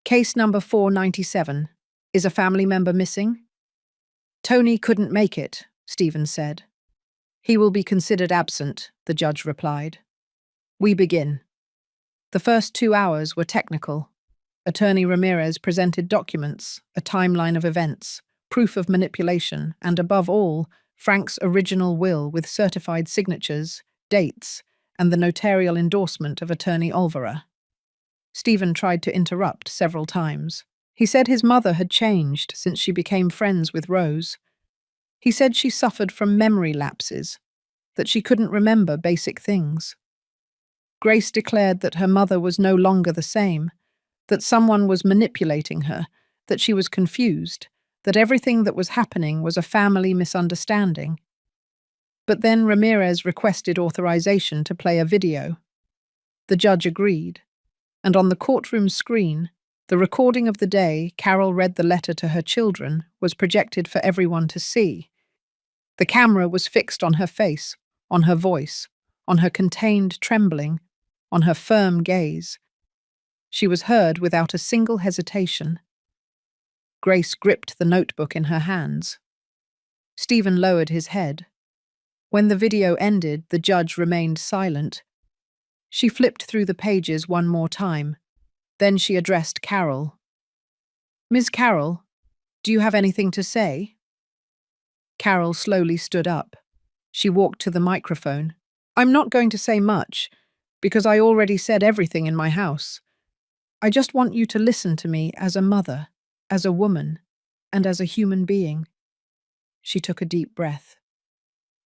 Case number 497. Is a family member missing? Tony couldn't make it, Stephen said. He will be considered absent, the judge replied. We begin. The first 2 hours were technical. Attorney Ramirez presented documents, a timeline of events, proof of manipulation, and above all, Frank's original will with certified signatures, dates, and the notarial endorsement of Attorney Olvera. Stephen tried to interrupt several times. He said his mother had changed since she became friends with Rose. He said she suffered from memory lapses, that she couldn't remember basic things. Grace declared that her mother was no longer the same, that someone was manipulating her, that she was confused, that everything that was happening was a family misunderstanding. But then Ramirez requested authorization to play a video. The judge agreed, and on the courtroom screen, the recording of the day Carol read the letter to her children was projected for everyone to see. The camera was fixed on her face, on her voice, on her contained trembling, on her firm gaze. She was heard without a single hesitation. Grace gripped the notebook in her hands. Stephen lowered his head. When the video ended, the judge remained silent. She flipped through the pages one more time. Then she addressed Carol. Ms. Carol, do you have anything to say? Carol slowly stood up. She walked to the microphone. I'm not going to say much, because I already said everything in my house. I just want you to listen to me as a mother, as a woman, and as a human being. She took a deep breath.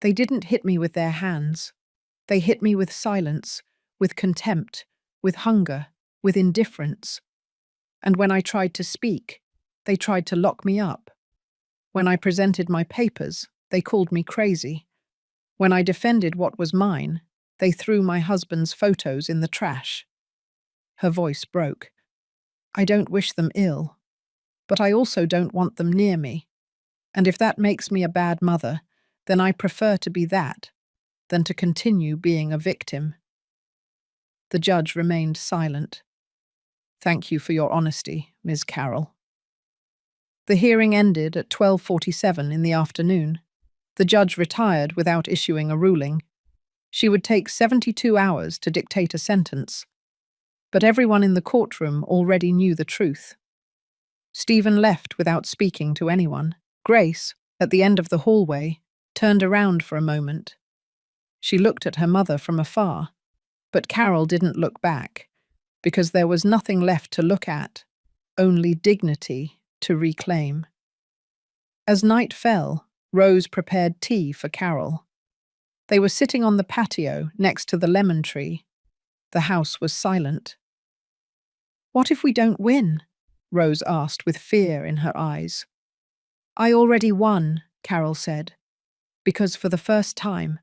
They didn't hit me with their hands. They hit me with silence, with contempt, with hunger, with indifference. And when I tried to speak, they tried to lock me up. When I presented my papers, they called me crazy. When I defended what was mine, they threw my husband's photos in the trash. Her voice broke. I don't wish them ill, but I also don't want them near me. And if that makes me a bad mother, then I prefer to be that than to continue being a victim. The judge remained silent. Thank you for your honesty, Ms. Carroll. The hearing ended at 12:47 in the afternoon. The judge retired without issuing a ruling. She would take 72 hours to dictate a sentence. But everyone in the courtroom already knew the truth. Stephen left without speaking to anyone. Grace, at the end of the hallway, turned around for a moment. She looked at her mother from afar, but Carol didn't look back, because there was nothing left to look at, only dignity to reclaim. As night fell, Rose prepared tea for Carol. They were sitting on the patio next to the lemon tree. The house was silent. What if we don't win? Rose asked with fear in her eyes. I already won, Carol said, because for the first time,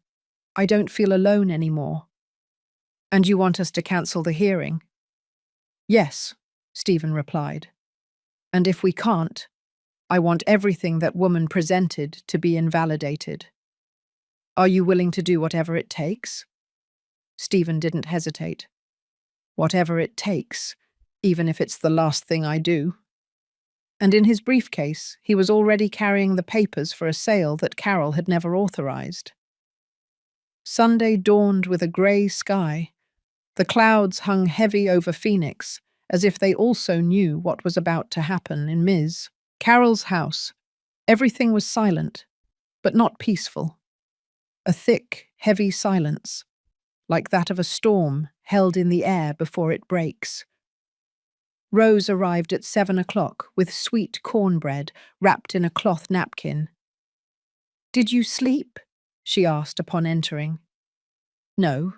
I don't feel alone anymore. And you want us to cancel the hearing? Yes, Stephen replied. And if we can't, I want everything that woman presented to be invalidated. Are you willing to do whatever it takes? Stephen didn't hesitate. Whatever it takes, even if it's the last thing I do. And in his briefcase, he was already carrying the papers for a sale that Carol had never authorized. Sunday dawned with a grey sky. The clouds hung heavy over Phoenix, as if they also knew what was about to happen in Ms. Carol's house. Everything was silent, but not peaceful. A thick, heavy silence, like that of a storm held in the air before it breaks. Rose arrived at 7 o'clock with sweet cornbread wrapped in a cloth napkin. "Did you sleep?" she asked upon entering. "No,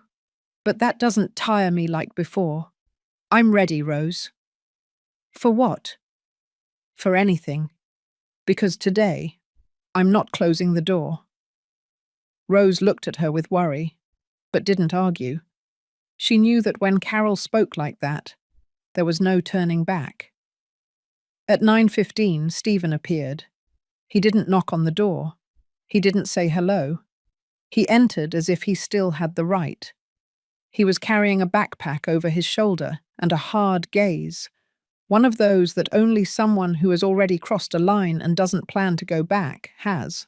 but that doesn't tire me like before. I'm ready, Rose." "For what?" "For anything. Because today, I'm not closing the door." Rose looked at her with worry, but didn't argue. She knew that when Carol spoke like that, there was no turning back. At 9:15, Stephen appeared. He didn't knock on the door. He didn't say hello. He entered as if he still had the right. He was carrying a backpack over his shoulder and a hard gaze, one of those that only someone who has already crossed a line and doesn't plan to go back has.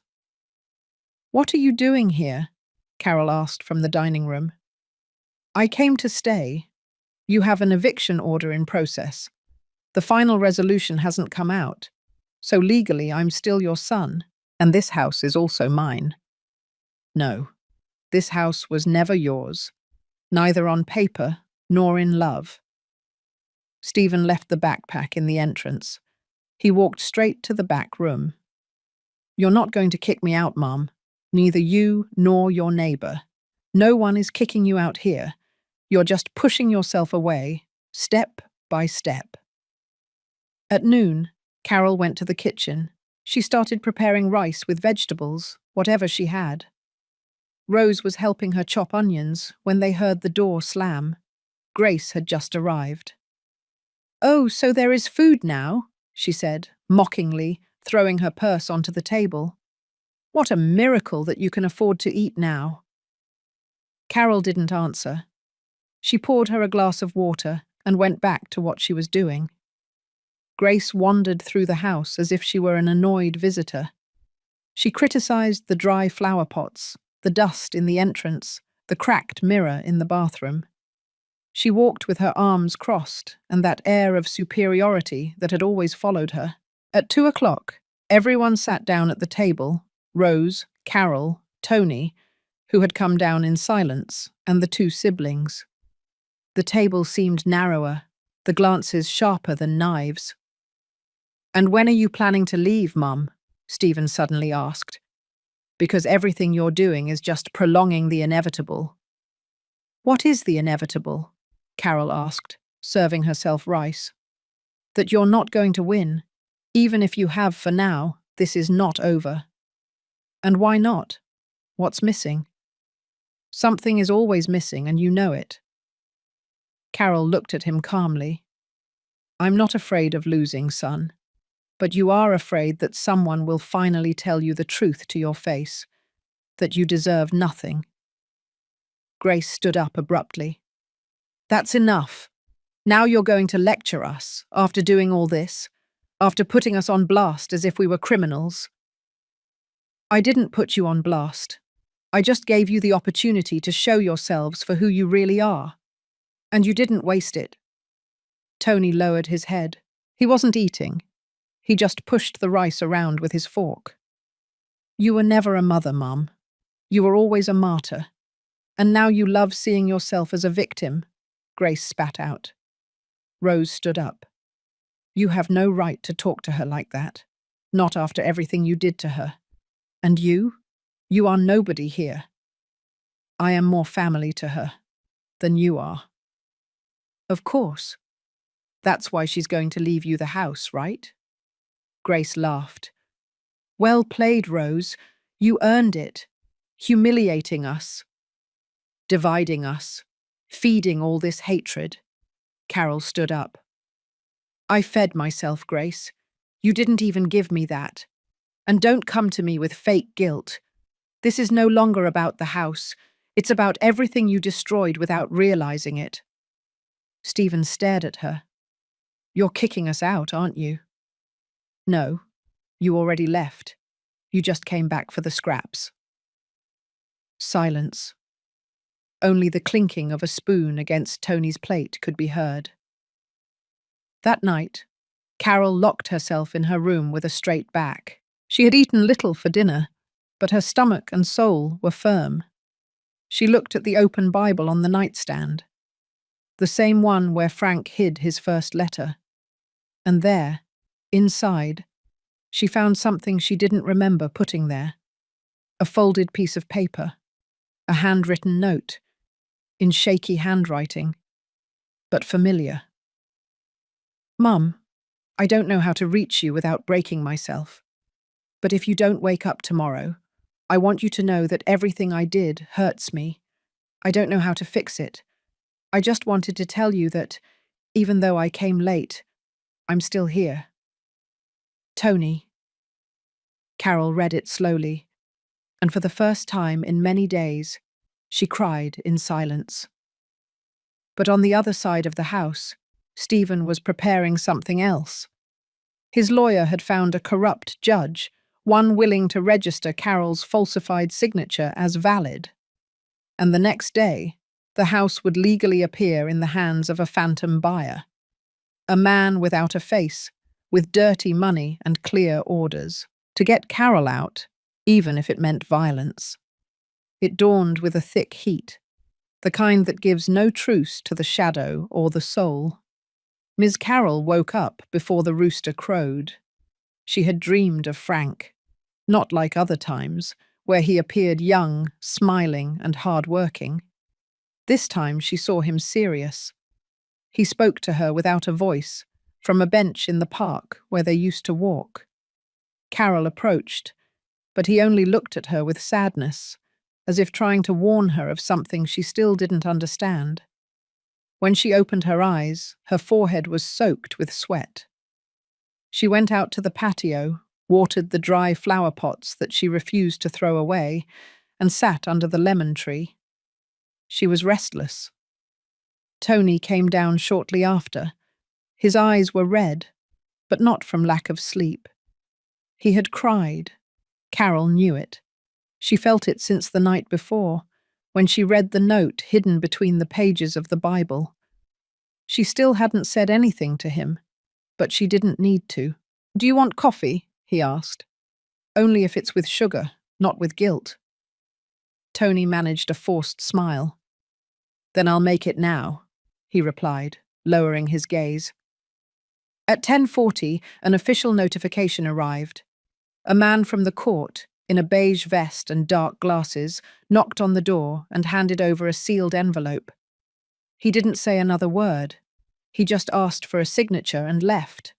"What are you doing here?" Carol asked from the dining room. "I came to stay. You have an eviction order in process. The final resolution hasn't come out, so legally I'm still your son, and this house is also mine." "No, this house was never yours, neither on paper nor in love." Stephen left the backpack in the entrance. He walked straight to the back room. "You're not going to kick me out, Mom. Neither you nor your neighbor. No one is kicking you out here. You're just pushing yourself away, step by step." At noon, Carol went to the kitchen. She started preparing rice with vegetables, whatever she had. Rose was helping her chop onions when they heard the door slam. Grace had just arrived. "Oh, so there is food now," she said, mockingly, throwing her purse onto the table. "What a miracle that you can afford to eat now." Carol didn't answer. She poured her a glass of water and went back to what she was doing. Grace wandered through the house as if she were an annoyed visitor. She criticized the dry flower pots, the dust in the entrance, the cracked mirror in the bathroom. She walked with her arms crossed and that air of superiority that had always followed her. At 2 o'clock, everyone sat down at the table: Rose, Carol, Tony, who had come down in silence, and the two siblings. The table seemed narrower, the glances sharper than knives. "And when are you planning to leave, Mum?" Stephen suddenly asked. "Because everything you're doing is just prolonging the inevitable." "What is the inevitable?" Carol asked, serving herself rice. "That you're not going to win. Even if you have for now, this is not over." "And why not? What's missing?" "Something is always missing, and you know it." Carol looked at him calmly. "I'm not afraid of losing, son. But you are afraid that someone will finally tell you the truth to your face, that you deserve nothing." Grace stood up abruptly. "That's enough. Now you're going to lecture us, after doing all this, after putting us on blast as if we were criminals." "I didn't put you on blast. I just gave you the opportunity to show yourselves for who you really are. And you didn't waste it." Tony lowered his head. He wasn't eating. He just pushed the rice around with his fork. "You were never a mother, Mum. You were always a martyr. And now you love seeing yourself as a victim," Grace spat out. Rose stood up. "You have no right to talk to her like that. Not after everything you did to her. And you? You are nobody here. I am more family to her than you are." "Of course. That's why she's going to leave you the house, right?" Grace laughed. "Well played, Rose. You earned it. Humiliating us. Dividing us. Feeding all this hatred." Carol stood up. "I fed myself, Grace. You didn't even give me that. And don't come to me with fake guilt. This is no longer about the house. It's about everything you destroyed without realizing it. Stephen stared at her. You're kicking us out, aren't you? No, you already left. You just came back for the scraps. Silence. Only the clinking of a spoon against Tony's plate could be heard. That night, Carol locked herself in her room with a straight back. She had eaten little for dinner, but her stomach and soul were firm. She looked at the open Bible on the nightstand, the same one where Frank hid his first letter. And there, inside, she found something she didn't remember putting there. A folded piece of paper, a handwritten note, in shaky handwriting, but familiar. Mum, I don't know how to reach you without breaking myself. But if you don't wake up tomorrow, I want you to know that everything I did hurts me. I don't know how to fix it. I just wanted to tell you that, even though I came late, I'm still here. Tony. Carol read it slowly, and for the first time in many days, she cried in silence. But on the other side of the house, Stephen was preparing something else. His lawyer had found a corrupt judge, one willing to register Carol's falsified signature as valid. And the next day, the house would legally appear in the hands of a phantom buyer. A man without a face, with dirty money and clear orders, to get Carol out, even if it meant violence. It dawned with a thick heat, the kind that gives no truce to the shadow or the soul. Ms. Carroll woke up before the rooster crowed. She had dreamed of Frank, not like other times, where he appeared young, smiling, and hard-working. This time she saw him serious. He spoke to her without a voice, from a bench in the park where they used to walk. Carol approached, but he only looked at her with sadness, as if trying to warn her of something she still didn't understand. When she opened her eyes, her forehead was soaked with sweat. She went out to the patio, watered the dry flower pots that she refused to throw away, and sat under the lemon tree. She was restless. Tony came down shortly after. His eyes were red, but not from lack of sleep. He had cried. Carol knew it. She felt it since the night before, when she read the note hidden between the pages of the Bible. She still hadn't said anything to him, but she didn't need to. "Do you want coffee?" he asked. "Only if it's with sugar, not with guilt." Tony managed a forced smile. "Then I'll make it now," he replied, lowering his gaze. At 10:40, an official notification arrived. A man from the court, in a beige vest and dark glasses, knocked on the door and handed over a sealed envelope. He didn't say another word. He just asked for a signature and left.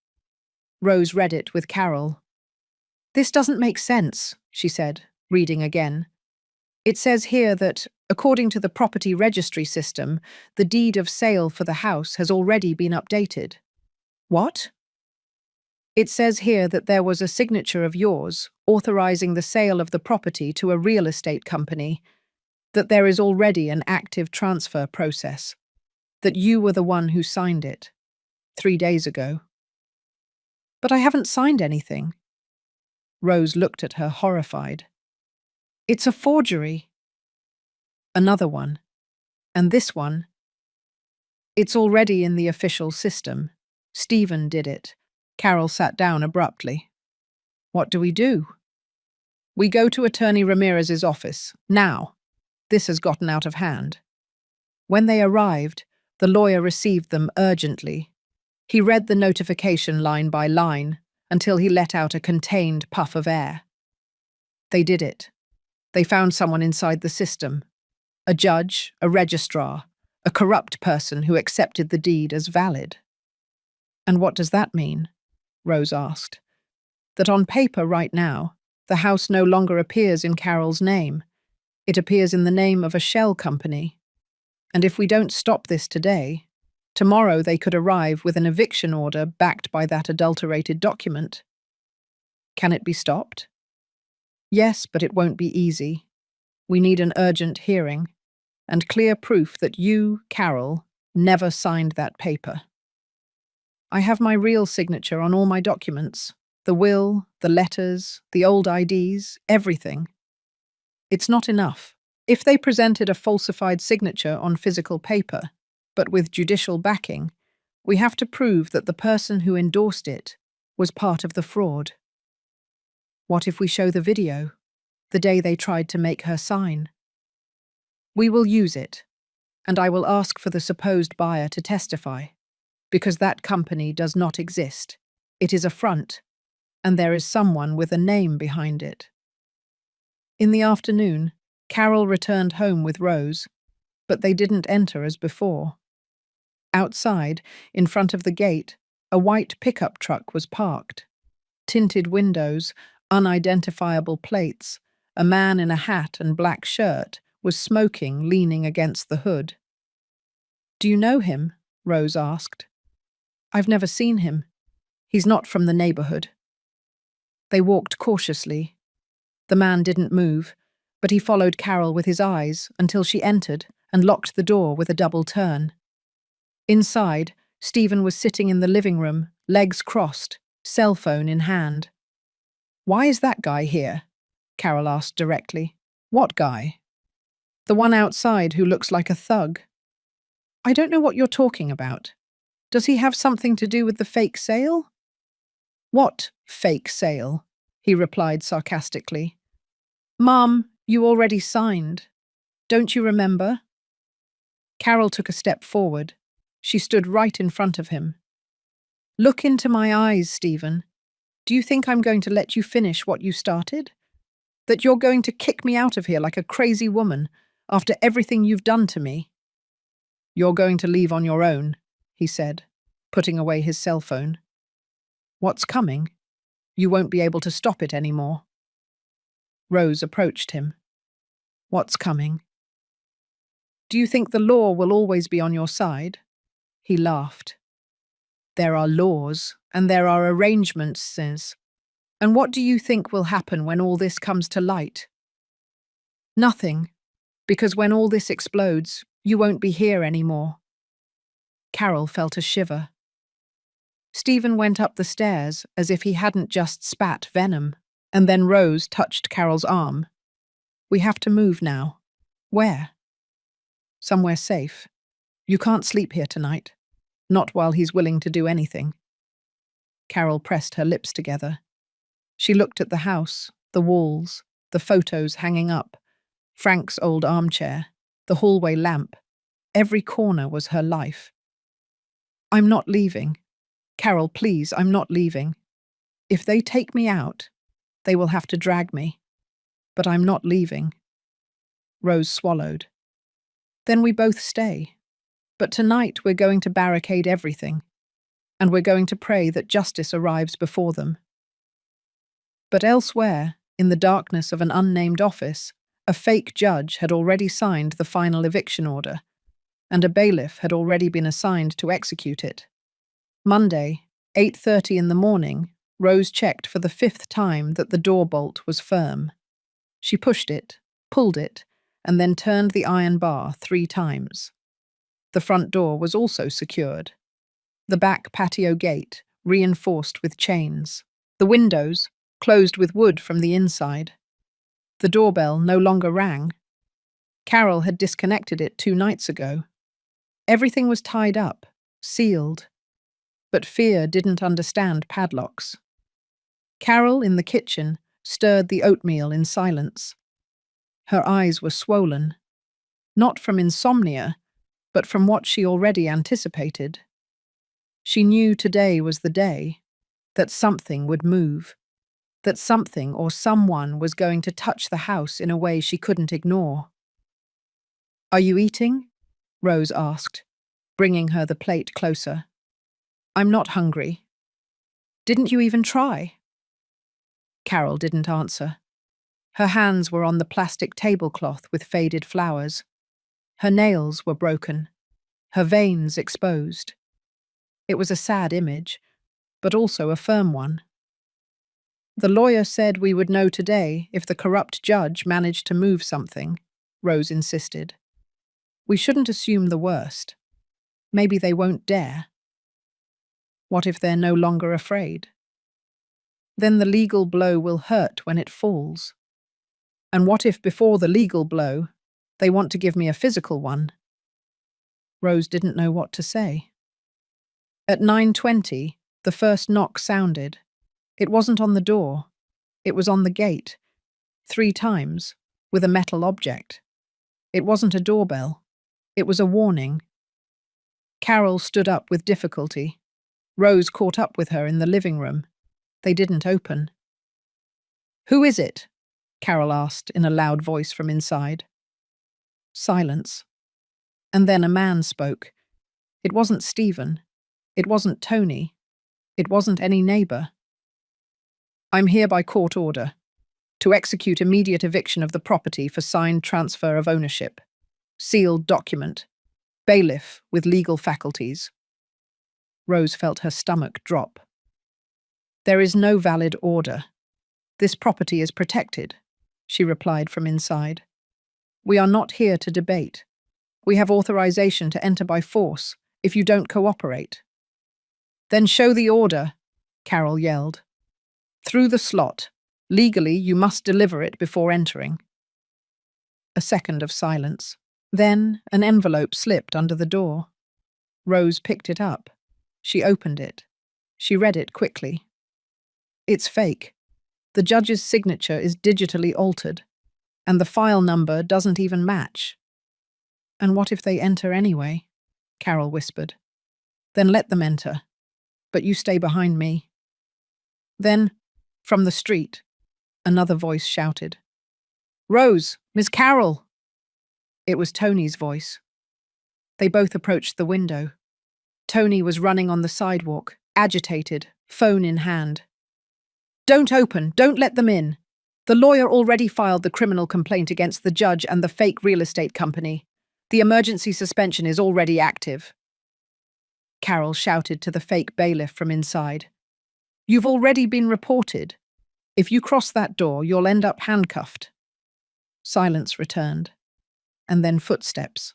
Rose read it with Carol. "This doesn't make sense," she said, reading again. "It says here that, according to the property registry system, the deed of sale for the house has already been updated." "What?" "It says here that there was a signature of yours authorizing the sale of the property to a real estate company, that there is already an active transfer process, that you were the one who signed it 3 days ago." "But I haven't signed anything." Rose looked at her horrified. "It's a forgery." "Another one. And this one. It's already in the official system. Stephen did it." Carol sat down abruptly. "What do we do?" "We go to Attorney Ramirez's office, now. This has gotten out of hand." When they arrived, the lawyer received them urgently. He read the notification line by line until he let out a contained puff of air. They did it. They found someone inside the system. A judge, a registrar, a corrupt person who accepted the deed as valid. "And what does that mean?" Rose asked. "That on paper right now, the house no longer appears in Carol's name. It appears in the name of a shell company. And if we don't stop this today, tomorrow they could arrive with an eviction order backed by that adulterated document." Can it be stopped? Yes, but it won't be easy. We need an urgent hearing and clear proof that you, Carol, never signed that paper. I have my real signature on all my documents, the will, the letters, the old IDs, everything. It's not enough. If they presented a falsified signature on physical paper, but with judicial backing, we have to prove that the person who endorsed it was part of the fraud. What if we show the video, the day they tried to make her sign? We will use it, and I will ask for the supposed buyer to testify, because that company does not exist. It is a front, and there is someone with a name behind it. In the afternoon, Carol returned home with Rose, but they didn't enter as before. Outside, in front of the gate, a white pickup truck was parked. Tinted windows, unidentifiable plates, a man in a hat and black shirt was smoking, leaning against the hood. "Do you know him?" Rose asked. "I've never seen him. He's not from the neighborhood." They walked cautiously. The man didn't move, but he followed Carol with his eyes until she entered and locked the door with a double turn. Inside, Stephen was sitting in the living room, legs crossed, cell phone in hand. "Why is that guy here?" Carol asked directly. "What guy?" "The one outside who looks like a thug." "I don't know what you're talking about. Does he have something to do with the fake sale?" "What fake sale?" he replied sarcastically. "Mom, you already signed. Don't you remember?" Carol took a step forward. She stood right in front of him. "Look into my eyes, Stephen. Do you think I'm going to let you finish what you started? That you're going to kick me out of here like a crazy woman after everything you've done to me?" "You're going to leave on your own," he said, putting away his cell phone. "What's coming? You won't be able to stop it anymore." Rose approached him. "What's coming?" "Do you think the law will always be on your side?" He laughed. "There are laws, and there are arrangements, sis. And what do you think will happen when all this comes to light?" "Nothing, because when all this explodes, you won't be here anymore." Carol felt a shiver. Stephen went up the stairs as if he hadn't just spat venom, and then Rose touched Carol's arm. "We have to move now." "Where?" "Somewhere safe. You can't sleep here tonight. Not while he's willing to do anything." Carol pressed her lips together. She looked at the house, the walls, the photos hanging up, Frank's old armchair, the hallway lamp. Every corner was her life. "I'm not leaving. Carol, please, I'm not leaving. If they take me out, they will have to drag me. But I'm not leaving." Rose swallowed. "Then we both stay. But tonight we're going to barricade everything, and we're going to pray that justice arrives before them." But elsewhere, in the darkness of an unnamed office, a fake judge had already signed the final eviction order, and a bailiff had already been assigned to execute it. Monday, 8:30 in the morning, Rose checked for the 5th time that the door bolt was firm. She pushed it, pulled it, and then turned the iron bar 3 times. The front door was also secured. The back patio gate, reinforced with chains. The windows, closed with wood from the inside. The doorbell no longer rang. Carol had disconnected it 2 nights ago. Everything was tied up, sealed. But fear didn't understand padlocks. Carol, in the kitchen, stirred the oatmeal in silence. Her eyes were swollen, not from insomnia, but from what she already anticipated. She knew today was the day, that something would move, that something or someone was going to touch the house in a way she couldn't ignore. "Are you eating?" Rose asked, bringing her the plate closer. "I'm not hungry." "Didn't you even try?" Carol didn't answer. Her hands were on the plastic tablecloth with faded flowers. Her nails were broken, her veins exposed. It was a sad image, but also a firm one. The lawyer said we would know today if the corrupt judge managed to move something, Rose insisted. We shouldn't assume the worst. Maybe they won't dare. What if they're no longer afraid? Then the legal blow will hurt when it falls. And what if before the legal blow, they want to give me a physical one? Rose didn't know what to say. At 9:20, the first knock sounded. It wasn't on the door. It was on the gate. 3 times, with a metal object. It wasn't a doorbell. It was a warning. Carol stood up with difficulty. Rose caught up with her in the living room. They didn't open. "Who is it?" Carol asked in a loud voice from inside. Silence. And then a man spoke. It wasn't Stephen. It wasn't Tony. It wasn't any neighbour. "I'm here by court order to execute immediate eviction of the property for signed transfer of ownership. Sealed document. Bailiff with legal faculties." Rose felt her stomach drop. "There is no valid order. This property is protected," she replied from inside. "We are not here to debate. We have authorization to enter by force if you don't cooperate." "Then show the order," Carol yelled. "Through the slot. Legally, you must deliver it before entering." A second of silence. Then an envelope slipped under the door. Rose picked it up. She opened it. She read it quickly. It's fake. The judge's signature is digitally altered, and the file number doesn't even match. "And what if they enter anyway?" Carol whispered. "Then let them enter. But you stay behind me." Then, from the street, another voice shouted, "Rose, Miss Carol!" It was Tony's voice. They both approached the window. Tony was running on the sidewalk, agitated, phone in hand. "Don't open! Don't let them in! The lawyer already filed the criminal complaint against the judge and the fake real estate company. The emergency suspension is already active." Carol shouted to the fake bailiff from inside. "You've already been reported. If you cross that door, you'll end up handcuffed." Silence returned. And then footsteps.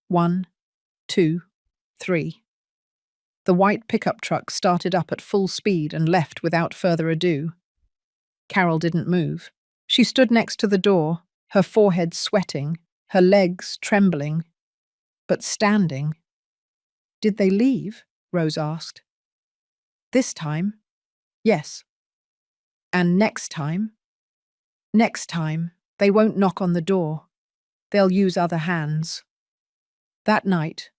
1, 2, 3. The white pickup truck started up at full speed and left without further ado. Carol didn't move. She stood next to the door, her forehead sweating, her legs trembling, but standing. "Did they leave?" Rose asked. "This time?" "Yes." "And next time?" "Next time, they won't knock on the door. They'll use other hands." That night,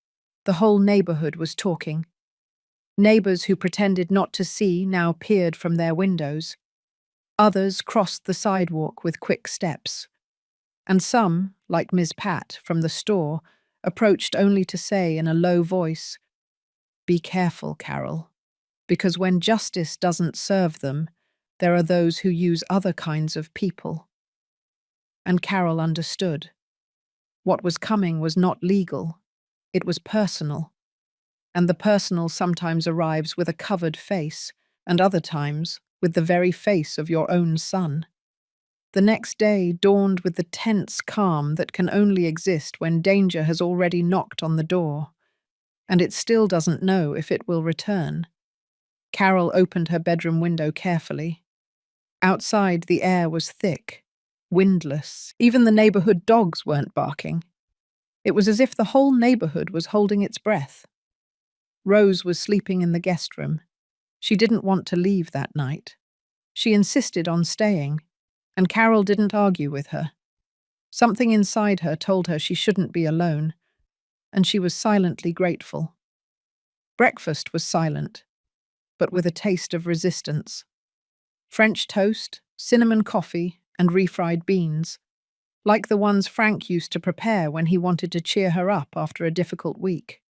the whole neighborhood was talking. Neighbors who pretended not to see now peered from their windows. Others crossed the sidewalk with quick steps. And some, like Ms. Pat from the store, approached only to say in a low voice, "Be careful, Carol, because when justice doesn't serve them, there are those who use other kinds of people." And Carol understood. What was coming was not legal. It was personal. And the personal sometimes arrives with a covered face, and other times with the very face of your own son. The next day dawned with the tense calm that can only exist when danger has already knocked on the door, and it still doesn't know if it will return. Carol opened her bedroom window carefully. Outside, the air was thick, windless. Even the neighborhood dogs weren't barking. It was as if the whole neighborhood was holding its breath. Rose was sleeping in the guest room. She didn't want to leave that night. She insisted on staying, and Carol didn't argue with her. Something inside her told her she shouldn't be alone, and she was silently grateful. Breakfast was silent, but with a taste of resistance. French toast, cinnamon coffee, and refried beans, like the ones Frank used to prepare when he wanted to cheer her up after a difficult week.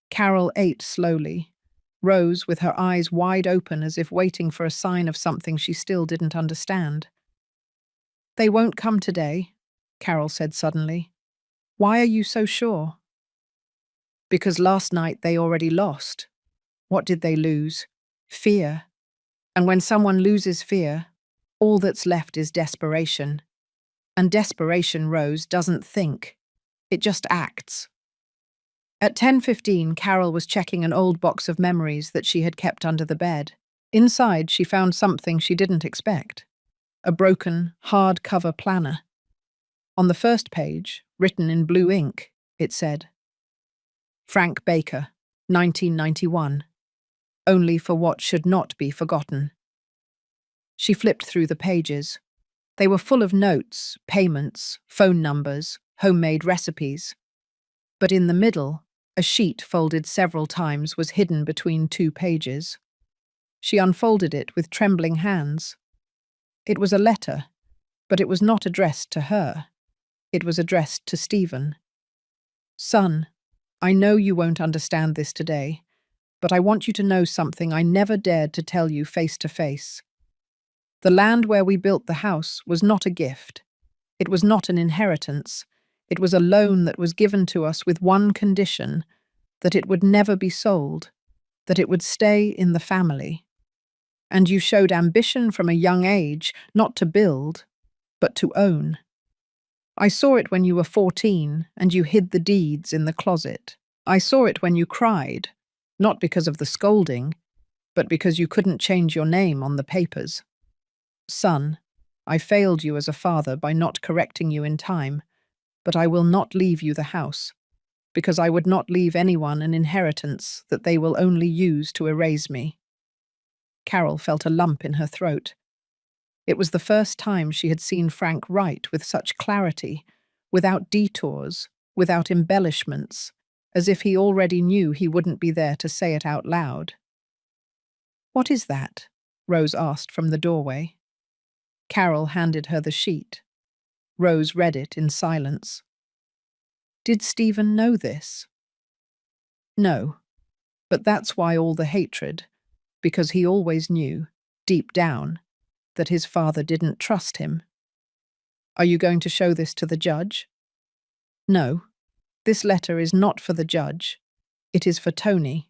Carol ate slowly, Rose with her eyes wide open as if waiting for a sign of something she still didn't understand. "They won't come today," Carol said suddenly. "Why are you so sure?" "Because last night they already lost. What did they lose? Fear. And when someone loses fear, all that's left is desperation. And desperation, Rose, doesn't think. It just acts. At 10:15, Carol was checking an old box of memories that she had kept under the bed. Inside, she found something she didn't expect. A broken, hard-cover planner. On the first page, written in blue ink, it said, Frank Baker, 1991. Only for what should not be forgotten. She flipped through the pages. They were full of notes, payments, phone numbers, homemade recipes. But in the middle, a sheet folded several times was hidden between 2 pages. She unfolded it with trembling hands. It was a letter, but it was not addressed to her. It was addressed to Stephen. Son, I know you won't understand this today, but I want you to know something I never dared to tell you face to face. The land where we built the house was not a gift. It was not an inheritance. It was a loan that was given to us with one condition, that it would never be sold, that it would stay in the family. And you showed ambition from a young age, not to build, but to own. I saw it when you were 14 and you hid the deeds in the closet. I saw it when you cried, not because of the scolding, but because you couldn't change your name on the papers. Son, I failed you as a father by not correcting you in time, but I will not leave you the house, because I would not leave anyone an inheritance that they will only use to erase me. Carol felt a lump in her throat. It was the first time she had seen Frank write with such clarity, without detours, without embellishments, as if he already knew he wouldn't be there to say it out loud. What is that? Rose asked from the doorway. Carol handed her the sheet. Rose read it in silence. Did Stephen know this? No, but that's why all the hatred, because he always knew, deep down, that his father didn't trust him. Are you going to show this to the judge? No, this letter is not for the judge. It is for Tony.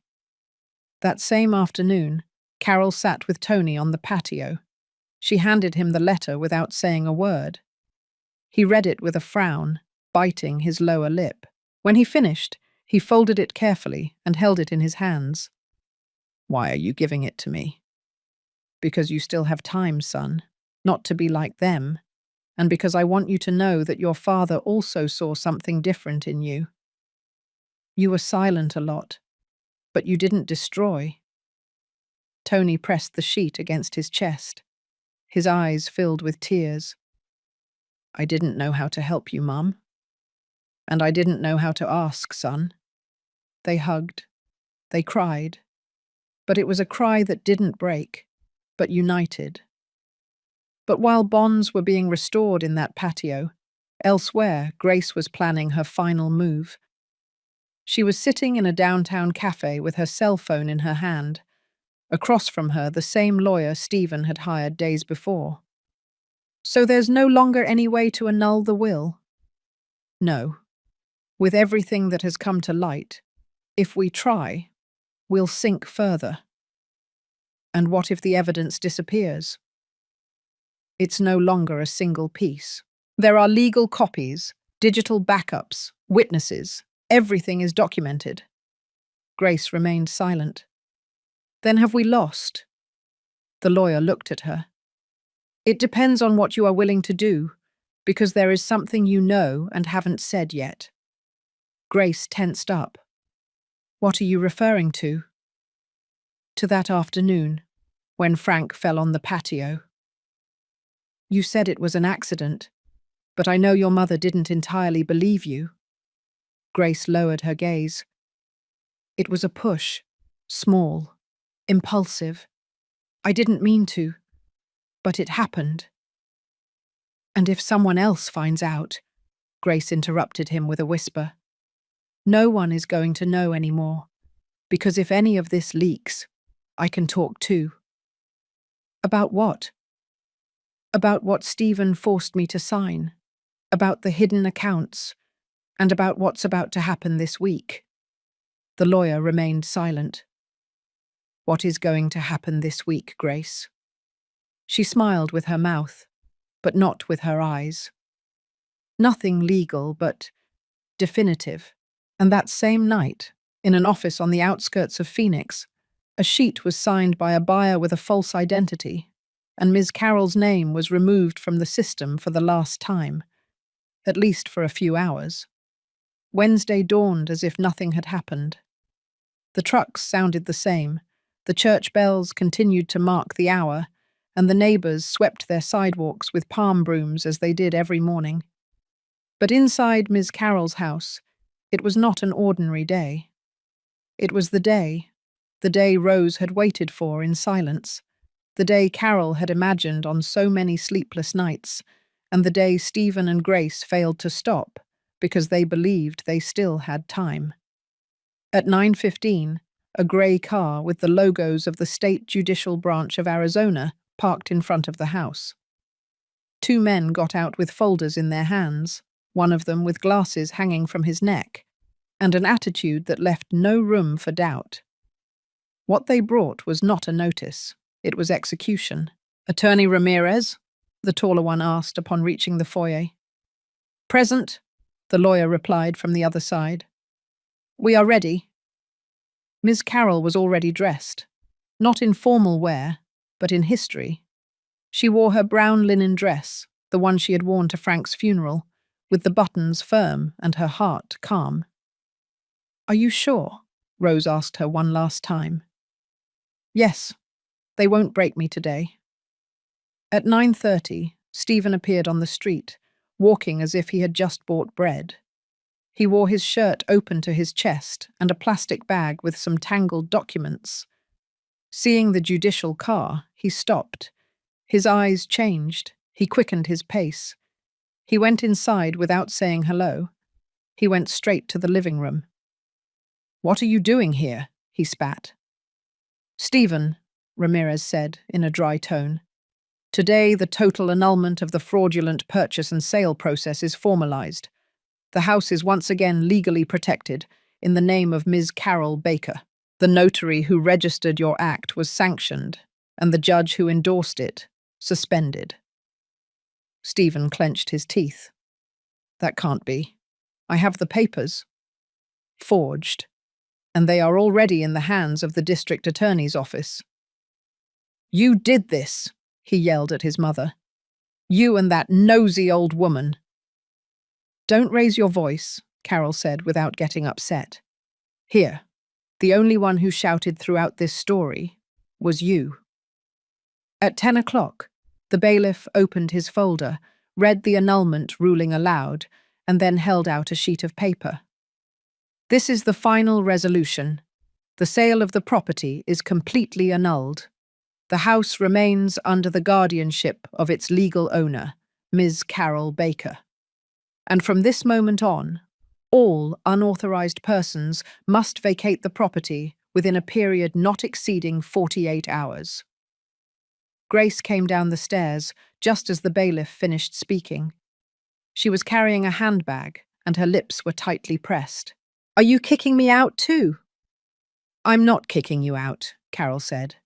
That same afternoon, Carol sat with Tony on the patio. She handed him the letter without saying a word. He read it with a frown, biting his lower lip. When he finished, he folded it carefully and held it in his hands. Why are you giving it to me? Because you still have time, son, not to be like them, and because I want you to know that your father also saw something different in you. You were silent a lot, but you didn't destroy. Tony pressed the sheet against his chest. His eyes filled with tears. I didn't know how to help you, Mum. And I didn't know how to ask, son. They hugged. They cried. But it was a cry that didn't break, but united. But while bonds were being restored in that patio, elsewhere Grace was planning her final move. She was sitting in a downtown cafe with her cell phone in her hand. Across from her, the same lawyer Stephen had hired days before. So there's no longer any way to annul the will? No. With everything that has come to light, if we try, we'll sink further. And what if the evidence disappears? It's no longer a single piece. There are legal copies, digital backups, witnesses. Everything is documented. Grace remained silent. Then have we lost? The lawyer looked at her. It depends on what you are willing to do, because there is something you know and haven't said yet. Grace tensed up. What are you referring to? To that afternoon, when Frank fell on the patio. You said it was an accident, but I know your mother didn't entirely believe you. Grace lowered her gaze. It was a push, small, impulsive. I didn't mean to, but it happened. And if someone else finds out, Grace interrupted him with a whisper, no one is going to know anymore, because if any of this leaks, I can talk too. About what? About what Stephen forced me to sign, about the hidden accounts, and about what's about to happen this week. The lawyer remained silent. What is going to happen this week, Grace? She smiled with her mouth, but not with her eyes. Nothing legal, but definitive. And that same night, in an office on the outskirts of Phoenix, a sheet was signed by a buyer with a false identity, and Ms. Carroll's name was removed from the system for the last time, at least for a few hours. Wednesday dawned as if nothing had happened. The trucks sounded the same, the church bells continued to mark the hour, and the neighbours swept their sidewalks with palm brooms as they did every morning. But inside Ms. Carroll's house, it was not an ordinary day. It was the day Rose had waited for in silence, the day Carol had imagined on so many sleepless nights, and the day Stephen and Grace failed to stop because they believed they still had time. At 9:15, a grey car with the logos of the State Judicial Branch of Arizona parked in front of the house. Two men got out with folders in their hands, one of them with glasses hanging from his neck, and an attitude that left no room for doubt. What they brought was not a notice, it was execution. "Attorney Ramirez?" the taller one asked upon reaching the foyer. "Present," the lawyer replied from the other side. "We are ready." Ms. Carroll was already dressed, not in formal wear, but in history. She wore her brown linen dress, the one she had worn to Frank's funeral, with the buttons firm and her heart calm. "Are you sure?" Rose asked her one last time. "Yes, they won't break me today." At 9:30, Stephen appeared on the street, walking as if he had just bought bread. He wore his shirt open to his chest and a plastic bag with some tangled documents. Seeing the judicial car, he stopped. His eyes changed. He quickened his pace. He went inside without saying hello. He went straight to the living room. "What are you doing here?" he spat. "Stephen," Ramirez said in a dry tone, "today the total annulment of the fraudulent purchase and sale process is formalized. The house is once again legally protected in the name of Ms. Carol Baker. The notary who registered your act was sanctioned, and the judge who endorsed it suspended." Stephen clenched his teeth. "That can't be. I have the papers." "Forged. And they are already in the hands of the district attorney's office." "You did this," he yelled at his mother. "You and that nosy old woman." "Don't raise your voice," Carol said without getting upset. "Here, the only one who shouted throughout this story was you." At 10 o'clock, the bailiff opened his folder, read the annulment ruling aloud, and then held out a sheet of paper. "This is the final resolution. The sale of the property is completely annulled. The house remains under the guardianship of its legal owner, Ms. Carol Baker. And from this moment on, all unauthorized persons must vacate the property within a period not exceeding 48 hours. Grace came down the stairs just as the bailiff finished speaking. She was carrying a handbag, and her lips were tightly pressed. "Are you kicking me out too?" "I'm not kicking you out," Carol said.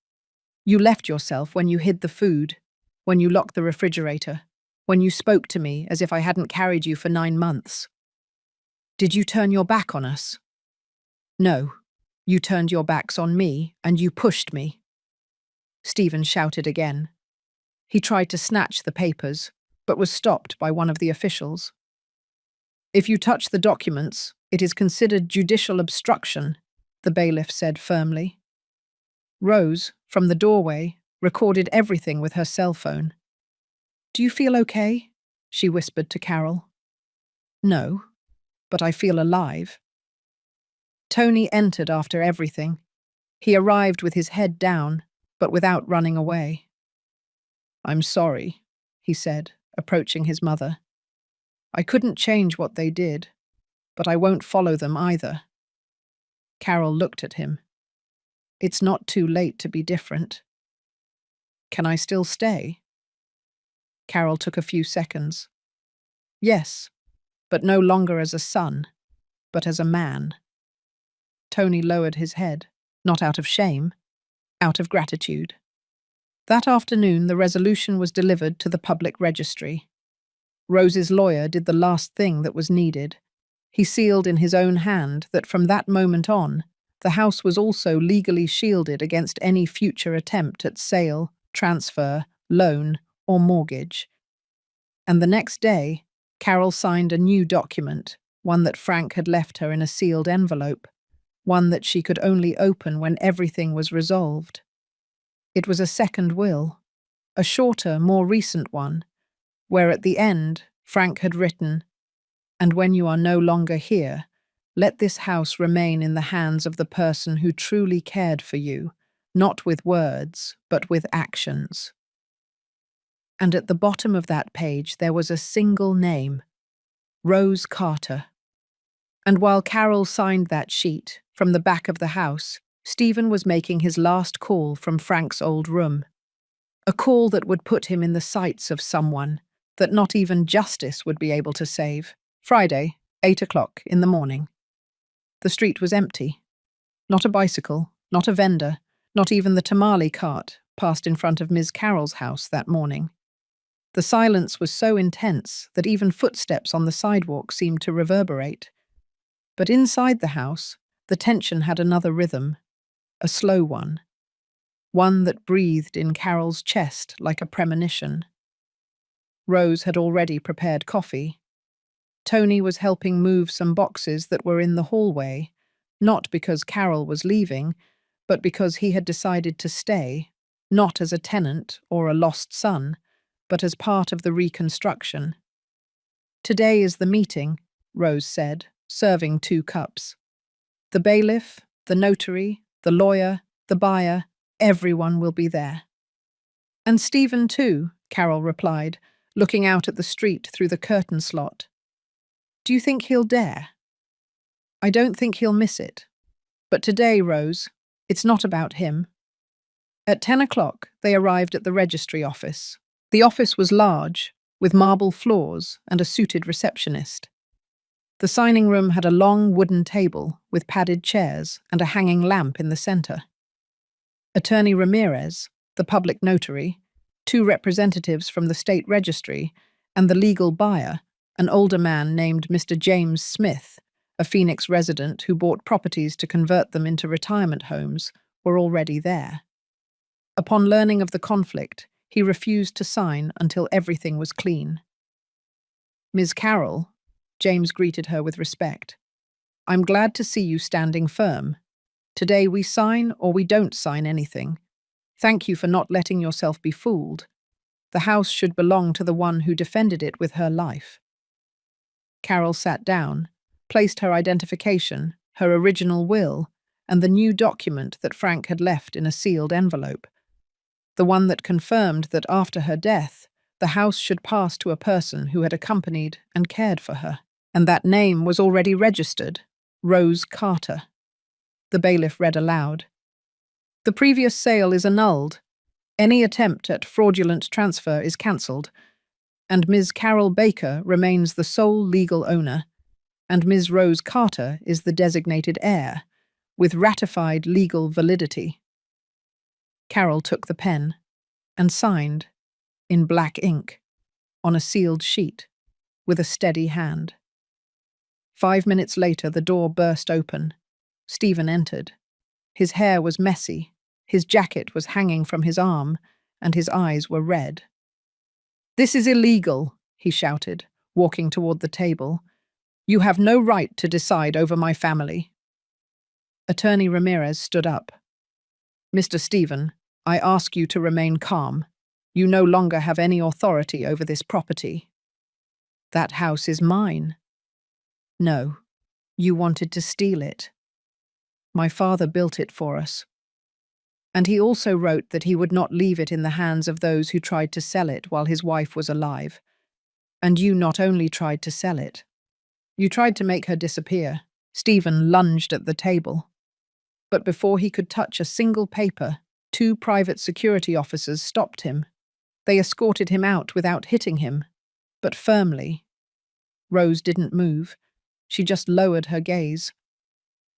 "You left yourself when you hid the food, when you locked the refrigerator, when you spoke to me as if I hadn't carried you for 9 months. Did you turn your back on us?" "No, you turned your backs on me and you pushed me." Stephen shouted again. He tried to snatch the papers, but was stopped by one of the officials. "If you touch the documents, it is considered judicial obstruction," the bailiff said firmly. Rose, from the doorway, recorded everything with her cell phone. "Do you feel okay?" she whispered to Carol. "No, but I feel alive." Tony entered after everything. He arrived with his head down, but without running away. "I'm sorry," he said, approaching his mother. "I couldn't change what they did, but I won't follow them either." Carol looked at him. "It's not too late to be different." "Can I still stay?" Carol took a few seconds. "Yes, but no longer as a son, but as a man." Tony lowered his head, not out of shame, out of gratitude. That afternoon, the resolution was delivered to the public registry. Rose's lawyer did the last thing that was needed. He sealed in his own hand that from that moment on, the house was also legally shielded against any future attempt at sale, transfer, loan, or mortgage. And the next day, Carol signed a new document, one that Frank had left her in a sealed envelope, one that she could only open when everything was resolved. It was a second will, a shorter, more recent one, where at the end Frank had written, "And when you are no longer here, let this house remain in the hands of the person who truly cared for you, not with words, but with actions." And at the bottom of that page there was a single name, Rose Carter. And while Carol signed that sheet, from the back of the house, Stephen was making his last call from Frank's old room. A call that would put him in the sights of someone that not even justice would be able to save. Friday, 8 o'clock in the morning. The street was empty. Not a bicycle, not a vendor, not even the tamale cart passed in front of Ms. Carroll's house that morning. The silence was so intense that even footsteps on the sidewalk seemed to reverberate. But inside the house, the tension had another rhythm, a slow one that breathed in Carol's chest like a premonition. Rose had already prepared coffee. Tony was helping move some boxes that were in the hallway, not because Carol was leaving, but because he had decided to stay, not as a tenant or a lost son, but as part of the reconstruction. "Today is the meeting," Rose said, serving 2 cups. "The bailiff, the notary, the lawyer, the buyer, everyone will be there." "And Stephen too," Carol replied, looking out at the street through the curtain slot. "Do you think he'll dare?" "I don't think he'll miss it. But today, Rose, it's not about him." At 10 o'clock, they arrived at the registry office. The office was large, with marble floors and a suited receptionist. The signing room had a long wooden table with padded chairs and a hanging lamp in the center. Attorney Ramirez, the public notary, 2 representatives from the state registry, and the legal buyer, an older man named Mr. James Smith, a Phoenix resident who bought properties to convert them into retirement homes, were already there. Upon learning of the conflict, he refused to sign until everything was clean. "Ms. Carroll," James greeted her with respect, "I'm glad to see you standing firm. Today we sign or we don't sign anything. Thank you for not letting yourself be fooled. The house should belong to the one who defended it with her life." Carol sat down, placed her identification, her original will, and the new document that Frank had left in a sealed envelope. The one that confirmed that after her death, the house should pass to a person who had accompanied and cared for her. And that name was already registered, Rose Carter. The bailiff read aloud. "The previous sale is annulled. Any attempt at fraudulent transfer is cancelled, and Ms. Carol Baker remains the sole legal owner, and Ms. Rose Carter is the designated heir, with ratified legal validity." Carol took the pen and signed, in black ink, on a sealed sheet, with a steady hand. 5 minutes later, the door burst open. Stephen entered. His hair was messy, his jacket was hanging from his arm, and his eyes were red. "This is illegal," he shouted, walking toward the table. "You have no right to decide over my family." Attorney Ramirez stood up. "Mr. Stephen, I ask you to remain calm. You no longer have any authority over this property." "That house is mine." "No, you wanted to steal it. My father built it for us. And he also wrote that he would not leave it in the hands of those who tried to sell it while his wife was alive. And you not only tried to sell it, you tried to make her disappear." Stephen lunged at the table. But before he could touch a single paper, 2 private security officers stopped him. They escorted him out without hitting him, but firmly. Rose didn't move. She just lowered her gaze.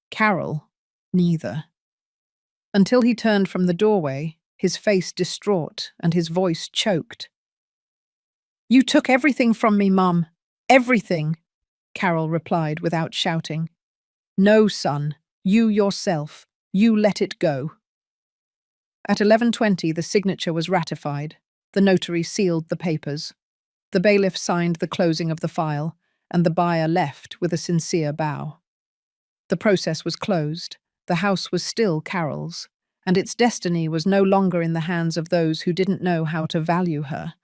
Carol, neither. Until he turned from the doorway, his face distraught and his voice choked. "You took everything from me, Mum. Everything," Carol replied without shouting. "No, son. You yourself. You let it go." At 11:20, the signature was ratified. The notary sealed the papers. The bailiff signed the closing of the file, and the buyer left with a sincere bow. The process was closed. The house was still Carol's, and its destiny was no longer in the hands of those who didn't know how to value her.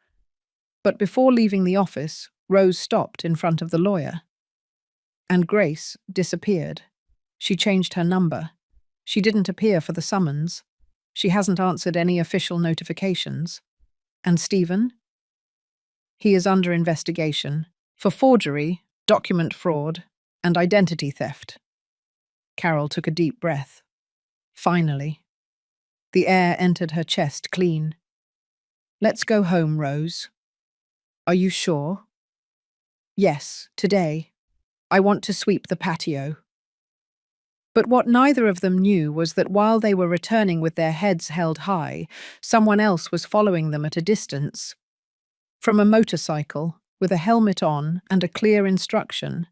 But before leaving the office, Rose stopped in front of the lawyer. And Grace disappeared. She changed her number. She didn't appear for the summons. She hasn't answered any official notifications. And Stephen? He is under investigation for forgery, document fraud, and identity theft. Carol took a deep breath. Finally. The air entered her chest clean. "Let's go home, Rose." "Are you sure?" "Yes, today. I want to sweep the patio." But what neither of them knew was that while they were returning with their heads held high, someone else was following them at a distance. From a motorcycle, with a helmet on and a clear instruction.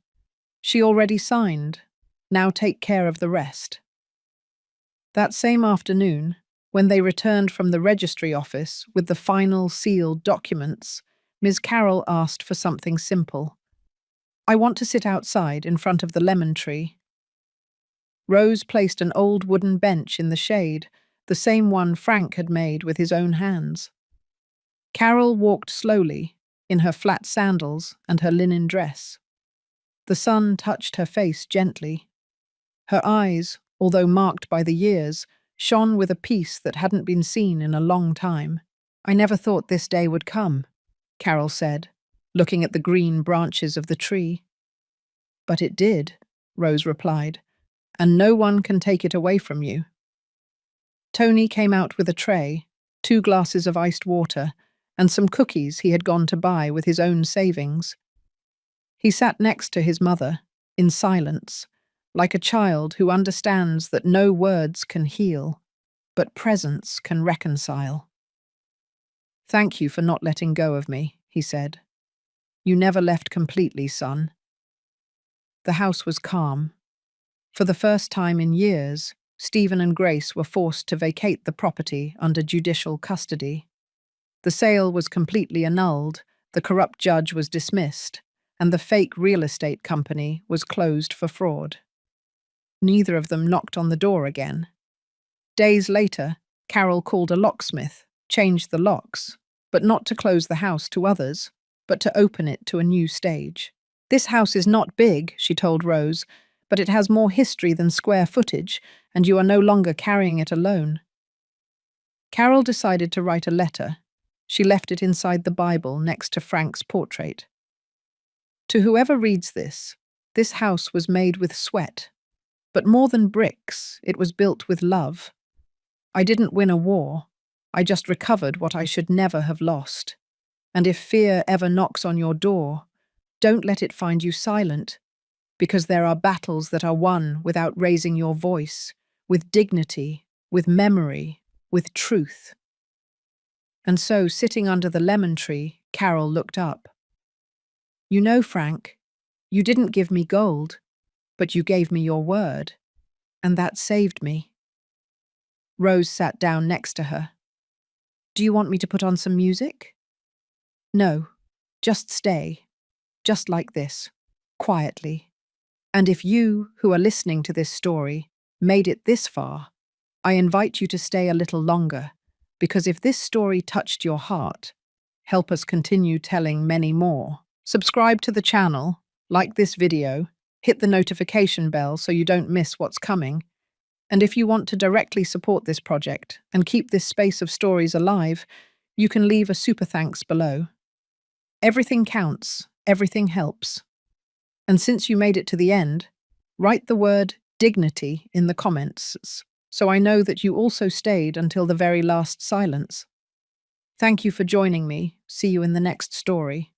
She already signed. Now take care of the rest. That same afternoon, when they returned from the registry office with the final sealed documents, Ms. Carroll asked for something simple. "I want to sit outside in front of the lemon tree." Rose placed an old wooden bench in the shade, the same one Frank had made with his own hands. Carol walked slowly, in her flat sandals and her linen dress. The sun touched her face gently. Her eyes, although marked by the years, shone with a peace that hadn't been seen in a long time. "I never thought this day would come," Carol said, looking at the green branches of the tree. "But it did," Rose replied, "and no one can take it away from you." Tony came out with a tray, 2 glasses of iced water, and some cookies he had gone to buy with his own savings. He sat next to his mother, in silence, like a child who understands that no words can heal, but presence can reconcile. "Thank you for not letting go of me," he said. "You never left completely, son." The house was calm. For the first time in years, Stephen and Grace were forced to vacate the property under judicial custody. The sale was completely annulled, the corrupt judge was dismissed, and the fake real estate company was closed for fraud. Neither of them knocked on the door again. Days later, Carol called a locksmith, changed the locks, but not to close the house to others, but to open it to a new stage. "This house is not big," she told Rose, "but it has more history than square footage, and you are no longer carrying it alone." Carol decided to write a letter. She left it inside the Bible next to Frank's portrait. "To whoever reads this, this house was made with sweat. But more than bricks, it was built with love. I didn't win a war. I just recovered what I should never have lost. And if fear ever knocks on your door, don't let it find you silent, because there are battles that are won without raising your voice, with dignity, with memory, with truth." And so, sitting under the lemon tree, Carol looked up. "You know, Frank, you didn't give me gold, but you gave me your word, and that saved me." Rose sat down next to her. "Do you want me to put on some music?" "No, just stay, just like this, quietly. And if you, who are listening to this story, made it this far, I invite you to stay a little longer, because if this story touched your heart, help us continue telling many more. Subscribe to the channel, like this video, hit the notification bell so you don't miss what's coming. And if you want to directly support this project and keep this space of stories alive, you can leave a super thanks below. Everything counts, everything helps. And since you made it to the end, write the word dignity in the comments so I know that you also stayed until the very last silence. Thank you for joining me. See you in the next story.